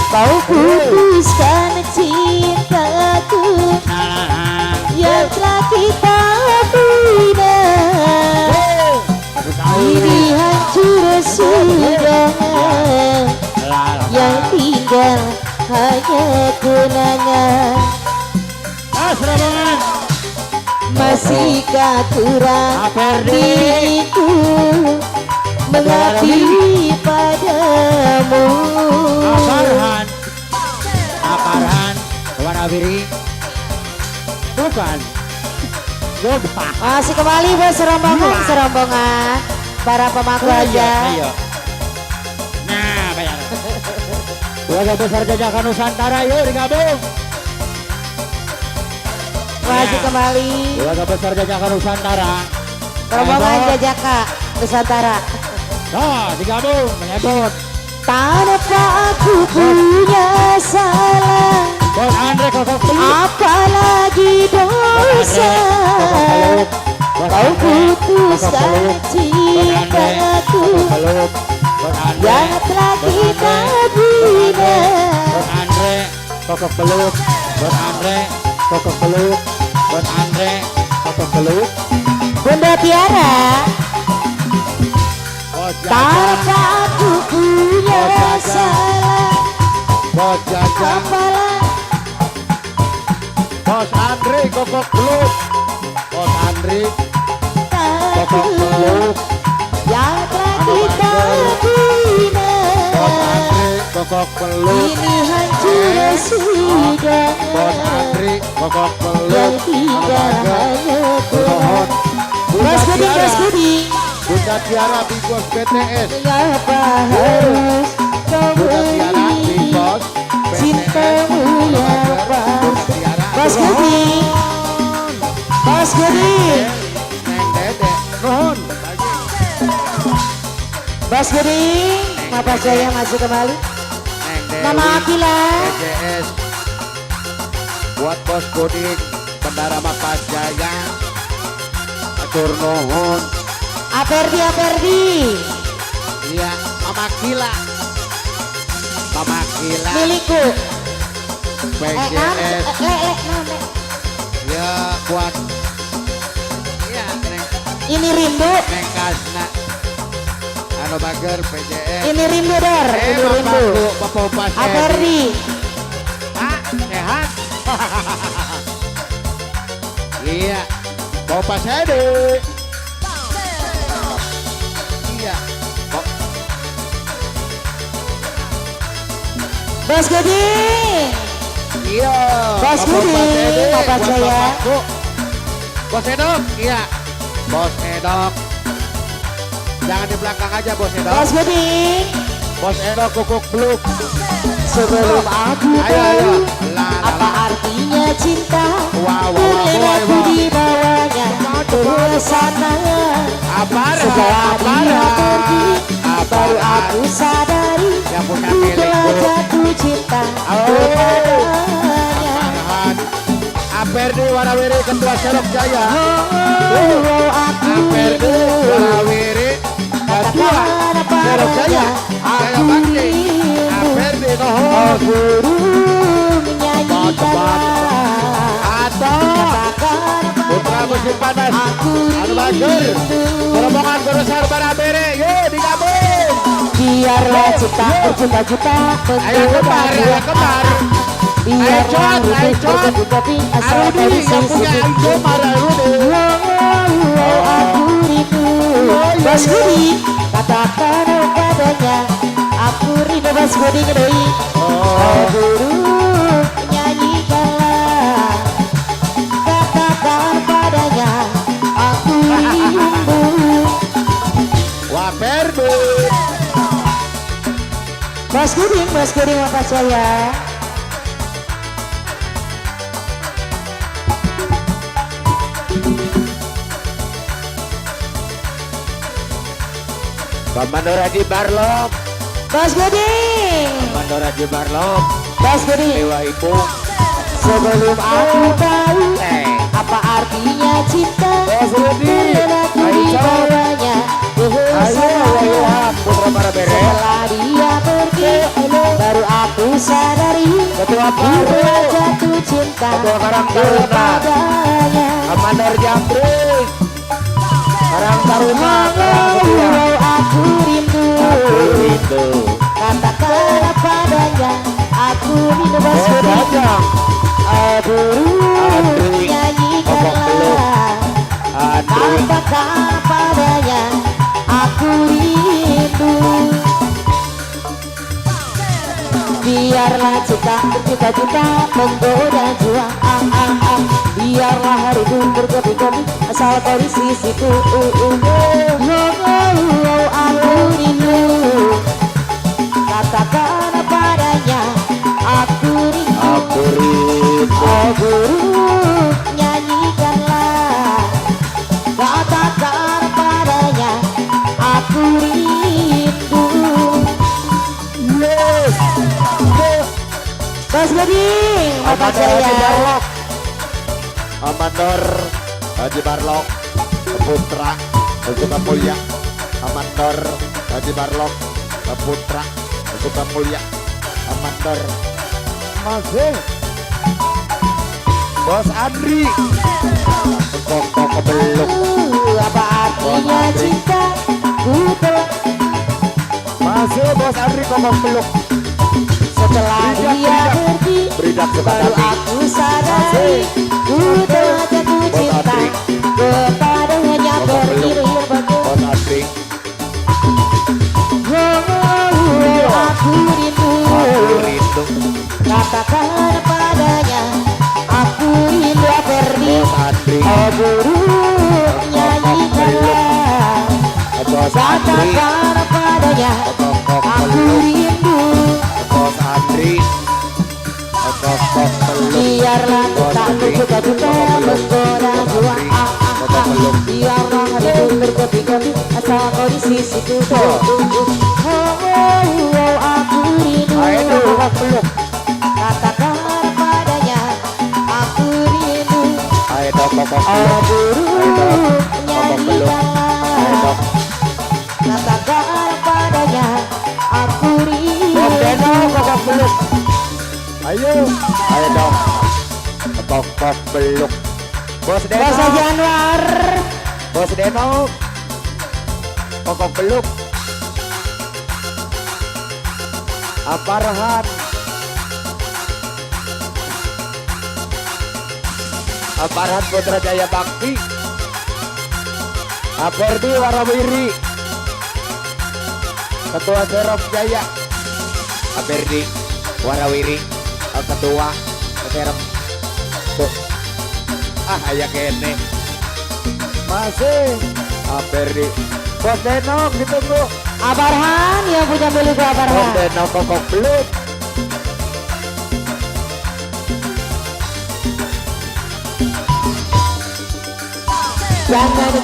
Kau putuskan cintaku nah, yang telah kita bina. satu tahun, Ini hancur sudah, yang tinggal hanya kenangan. Serabangan, Masihkah kurang Aperdi, diriku mengabdi padamu. Farhan, Wiri. Bukan. Bukan. Masih kembali bos serombongan para pemangku aja. Ayo. Nah, bayar. Keluarga besar Jajakan Nusantara, yuk digabung. Masih kembali Keluarga besar Jajakan Nusantara. rombongan Jajaka Nusantara. Nah, digabung, menyebut. Tanpa aku punya salah, Bos Andre kokok peluk. apalagi dosa, kau putuskan cintaku Peluk. Bos Andre. yang telah kita bina. Bos Andre kokok peluk. Bos Andre kokok peluk. Bos Andre kokok peluk. Bunda Tiara, Bos Jaja. tanpa aku punya salah, Bos Jaja. apalah Bos Andre kokok peluk. Bos Andre kokok aku peluk. yang telah kita bina. Bos Andre kokok peluk. Ini hancur sudah, Bos Andre kokok peluk. yang tidak hanya Tuhan. Mas Budi, Bunda Tiara Big Boss BTS. mengapa harus kau Bunda Tiara Big beri Boss cintamu yang pas? Bunda Tiara. Mas Budi, Mas Budi, Neng Dede. Nuhun. Mas Budi, apa saya masih kembali? Neng Dewi. Mama Akila, BTS. Buat Bos Puding. Bendara Mapas Jaya. Atur nuhun. Aperdi, Iya, Mama Kila. Mama Kila. milikku. BTS. Non. Ya buat. Iya, Neng. Ini rindu, Neng Kasna. Anu bager PJS. ini rindu Dor, ini rindu. Bapak Pas Aperdi, Pak, sehat. Iya. Bapak Sedi. Iya. Bos Gading, Iya. Bos Bapak Budi, Sedi, Bapak buat saya. bapakku. Bos Edok, iya. Bos Edok. Jangan di belakang aja Bos Edok. Bos Gading, Bos Edok kukuk beluk. sebelum aku Ayo, ayo. tahu La, la, apa la. artinya cinta, Wah, wah, wah, mungkin wah, aku wah. dibawanya ke sana. Apara, Setelah dia pergi, baru apara. aku sadari Yang punya ku milik telah Bu. jatuh cinta Oh. kepadanya. Aparahan. Aperdi Warawiri Ketua Serok Jaya. Oh, aku Aperdi rindu. Warawiri Ketua Serok Jaya. Jaya Bakti. Aperdi Nuhun. Burung menyanyikan Atau Putra Musim Panas. Anu bager. Rombongan Gurusar Barabere. Yuk digabung. biarlah cinta berjuta-juta Ayo kembar, ayo kembar. biarlah Ayo, hidup Cot. berkopi-kopi asal Arudi dari yang punya sisi Aijo Mararudi. aku rindu. Bos Budi, katakan padanya aku rindu. Bos Budi ngedoi oh burung nyanyikanlah, katakan padanya aku rindu. Waperdi. Bos Budi apa saya? Komando Raji Barlok. Bos Budi, Komando Raji Barlok. Bos Budi, Dewa Ibu. sebelum aku tahu apa artinya cinta, Bos Budi. mungkin aku Ayo, Cot. dibawanya ke sana. Putra Barabere. Setelah dia pergi, baru aku sadari Ketua ku Paru. telah jatuh cinta Ketua Karang Taruna. kepadanya. Komandar Jambring. Karang Taruna. Karang Setia. Oh, aku rindu. Itu. Katakan padanya aku rindu. Bos Bos Budi, Jajang. burung Andri. nyanyikanlah, Andri. katakan padanya aku rindu. Biarlah cinta berjuta-juta menggoda jiwa. Biarlah hariku berkopi-kopi asal kau di sisiku. Aku rindu, katakan padanya aku rindu. Oh guru, nyanyikanlah, katakan padanya aku rindu. Bos Gading, Bapak Jaya. Amandor Haji Barlok Putra Suka Mulia. Amandor Haji Barlok Putra Suka Mulia. Amandor masih Bos Andri Kok belum Apa artinya cinta ku telah. masih Bos Andri kok belum. Setelah dia pergi Beridak baru sebentar. aku sadari ku telah jatuh cinta kepadanya beriring bagus. Bos Andri Aku rindu, rindu. katakan padanya aku rindu pergi. Bos Andri Oh guru, nyanyikanlah, Bos Andri katakan padanya aku rindu. Bos Andri belum. Biarlah kita berjuta-juta menggoda jiwa. Biarlah hatiku berkopi-kopi asal kau di sisiku. Aku rindu, Belum. katakan padanya aku rindu. Ayo dong Oh guru, nyanyikanlah, katakan padanya aku rindu. belum. Ayo dong. Kok belum. Bos Deno. Bos Januar, Bos Deno. Kok belum. Aparhan. Aparhan Putra Jaya Bakti. Aperdi Warawiri. Ketua Serop Jaya. Aperdi Warawiri. Ketua Serop. Tuh. Aya kene. Masih. Aperdi. Bos Deno ditunggu. Abarhan yang punya milik Bos Abarhan. Deno kok belum. Jangan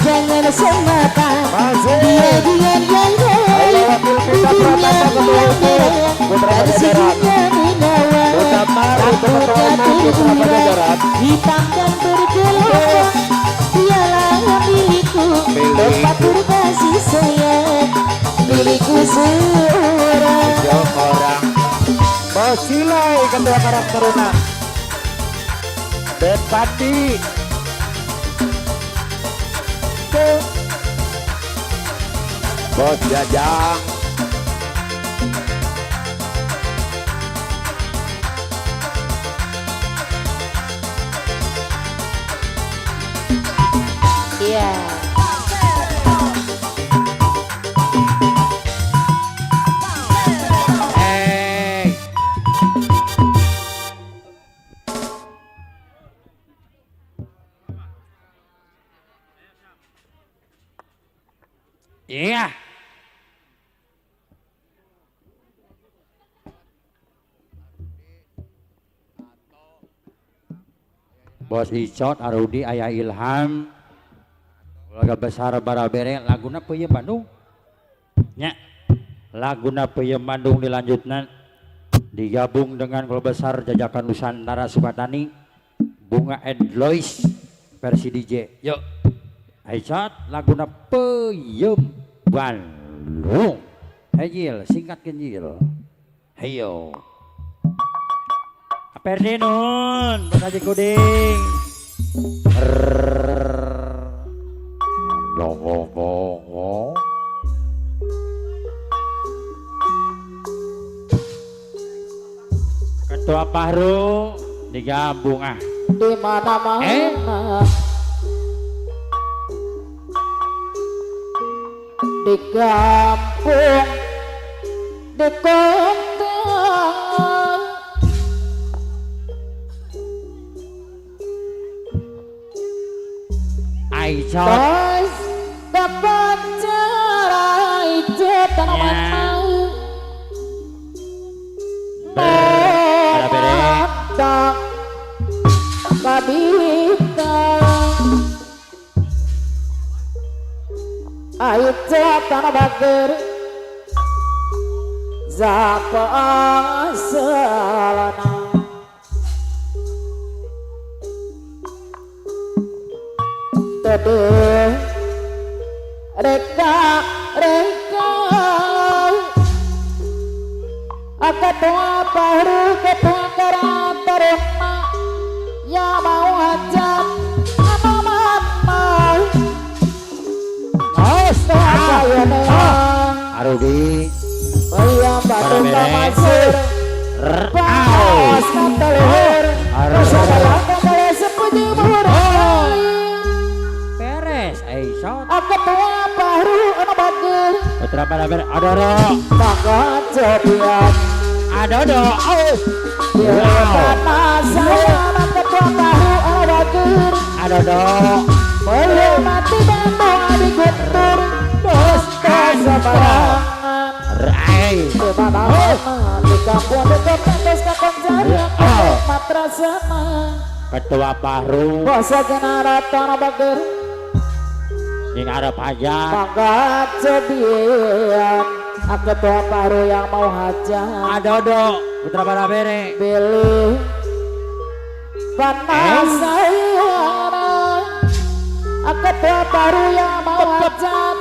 semata Masih. dia yang Ayo wakil kita Pratama ketua umum Putra Pajajaran. Udah baru ketua umum Putra Pajajaran. hitam dan bergelora, dialah milikku, tempat berkasih sayang, milikku seorang. Jauh orang. Bos Silai ketua Karang Taruna. Bepati. Bos Jajang. Iya. Hey. Iya. Bos Icot, Arudi, Ayah Ilham, keluarga besar Barabere, laguna Peuyeum Bandung. Nya, laguna Peuyeum Bandung dilanjutkan digabung dengan keluarga besar Jajakan Nusantara Sukatani, Bunga and Lois versi DJ. Yuk, Icot, laguna Peuyeum Bandung. Hejil, singkat kenjil. Hayo. Perdi nun, Bos Haji Kuding. Ketua Pahru digabung ah. Di mana-mana, di kampung, di kota, Aisot. Tos dapat cara itu tanaman Ya. mau Pada bere. tak kabita itu tanah bager zapa asalana tede reka ketua baru ketua karaterma ya mau hajat apa mama saya neang Arudi. bayang batu Pada bere. kamasir pas kata leher saya kembali sepuji murai Beres Aisot. ketua baru anak bager Putra pada bere. Adoro. maka jadian Adodo. Oh. karena saya anak ketua baru anak bager Adodo. belum mati bantu adik guntur dosta sembarangan Rai. di mana-mana di kampung di kota desa Konjari matra sama Ketua Pahru. bosa genara tanah bager Yang ada pajak. maka jadian ketua baru yang mau hajat Adodo. Putra pada bere. pilih panas saya ketua baru yang mau hajat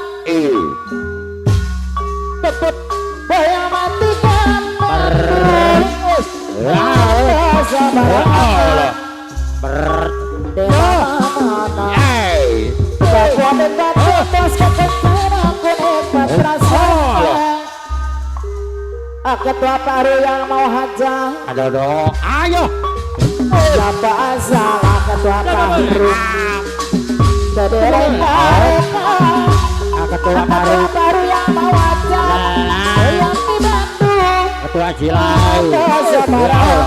tetep bayang matikan terus sembarangan di mana-mana bahwa dengan tugas kepentingan aku nikmat rasanya ketua baru yang mau hajat Adodo. Ayo. siapa salah ketua baru jadi reka Ketua Pahru. ketua baru yang mau hajat yang di Bandung Ketua Cilau. sembarangan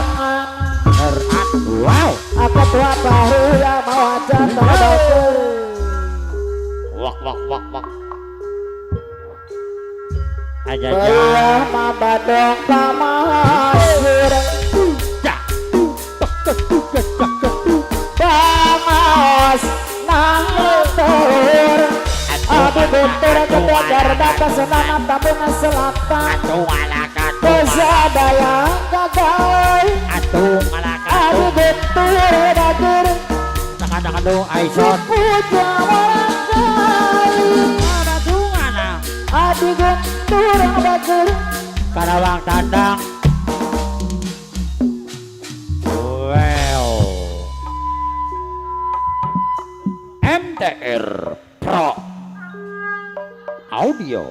Wow. ketua baru yang mau hajat bager Wak wak wak wak. Aja Bayah mabadong pamasir Pamas nangotor Abi bentur ketua garda kesenangan tabungan selatan Atuh malaka. Kesadaya gagal Atuh malaka. Abi bentur bager Kadang-kadang Aisot. Puja warangkai Ada tungana. Abi bentur bager Karawang tandang. Well. MTR Pro Audio.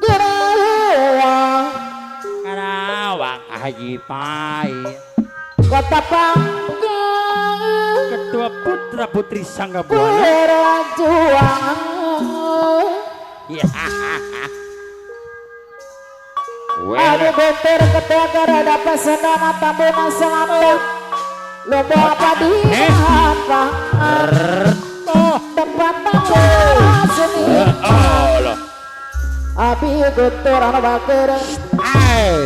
Gerawang Karawang Haji Pai. Kota Panggang Ketua Putra Putri Sangga Buana. Perjuangan Ya. Adu bentur ketua garada pesenana tabungan selatan Lomba apa di lapangan tempat tanggal seni Abi guntur anu bager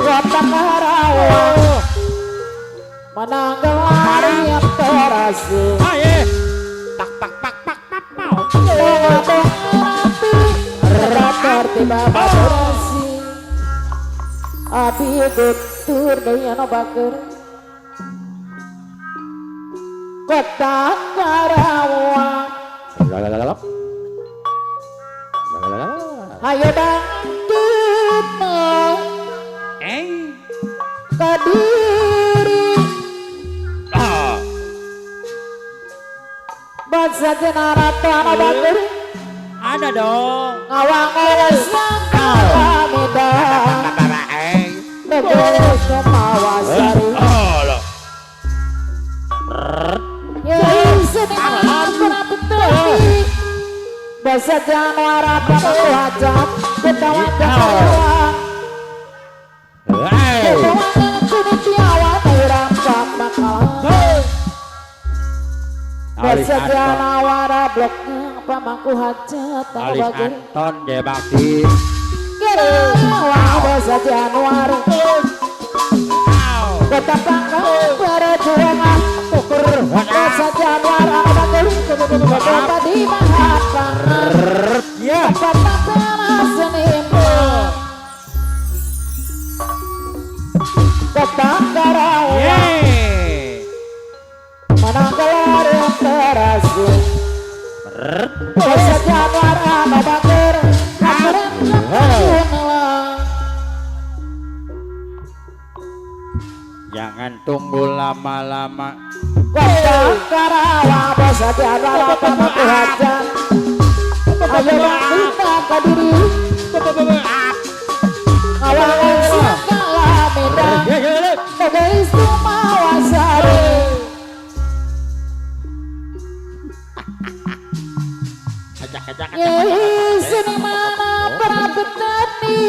kota Karawang menanggal ayat terasi Tak tak tak tak tak mau. mengadong api teratur tiba terasi Abi guntur deui anu bager kota Karawang ayo bangkit Kediri bangsa jenara tanah bager Ada dong. ngawang sang kamidan negeri Sumawasari Yai seniman berabuteri bangsa Januara tanah wajah ketawa Karawang ketawa kuning tiawa daerah Bakalan bangsa Januara blok pamangku hajat Alis Anton Jaya Bakti. Kira Januar kota Pangkal perjuangan desa Januar anak kota di Mahapangan kota Tanah Seniman kota Karawang Mananggalar yang terasing desa Januar anak bakar Jangan tunggu lama-lama. kota Karawang desa Januar pamangku hajat ayo kita kadiri awangan segala medan sebagai Sumawa Sari sini mana para petani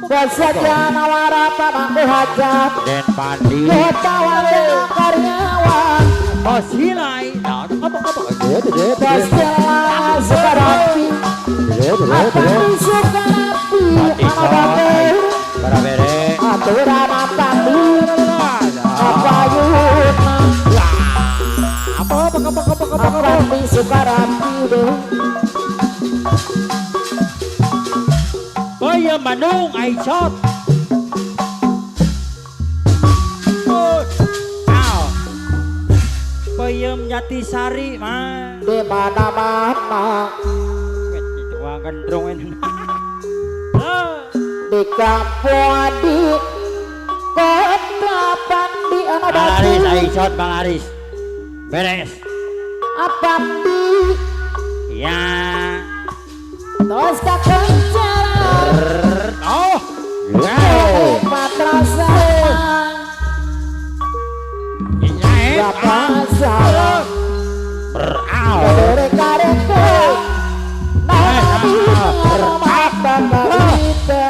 desa Januar pamangku hajat Den Pandi. kota warga karyawan Silai. desa Sukarapi Apandi Sukarapi anak bakar Para bere. aturan apandi apayuna apandi Sukarapi deh Payem Bandung Aisyot. Payem Jatisari mah. di mana-mana Coba gendrongin. di kampung di kota Pandi anak Bang Aris bakar Aisyot Bang Aris. Beres. apandi Ya. terus kekencaran Oh. madrasah Ya. berapa salah Berau. mereka nabi mata kita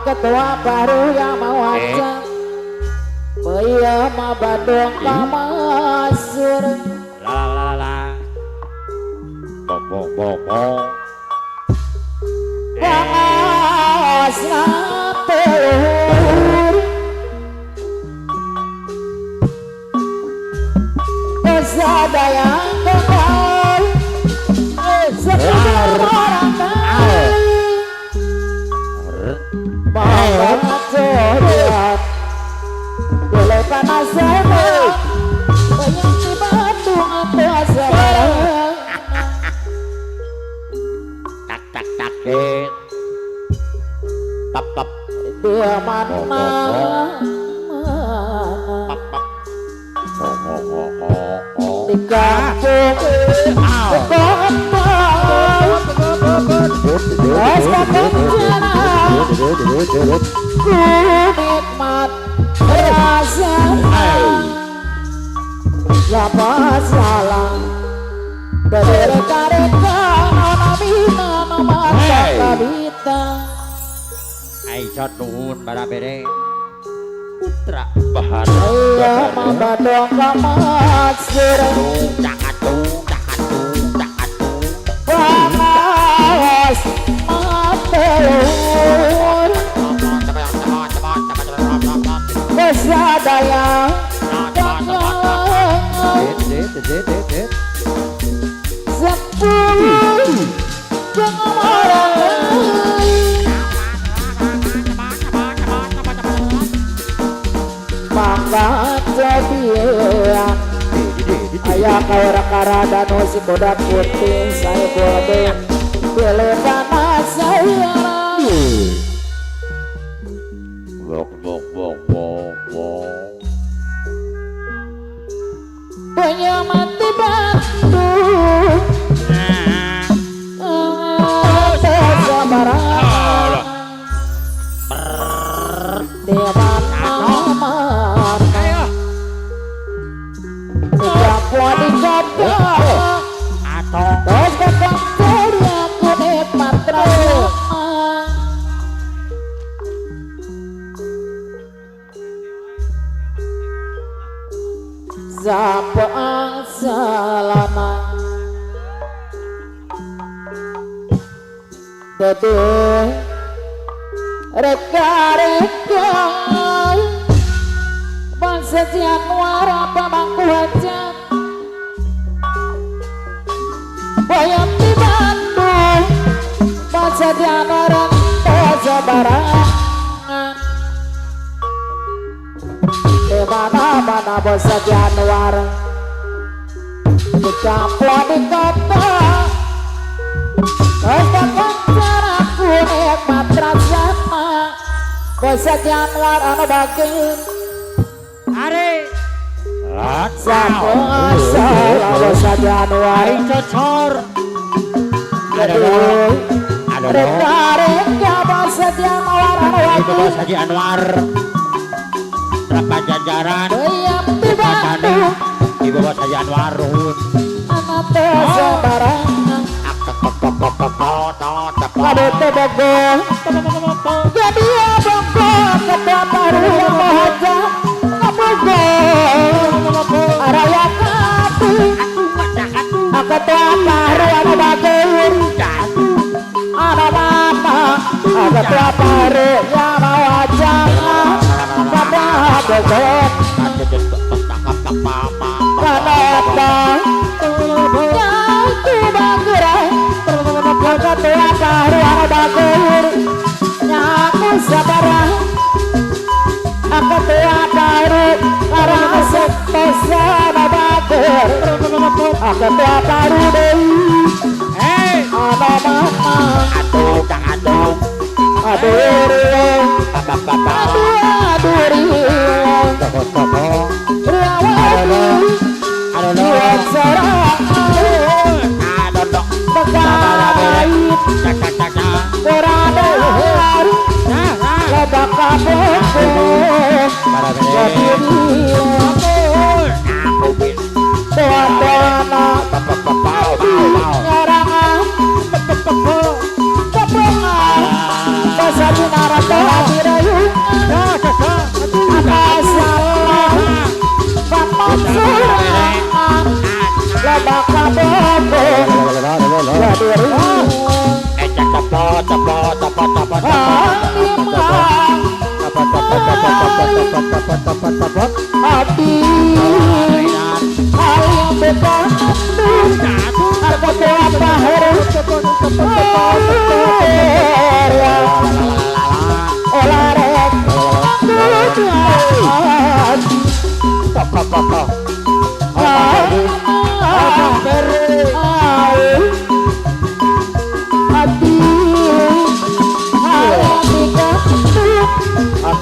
ketua baru yang mau ajak Baya ma Bandung kamasur La la la. Bo. Pangas ngatur Kesadaya kekal Sekedar orang kaya Bapak coriat Boleh panas semak Banyak di Bandung apa sebarang Tak. Tap. Dia mana di kampung kota rasa kencana ku nikmat rasa siapa salah dari reka-reka nona mata kabita Aisyot nuhun para bere. Putra Bahar. Iya mama dong kamasir Cakatung. panas matur kesadaya sepuluh jangan marah mangga jadi ayah kau rakara danu si kodak putih saya boleh pilih panas saya punya mati Bandung desa Barang di mana-mana tidak puas dicoba terus kakak dari aku nikmat rasa Zapang salama Dede Reka Bangsa Januar apa mangku hajat Bayam di Bandung Bangsa Januar Toja barangan Di mana-mana bangsa Januar Di kampung di kota Kedakan caraku nikmat rasana Bangsa Januar anu bagian Satu asal bangsa Januar cocor. Reka bangsa Januar anu Ibu bagian Bos Haji Anwar Berapa jajaran Bayam di Bandung Ibu Bos Haji Anwar Ruhun Anak Toja barangan Aduh tebego Jadi abangku Ketua baru yang bahagia Ngabogo Araya kati Ketua baru yang bagian Ada mama Ketua baru yang wajah Pada bogor Kanada Nyaiku bagerai Ketua baru yang bagian Nyaku sabarah Ketua baru Karang sektosa bager Ketua baru deui Ada mama Aduh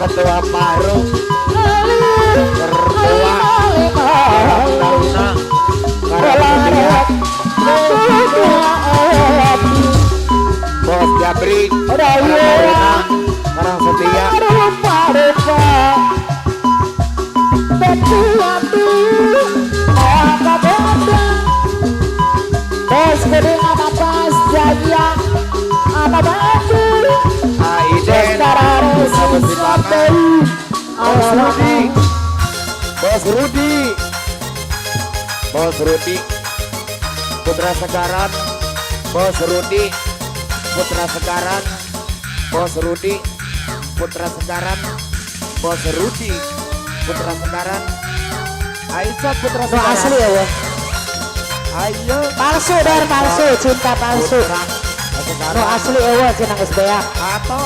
Ketua baru tertua Bos Jabri Karang Setia Bos Gede apa pas jaya apa bagus Aiden Bos Rudi Putra Segaran Bos Rudi Putra Segaran Bos Rudi Putra Segaran Bos Rudi Putra Segaran Aisyah Putra Segaran asli ya ayo palsu dan palsu cinta palsu no asli ewa cenah geus beak atau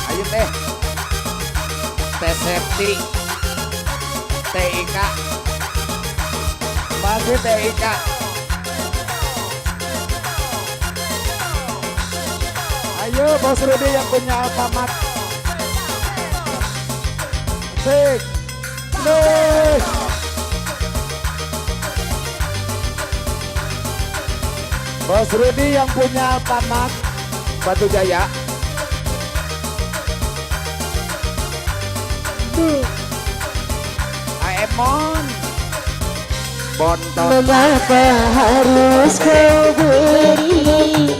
ayo teh Septi TIK masih TIK ayo Bos Rudi yang punya Alfamart Sik Nih Bos Rudi yang punya Alfamart Batu Jaya Aemon Bonton mengapa harus kau beri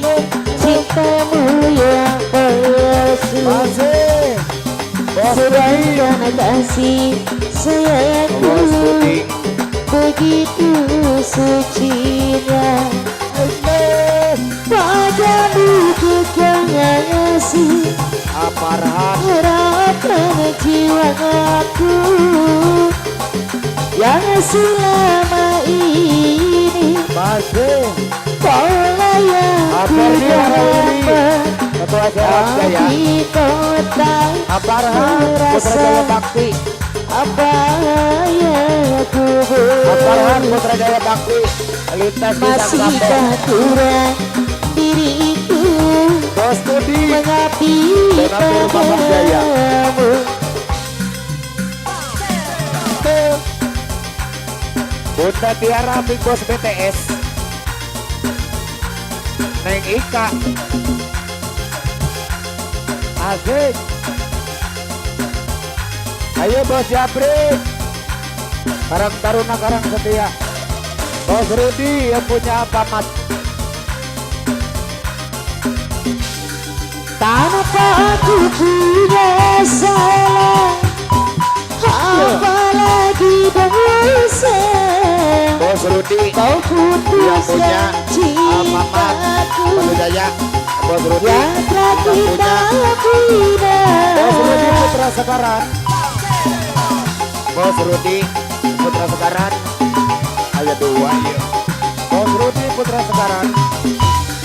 cintamu yang palsu masih Bos sedangkan kasih sayangku Bos Puding. begitu sucinya padamu kekang ngasih Aparhan. harapan jiwaku yang selama ini Masih. kau layak ku dapat Ketua Jarak Jaya. di kota Aparhan. Putra Jaya Bakti. apa yang ku Aparhan Putra Jaya Bakti. Lintas Pisang Sampai. masihkah kurang diriku Bos Puding. mengabdi Donatur Bambang Jaya. padamu Bunda Tiara Big Boss BTS. Neng Ika. Asik. Ayo Bos Japri. Karang Taruna Karang Setia. Bos Rudi yang punya pamat. tanpa aku punya salah apalagi dosa Bos Rudi kau yang punya putuskan pamat. cintaku Penudaya. Bos Rudi yang telah yang kita punya. Bos Rudi bina Putra Sekaran. Bos Rudi Putra Sekaran. Ayo dua yuk. Bos Rudi Putra Sekaran.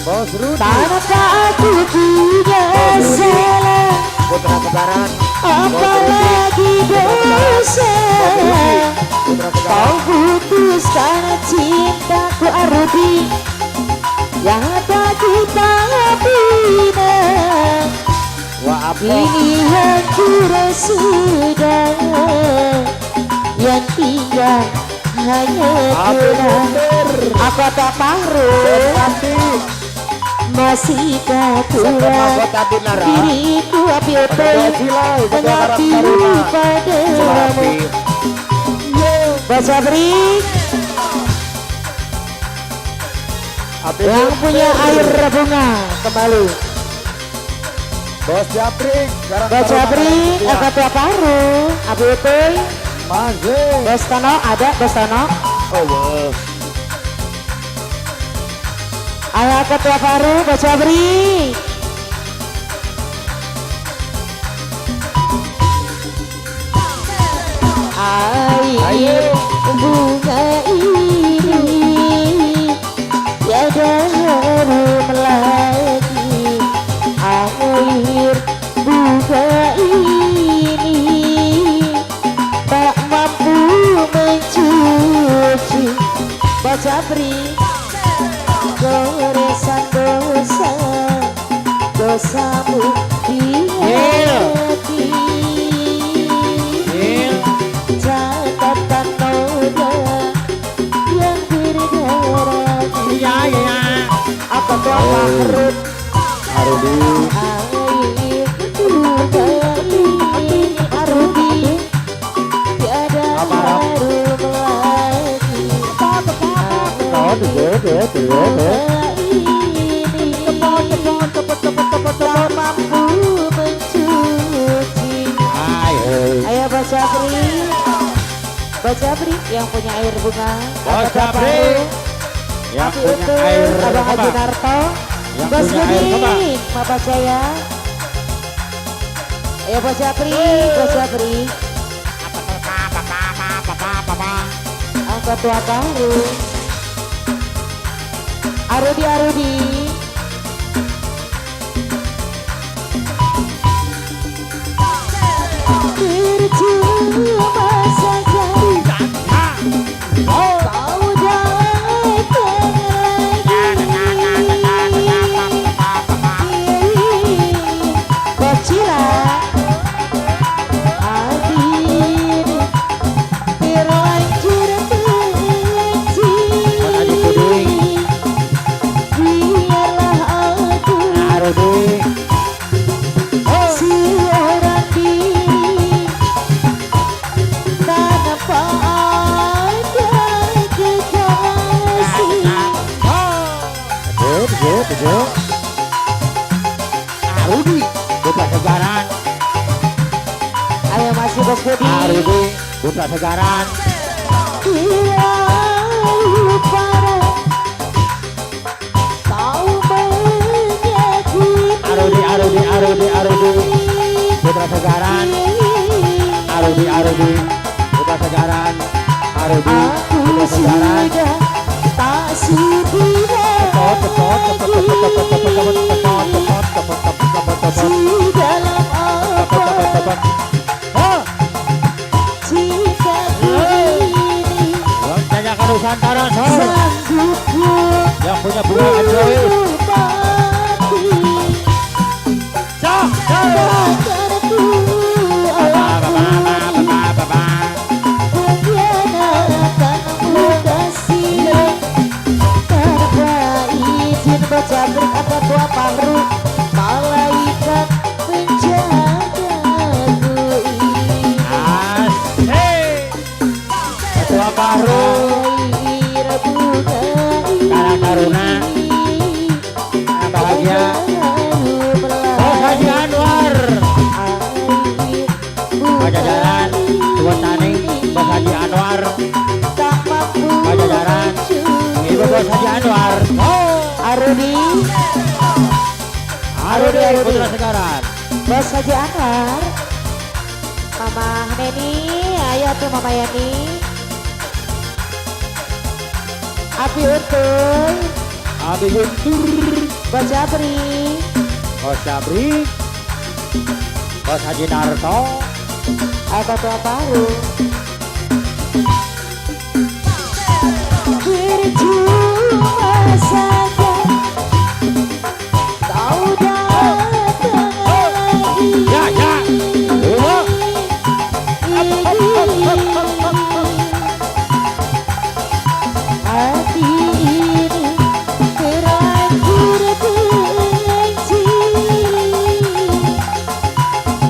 Bos Rudi tanpa aku punya salah Putra Sekaran. apalagi dosa Putra kau Sekaran. putuskan cintaku Arudi yang tak kita bina Wah apa? kini hancur sudah yang tinggal hanya Apa kenang bener? apa tak paruh Nanti masih tak sama kurang kota Dinara. diriku api Pada open silai ketua Karang mengabdi Taruna. padamu Selapi. Bos Sabri Api yang punya air bunga kembali Bos Japri. Karang Bos Taruna, Sabri Karang Setia. ketua paru api open Masih. Bos Tono ada Bos Tono Oh wow. ayah ketua paru Bos Sabri air bunga ini tiada harum lagi air bunga ini tak mampu mencuci baca beri goresan dosa dosamu di hati catatan noda yang berdarah Iya, iya. apa tuh apa harut Arudi. air bunga ini Arudi tiada harum lagi bunga ini tak mampu mencuci ayo Bos Sabri Bos Sabri yang punya air bunga Bos Sabri yang Api punya Utuh, air Abang Haji kembang. Narto Yang Bos punya air kembang. Budi Bapak Jaya ayo Bos Sabri Bos Sabri angkat tua baru Arudi Arudi percuma saja kau datang lagi Bocila hadir terlanjur benci biarlah aku seorang diri tanpa ada kekasih Arudi Putra Segaran kasih Bos Budi. Arudi Putra Segaran. Arudi Putra Segaran. Arudi Putra Segaran. Arudi Putra Segaran. Tak sudah dalam apa jika ini Tanyakan Nusantara Sor sanggupku yang punya bunga Android. Pacarku pengkhianatanmu kasih tanpa izin baca berik apa tua pahru malaikat penjagaku ini Ketua Bahru Karang Taruna bahagia Bos Haji Anwar Pajajaran Tuan Tani Bos Haji Anwar Pajajaran Ibu Bos Haji Anwar Arudi Putra Segaran. Bos Haji Anwar, Mama Neni, ayo tuh Mama Yani. Abi Utuy, Abi Guntur Bos Jabri, Bos Sabri Bos Haji Narto apa tua baru. Berjumpa saja, kau datang lagi. Ya Hati ini terakhir benci.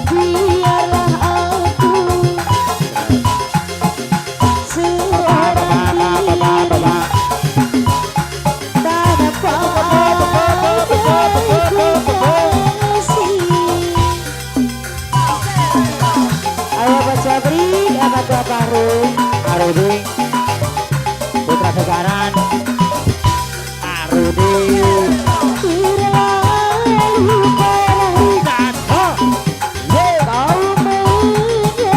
Biarlah aku seorang tanpa kasih. Ayo baca beri apa tua baru. Arudi Putra Segaran. Arudi Terlalu parah kau menyakiti.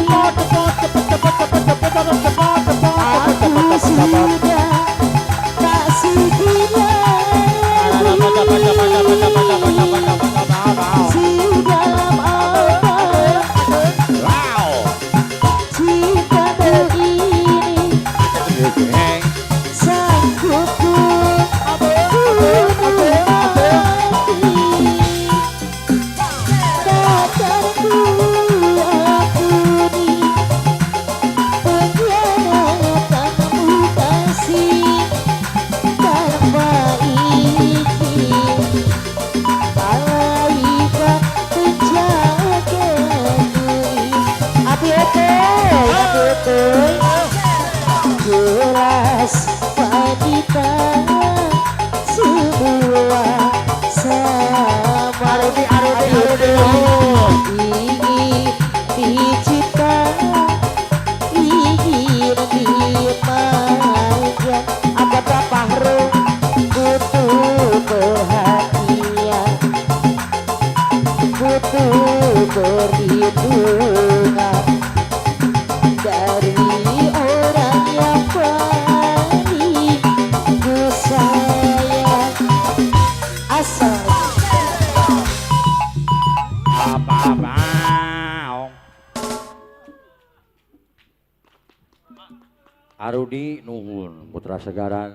Aku sudah tak segera dalam apa jika begini sanggupku Pacarku ampuni pengkhianatanmu kasih tanpa izin malaikat penjagaku ini. Api Utuy jelas wanita semua sama. Ingin dicipta, ingin dimanja. Apa Pahru butuh perhatian, butuh perlindungan dari orang yang paling ku sayang. Asal Arudi nuhun Putra Segaran.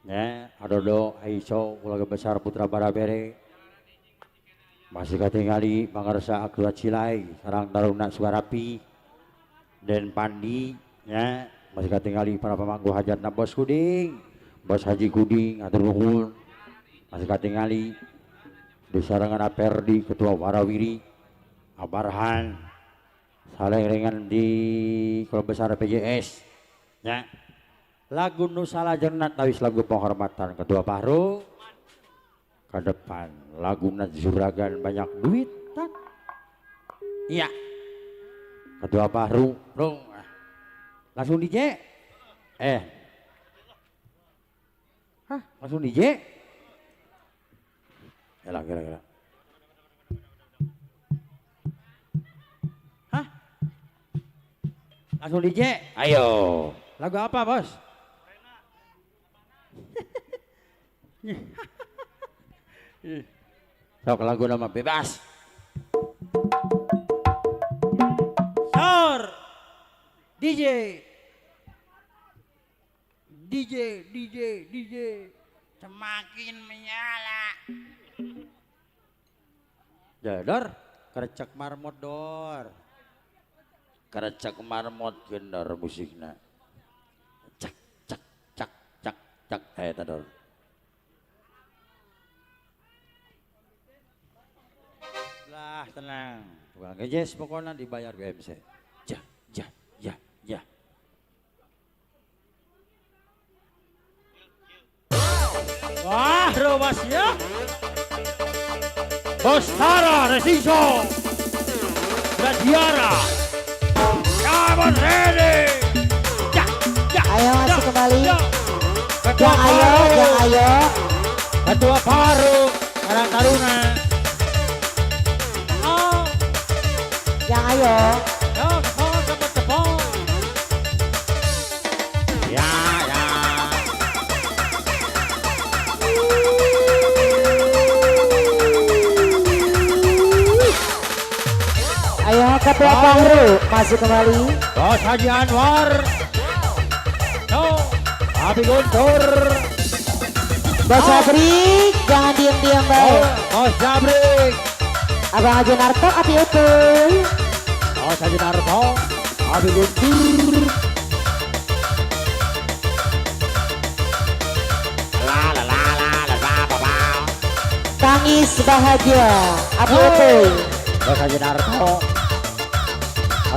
Ya, adodo Aiso keluarga besar Putra Barabere. Masih katingali mangarsa akurat Cilai sarang Taruna Sugarapi dan Pandi ya, masih katingali para pemangku hajatna Bos Kuding, Bos Haji Kuding atur nuhun. Masih katingali di sarangan Aperdi Ketua Warawiri Abarhan salengan di keluarga besar PJS ya. Lagu nu salajengna tawis lagu penghormatan Ketua Pahru ke depan. Laguna juragan banyak duit. Iya. Ketua baru, Rung. Langsung DJ. Hah, langsung DJ? Yalah, kira-kira. Hah? Langsung DJ? Ayo. Lagu apa, Bos? Sok lagu nama bebas. Sor. DJ. Semakin menyala. Dor, kerecek marmot dor. Kerecek marmot gendor musiknya. Cak cak cak cak cak dor. Lah tenang. Tukang gejes pokoknya dibayar BMC. Ja. Wah, Robas ya. Bostara Resiso. Radiara. Kawan ready. Ayo masuk kembali. Ketua Yang ayo. Ketua baru Karang Taruna. Oh, Yang ayo. tepung. Ya. Ayo Ketua Pangru masuk kembali. Bos Haji Anwar. Abi Guntur. Bos Sabrik, jangan diam-diam baik. Bos Sabrik. Abang Haji Narto, api utuh. Bos Haji Narto. Abi Guntur. Tangis bahagia, api utuh. Bos Haji Narto.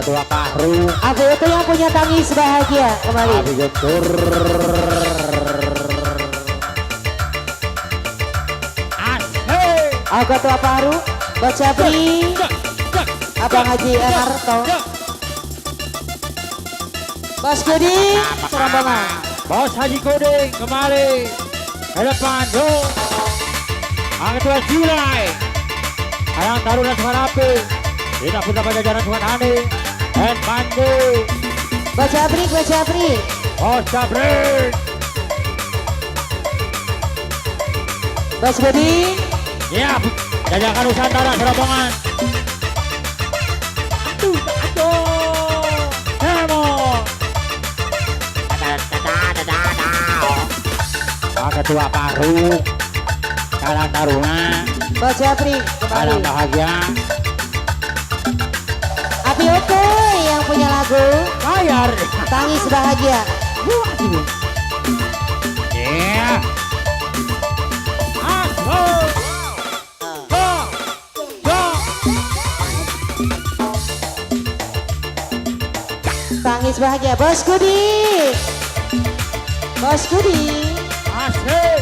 Ketua Kahru. Api utuh yang punya tangis bahagia kembali. Abi Guntur. Ketua Paru, Bos Sabri, Abang Haji Narto. Bos Kuding, serombongan. Bos Haji Kuding kembali ke depan. Ketua Julai. Karang Taruna Sungai Api. Tidak Putra Pajajaran Sungai Ani. Dan Pandi. Bos Sabri. Bos Sabri. Bos Kuding. Ya, jajakan Nusantara serombongan. Ketua Paru, Karang Taruna, Bos Sabri Karang kembali. Bahagia. Api utuh yang punya lagu Bayar. Tangis Bahagia. Yeah. Tangis Bahagia, Bos Kuding. Bos Kuding. Asik.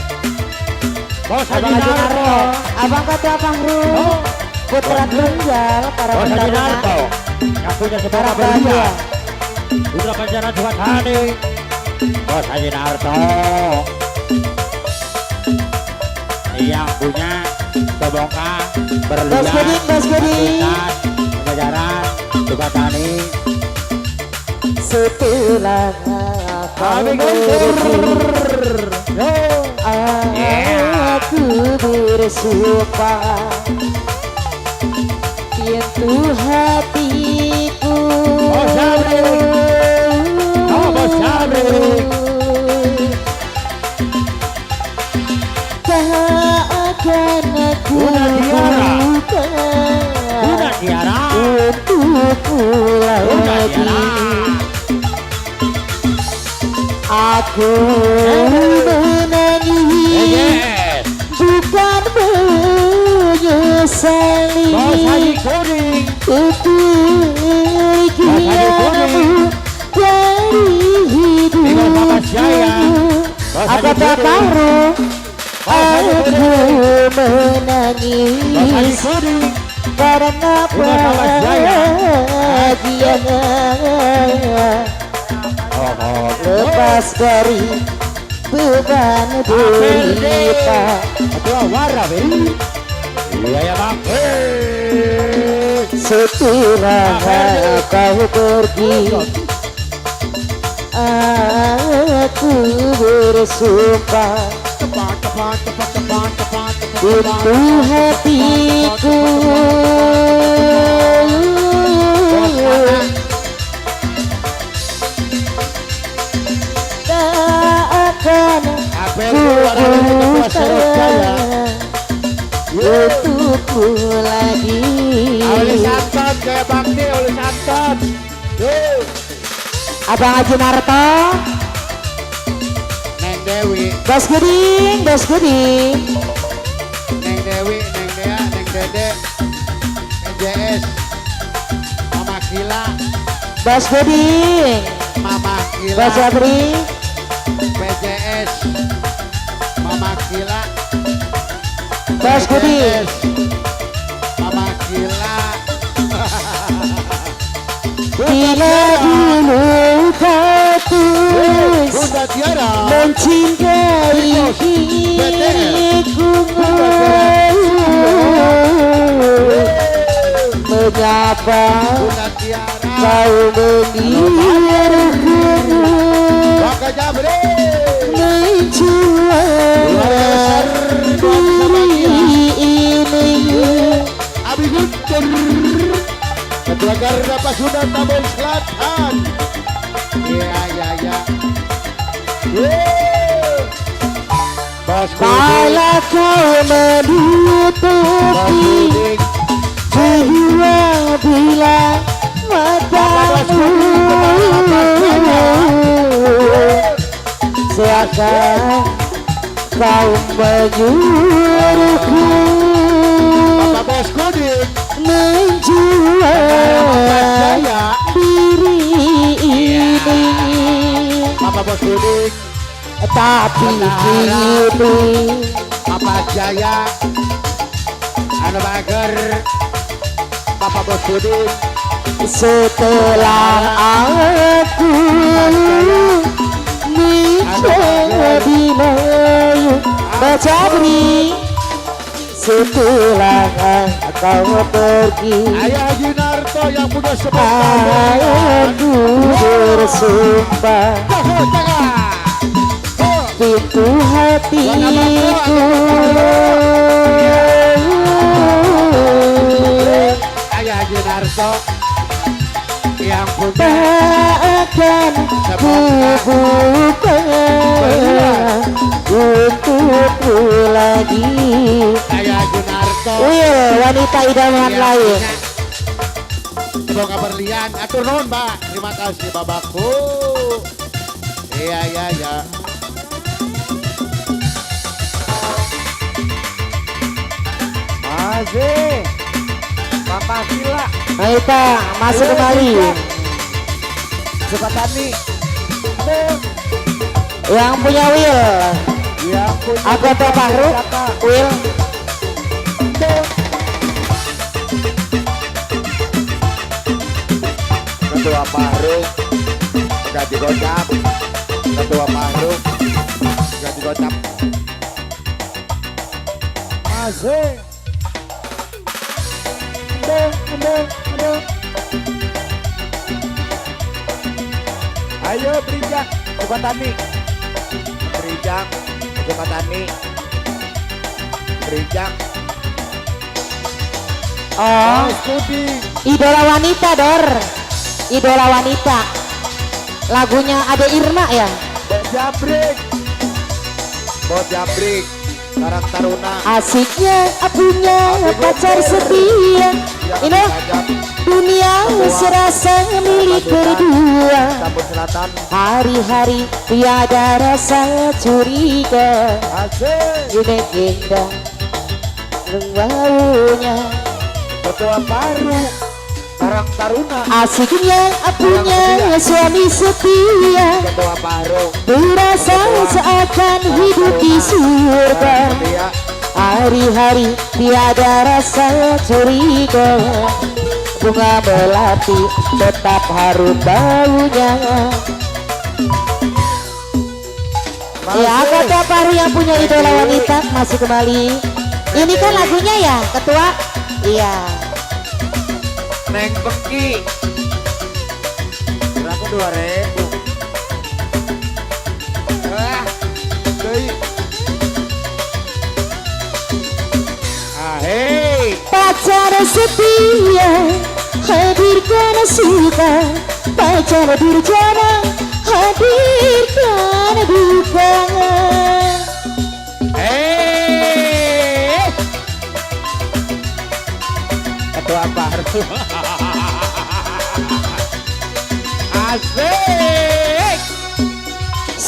Bos Haji Abang Haji Narto, Narto. Abang Ketua Pangru, Putra Tunggal, para Bos Haji pentaruna. Narto. Yang punya sebuah Karang belia. Bahagia. Putra Pajajaran Sungai Ani. Bos Haji Narto. Yang punya sebongka berlian. Bos Kuding, Bos Kuding. Pajajaran Sungai Tani. Setelah Abi Guntur. aku bersumpah, pintu hatiku Bos Sabri. Bos Sabri. tak akan aku buka Udah Tiara. untuk pulang lagi. Aku menangis Yes. bukan menyesali Bos Haji Kuding. kepergianmu dari Dengan Bapak Jaya. hidupku. Bos Haji Apa Kuding. baru Bos Haji aku Kuding. menangis karena bahagia lepas dari beban derita. Setelah kau pergi, aku bersumpah untuk hatiku tak akan untukku lagi. Abang Haji Narto, Neng Dewi, Bos Guding, Bos Guding. Neng Dewi, Neng Dea, Neng Dede, NJS, Mama Gila, Bos Guding, Mama Gila, Bos Jabri, PJS, Mama Gila, Bos Guding. PJS, Mama Gila. Bila dulu kau tulus Bunda Tiara, mencintai diriku, mengapa Bunda Tiara, kau membiarkanku Baka Jabri, menjual diri ini. Abi Guntur, Ketua Garda Pasundan Tambun Selatan. Iya. Bos Kala kau menutupi jiwa bila matamu, seakan kau menyuruhku Bapak Bos Kudik, menjual diri ini. Bapak Bos Kudik, Tapi kini Bapak Jaya, Anu Bager, Bapak Bos Kudik, setelah aku menjadi layu Bajabri, setelah kau pergi, Ayah Junarto yang punya sebuah aku bersumpah pintu hatiku Ayah Junarto yang punya tak akan kubuka untukku lagi. Ayah Junarto Wanita idaman lain. semoga berlian atur nuhun Mbak, terima kasih Babakku. Iya. Masih Bapak Gila Ayo Pak, masuk kembali. Sukatani Yang punya Will, yang punya aku Pak Fahru, Will. Ketua Fahru Gaji Gocap, Ketua Fahru Gaji Gocap. Masih Ayo Brijak, Sukatani Brijak, Sukatani Brijak. Oh, idola wanita Dor, idola wanita. Lagunya Ade Irma ya. Bojabrik Karang Taruna. Asiknya punya pacar setia. Ini dunia serasa milik berdua. Tambun Selatan. Hari-hari tiada rasa curiga. Asik. Ini indah baunya. Ketua Baru Karang Taruna. Asiknya punya suami setia. Ketua Baru Berasa seakan hidup di surga. Setia. hari-hari tiada rasa curiga, bunga melati tetap harum baunya. Ya, kata Paru yang punya idola wanita masih kembali. Ini kan lagunya ya, Ketua? Iya. Neng Beki. Berapa 2.000? Wah, deui. Hei. Pacar setia hadirkan suka, pacar durjana hadirkan duka. Ketua baru. Asik.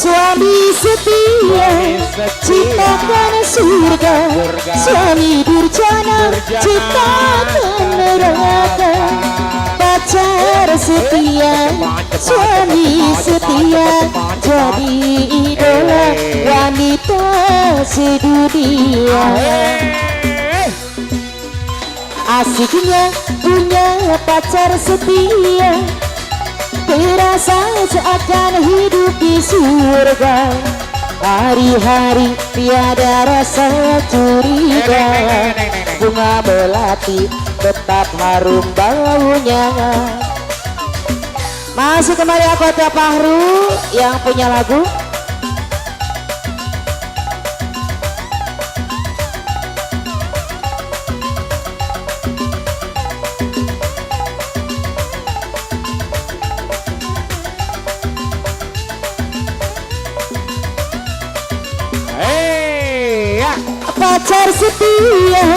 Suami setia ciptakan surga, suami durjana ciptakan neraka. Pacar setia, suami setia, jadi idola wanita sedunia. Asiknya punya pacar setia, terasa seakan hidup di surga. Hari-hari tiada rasa curiga, bunga melati tetap harum baunya. Masih kembali Kota Pahru yang punya lagu. Pacar setia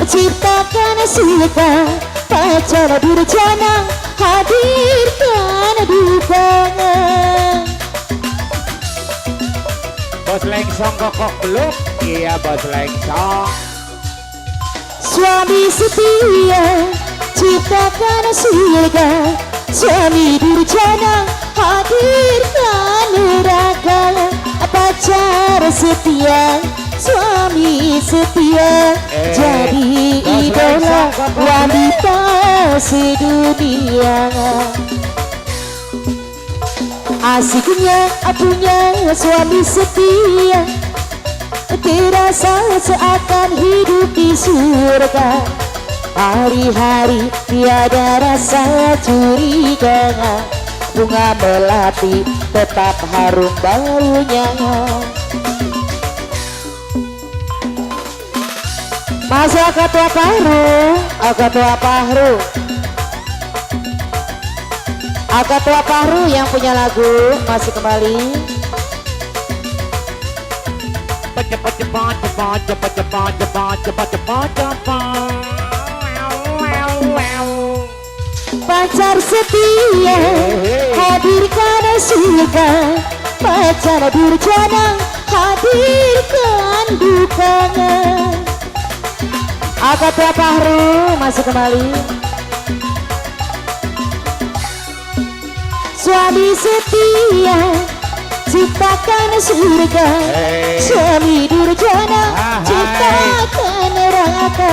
ciptakan suka, pacar durjana hadirkan duka. Bos Lengsong kokok belum? Iya Bos Lengsong. Suami setia ciptakan surga, suami durjana hadirkan neraka. Pacar setia, suami setia, jadi idola wanita sedunia. Asiknya punya suami setia, terasa seakan hidup di surga. Hari-hari tiada rasa curiga, bunga melati tetap harum baunya. Masih Ketua Pahru, Ketua Pahru, Ketua Pahru yang punya lagu masih kembali. Pacar setia hadirkan suka, pacar durjana hadirkan duka. Ketua Pahru masih kembali. Suami setia ciptakan surga, suami durjana ciptakan neraka.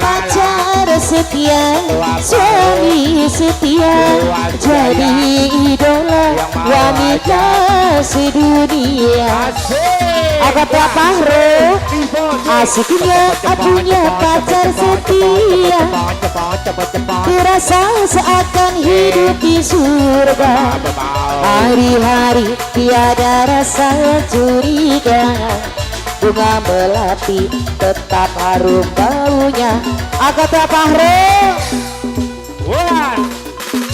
Pacar setia, suami setia, jadi idola wanita sedunia. Ketua Pahru asiknya punya pacar setia, terasa seakan hidup di surga. Hari-hari tiada rasa curiga, bunga melati tetap harum baunya. Ketua Pahru,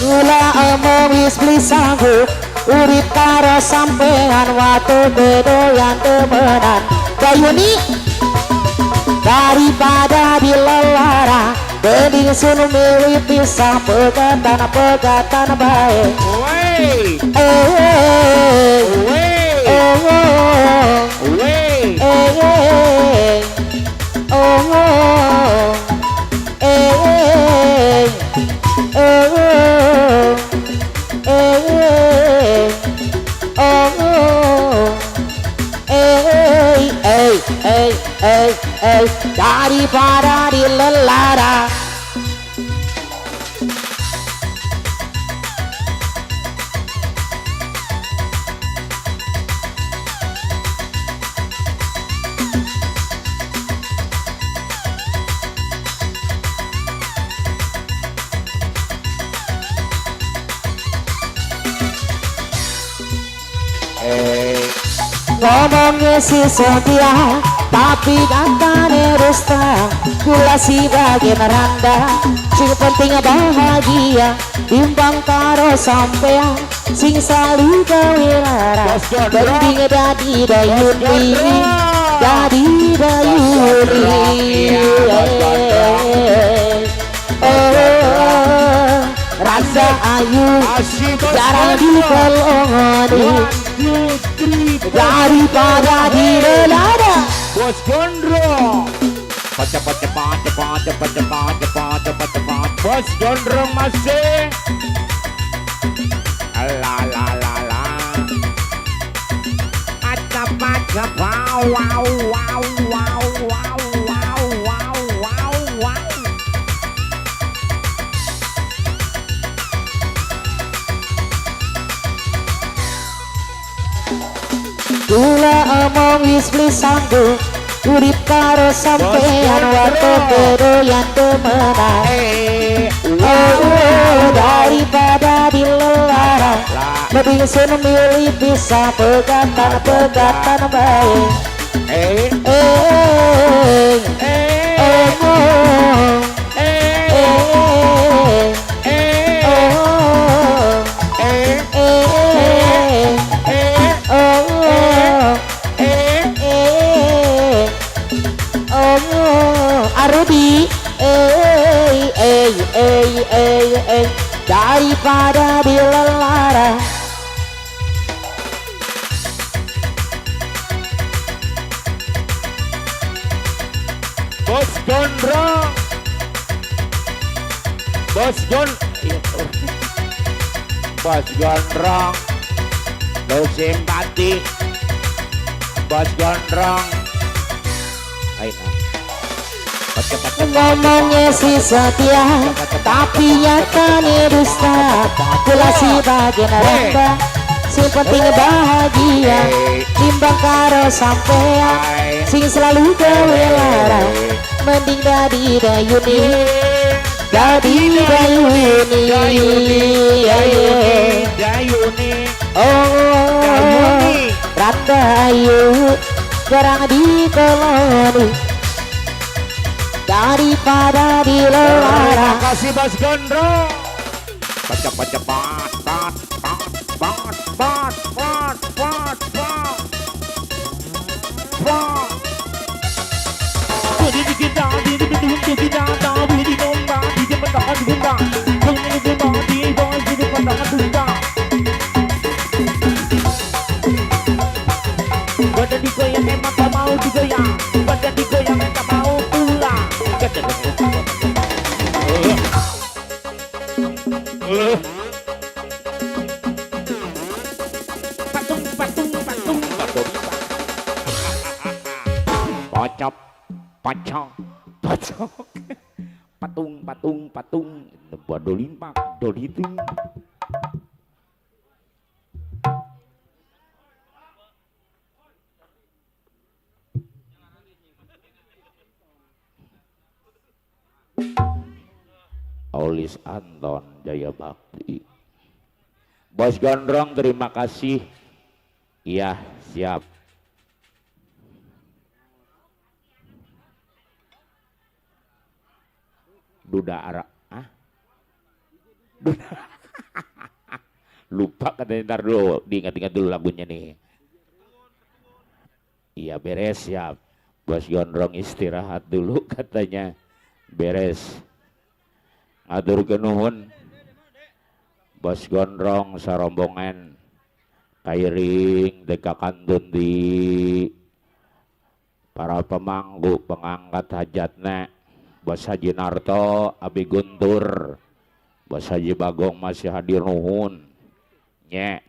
gula omong wis beli sanggup, urip karo sampean watu bedoyan temenan. Bayuni daripada dilelara, mending sunu milih pisah pegatan baik. daripada dilelara. Ngomongnya si setia, tapi katanya dusta. Kula si bagian randa, sing penting bahagia. Timbang karo sampean, sing selalu gawe lara. Penting dadi dayuni, dadi dayuni. Rasa ayu, jarang dikelongoni. Daripada dilelara. Bos Gondrong cepat Bos Gondrong masih la wow. Kula omong wis beli sanggup urip karo sampean waktu kedoyan temenan. Daripada dilelara, lebih sun milih bisa pegatan baik. Arudi, daripada dilelara. Bos Gondrong Bos Gondrong lo simpati Bos Gondrong. Ayo Ngomongnya si setia, tapi nyatanya dusta. Kula si bagian randa, sing penting bahagia. Timbang karo sampean, sing selalu gawe lara. Mending dadi dayuni, dadi dayuni. Randa ayu, jarang dikeloni. Daripada dilelara. Kasih Bos Gondrong. Badan digoyang emang tak mau digoyang, badan digoyang tak mau pulang. Pocok patung buat dolimpak dolitu. Aulis Anton Jaya Bakti. Bos Gondrong terima kasih. Iya siap. Duda Ara, Duda. Lupa katanya, ntar dulu diingat-ingat dulu lagunya nih. Iya beres siap. Bos Gondrong istirahat dulu katanya. Beres. Atur kenuhun Bos Gondrong sarombongan kairing dekakantun di para pemanggu pengangkat hajatna. Bos Haji Narto, Abi Guntur, Bos Haji Bagong masih hadir nuhun nye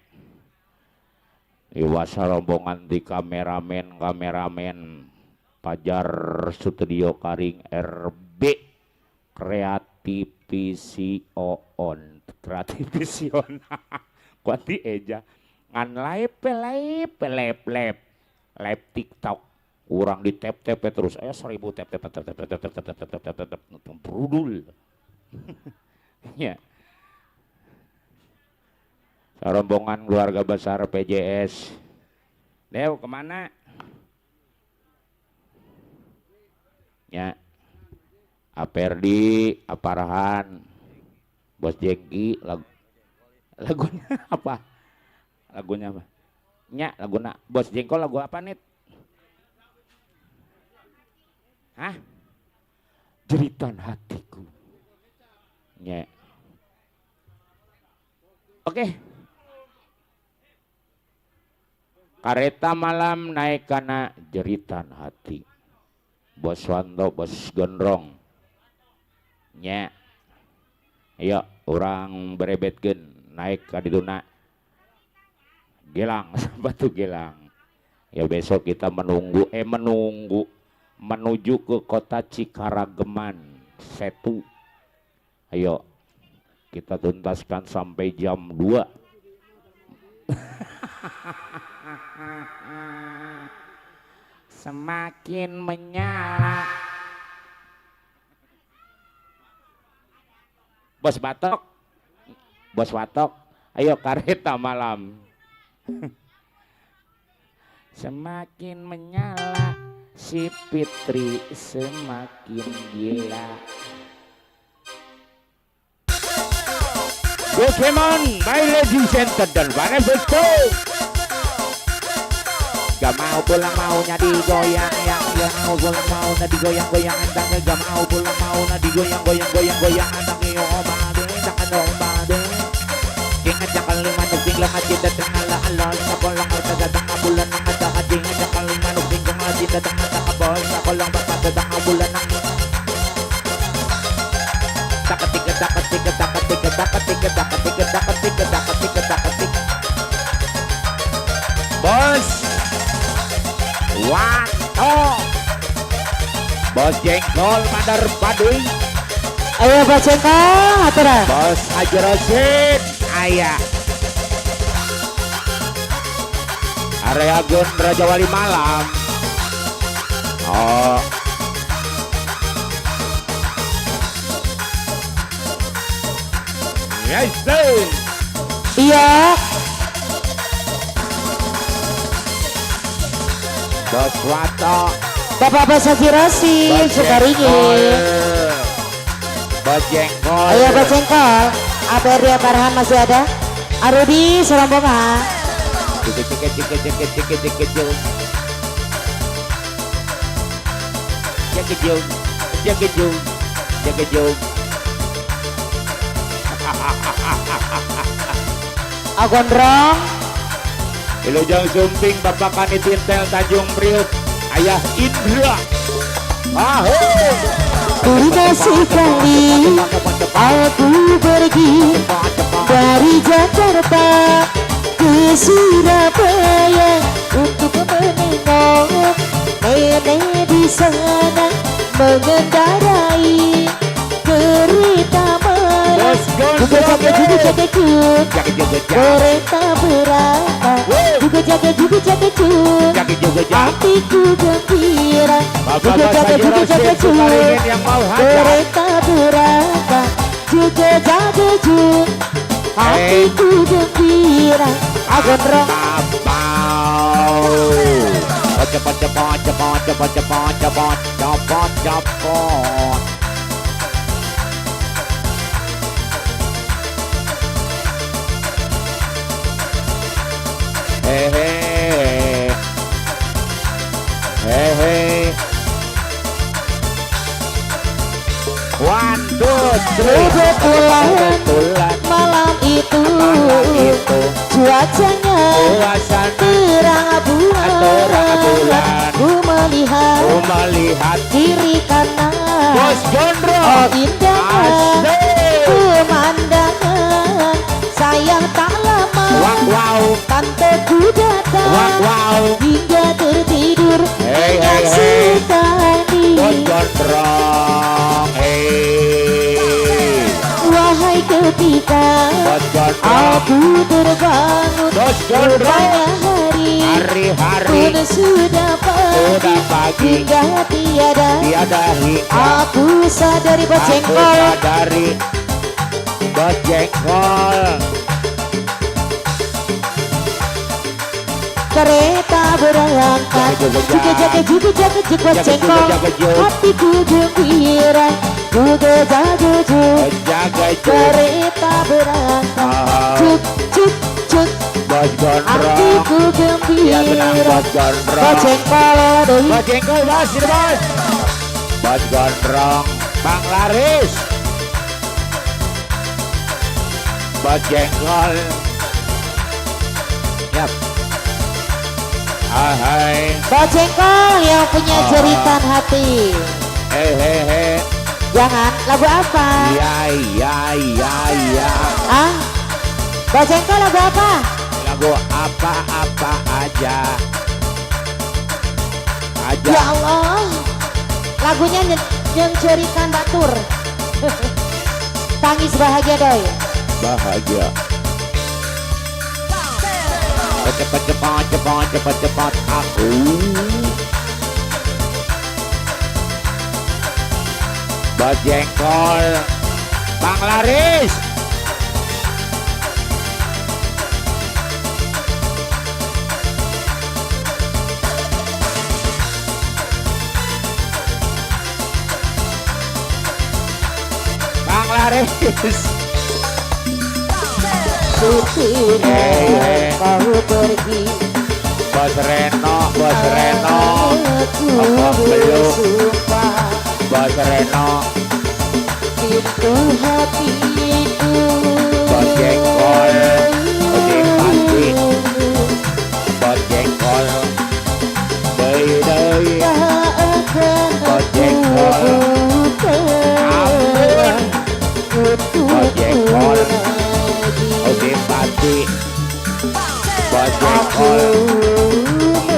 iwas rombongan di kameramen Fajar Studio Karing RB Kreativision kuanti eja ngan live TikTok kurang di tap terus 1000 tap brudul ya rombongan keluarga besar PJS Dew kemana ya Aperdi Aparahan Bos Jengki lagunya apa nya laguna Bos Jengkol lagu apa nih Jeritan hatiku nya oke. Kareta malam naik kana jeritan hati Bos Wanto Bos Gondrong nya ayo orang berebetkeun naik ka dituna Gelang batu Gelang ya besok kita menunggu menuju ke kota Cikarageman Setu ayo kita tuntaskan sampai jam 2 semakin menyala Bos Batok ayo kareta malam semakin menyala si Fitri semakin gila Pokemon my ladies and gentlemen betul gak mau pulang maunya digoyang yang mau pulang maunya digoyang-goyang endangnya gak mau pulang maunya digoyang-goyang endangnya omade takkan omade ingat jakal lima nukting lama cinta tengah alon sa pulang harta datang bulan ng ada ingat jakal lima nukting kong cinta tengah takabol sa pulang bapat datang bulan ng takatika Bos Wanto Bos Jengkol Mandar Paduy Ayo Bos Jengkol aturan Bos Haji Rosin aya area Gun Raja Wali Malam oh yes sir iya Bos Wato Bapak Bos Haji Rosin Sukaringin Bos Jengkol ayo Bos Jengkol Aperdi Aparahan masih ada Arudi serombongan Jagejung Agondrong Ilujang Sumping Bapak Kanitintel Tanjung Priok Ayah Indra Terima sekali aku pergi dari Jakarta ke Surabaya untuk menengok nenek di sana mengendarai kereta malam. Juga jaga cut, kereta berapa? Juga jaga cut, hatiku gembira. Juga jaga cut, kereta berapa? Juga jaga cut, hatiku gembira. Agondrong. Cepot. Hehe. One, two, three. Kebetulan malam itu cuacanya terang bulan. Ku melihat kiri kanan. Bos Gondro. Oh indah pemandangan. Sayang tak lama. Tanteku datang hingga tertidur dengan suka Gondrong. Wahai ketika Bos Gondrong. aku terbangun Bos Gondrong. rupanya hari Hari-hari pun sudah sudah pagi pagi. hingga tiada Tiada hingga aku sadari aku bocengkol sadari Bos Jengkol. kereta berangkat jaga-jaga juga bocengkol Jaga-jaga. hatiku gembira juga jaga Jaga kereta berangkat cuk cuk cuk Bos Gondrong. hatiku Ya tenang gembira Bos Gondrong. bocengkol deui Bos Jengkol bos, sini bos. Bos Gondrong, Bang Laris. Bos Jengkol. Yap. Hai. bocengkol yang punya jeritan hati Hehehe. jangan lagu apa Ya ya ya ya. ah bocengkol lagu apa Lagu apa-apa aja. Aja. ya Allah lagunya nyengcerikan batur tangis bahagia doi Bahagia. Cepat aku. Bos Jengkol, Bang Laris. Bang Laris. Syukur kau pergi Bos Reno, Bos Reno. aku Apa belum? bersumpah Bos Reno. itu hatiku Bos Jengkol. Udah pasti. Bos Jengkol. Dei. tak akan Bos Jengkol. Ampun. Bos Jengkol. Udah pasti. Bos Jengkol.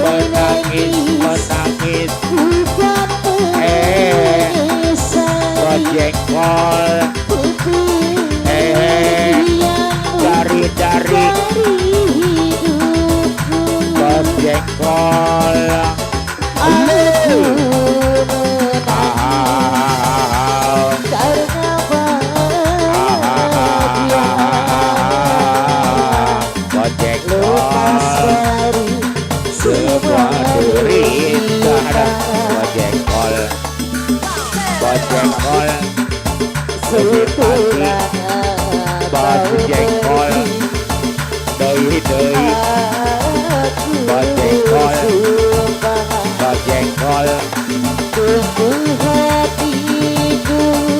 Menangis. Bos Jengkol. Dari Bos Jengkol. Bos Jengkol. Semua derita ada Bos Jengkol. Bos Jengkol. Bos Jengkol. Dei. Bos Jengkol. Bos Jengkol.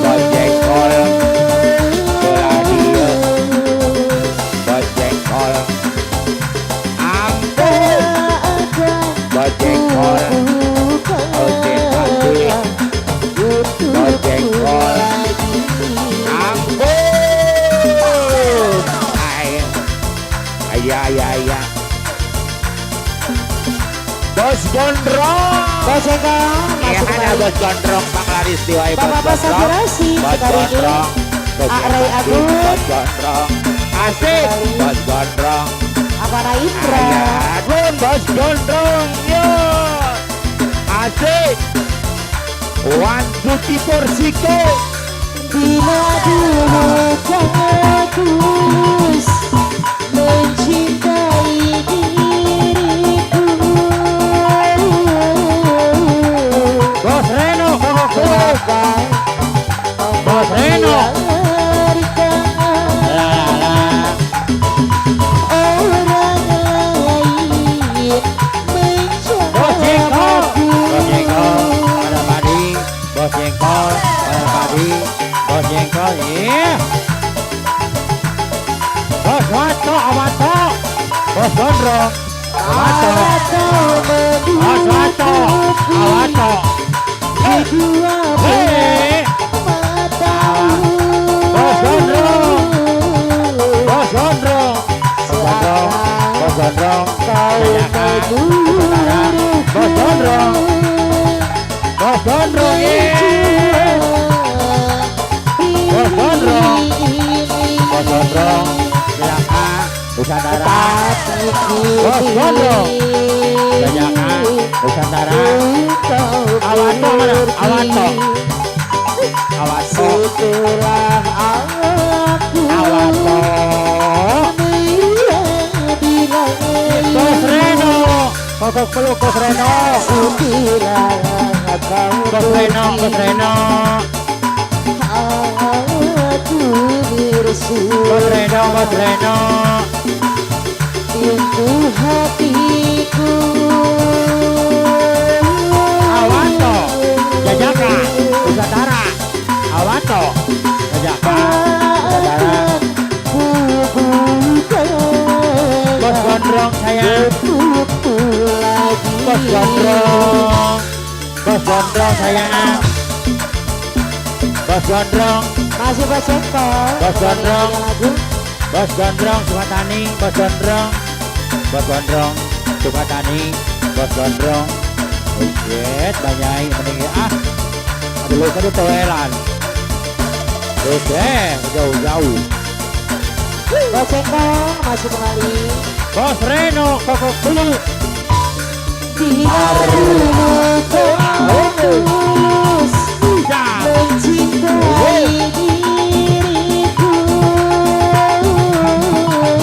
Bos Jengkol. Belah dia. Bos Jengkol. Ampun. Bos Jengkol. Oke pasti. Bos Jengkol. Ampun. Ayah. Bos Gondrong. Bocengkol Iya masuk ada kembali Bos Gondrong Bang Laris diwai Bos Bapak Gondrong. Sakurasi Bos sekali ini Gondrong. Rai Agung. Bos Gondrong. Asik. Bos Gondrong. Amara Indra Ayah. Bos Gondrong. Yo. Asik. One Duty Porsiko. bila dulu aku mencintai diriku Bos Reno. Bagai Bos Reno. membiarkan orang lain Bos Jengkol. Bos Jengkol. menjawabku Ada padi. Bos Jengkol. Ada padi. Bos Jengkol. Iya. Bos Wato. Bos Gondrong. Wato. Bos Wato. Wato. kedua Hei. matamu Bos Gondrong. Bos Gondrong. Bos Gondrong. Tanyakan. Sementara. Bos Gondrong. Bos Gondrong. Iya. Nusantara. Bos Gondrong. Jajakan Nusantara. Awanto mana? Awanto. Awanto. Setelah aku Awanto. Bos Reno. Kokok peluk Bos Reno. Bos Reno, Bos Reno. Bos Reno, Bos Reno. Pintu hatiku Awanto. Jajakan Nusantara. Awanto. Jajakan Nusantara. Bos Gondrong sayang. Bos Gondrong. Bos Gondrong sayang. Bos Gondrong. masih bersekol. Bos Gondrong. Bos Gondrong Sukatani. Bos Gondrong. Bos Gondrong Sukatani. Bos Gondrong. Buset banyak mending ah. Aduh lu kan toelan. Oke, jauh-jauh. Bersekol masih kembali. Bos Reno kokok peluk. Tulus mencintai diriku.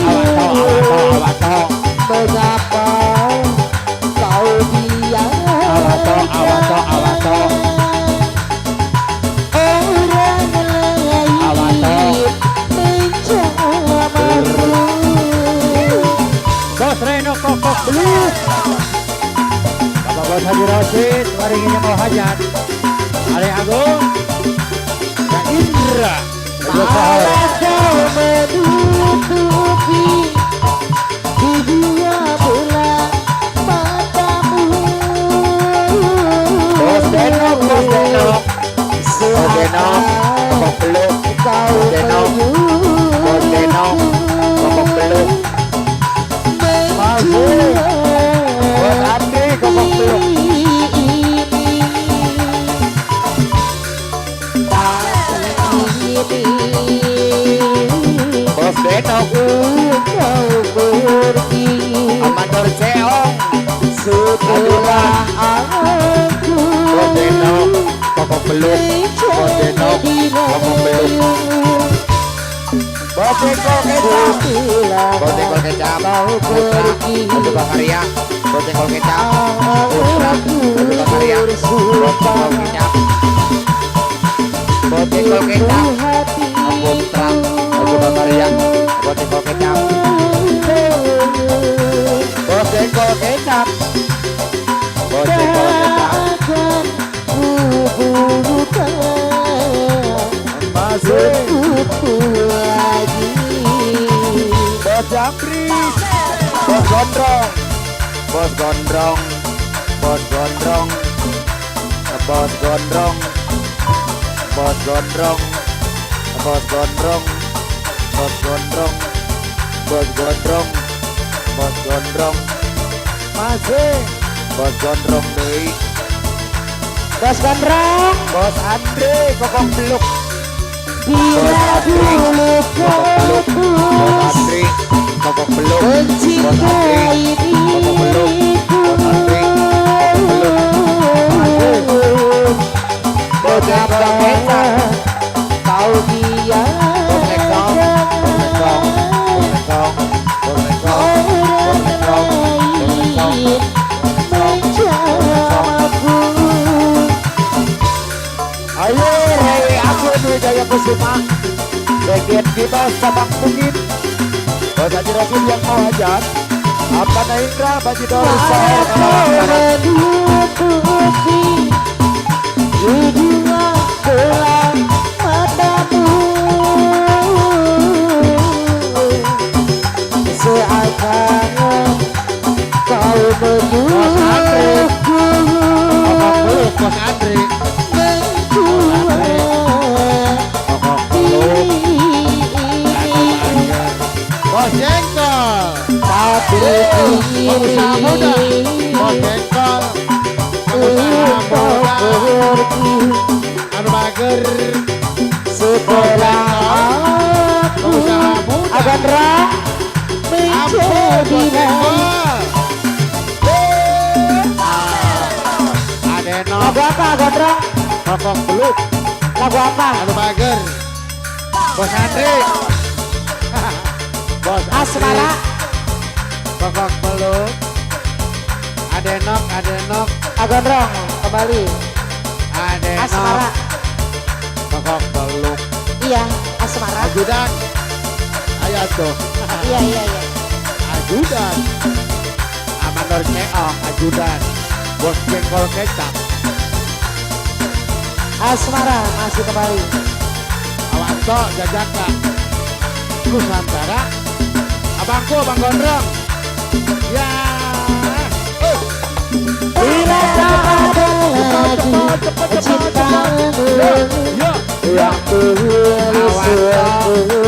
Awato. Mengapa kau diam? Awato. Orang lain mencamamu. Bos Reno kokok peluk. Bapak Bos Haji Rosid, waringinnya mau hajat. Ale Agung, Kak Indra, Malah kau menutupi kedua bola matamu. Bos Deno, Bos Deno, Bos Deno, kokok peluk. Kau Bos Deno, Bos Deno, kokok peluk. Bos Andri, kokok peluk. Bos Deno, Amador Ceong, setelah aku Bos Deno, kokok peluk. Bos Deno, kokok peluk. Bos Deko kecap. Bos Deko kecap. Putra, Bos Bakaria. Bos Deko kecap. Putra, Bos Bakaria. Bos Deko kecap. Bos Deko kecap. Putra, Bos Bakaria. Bos Deko kecap. Bos Deko kecap. Bos Deko kecap. Masih. Bos Japri. Bos Gondrong. Bos Gondrong. Bos Gondrong. Bos Gondrong. Bos Gondrong. Bos Gondrong. Bos Gondrong. Bos Gondrong. Bos Gondrong. Masih. Bos Gondrong deui. Bos Gondrong, Bos Andre kokok peluk. bila dulu kau Bos Andri kokok peluk. mencintai Kokok peluk. Bos Andri kokok peluk. mengapa kau diam? Bos Lekong. Bos Lekong. Bos Lekong. Bos Lekong. Bos Lekong. Bos Lekong. Mencamaku. Ayo Rewi aku Wijaya Kusuma. Bagian kita Sabang Bukit. Bos Haji Rosid yang mau hajat. Apa Indra Baji Doris Sahir Kalawangkaran. Menutupi kedua bola matamu. Seakan kau menunggu Kokok peluk Bos Andri. Kokok peluk. Bos Jengkol. tapi Pengusaha muda. Bos Jengkol. Pengusaha muda. Anu mager. setelah aku Pengusaha muda. akan Adenok Lagu apa Gondrong? kokok beluk Lagu apa? anu bager Bos Andri Bos Andri Asmara. kokok beluk Adenok Gondrong kembali. Adenok Asmara. kokok beluk Iya, Asmara. ajudan ayo tuh Iya, iya, iya. ajudan Amanor Ceong ajudan bos jengkol kecap Asmara masih kembali. Awanto Jajaka Nusantara abangku abang gondrong ya Bila tak ada lagi cintamu yo yang tulus.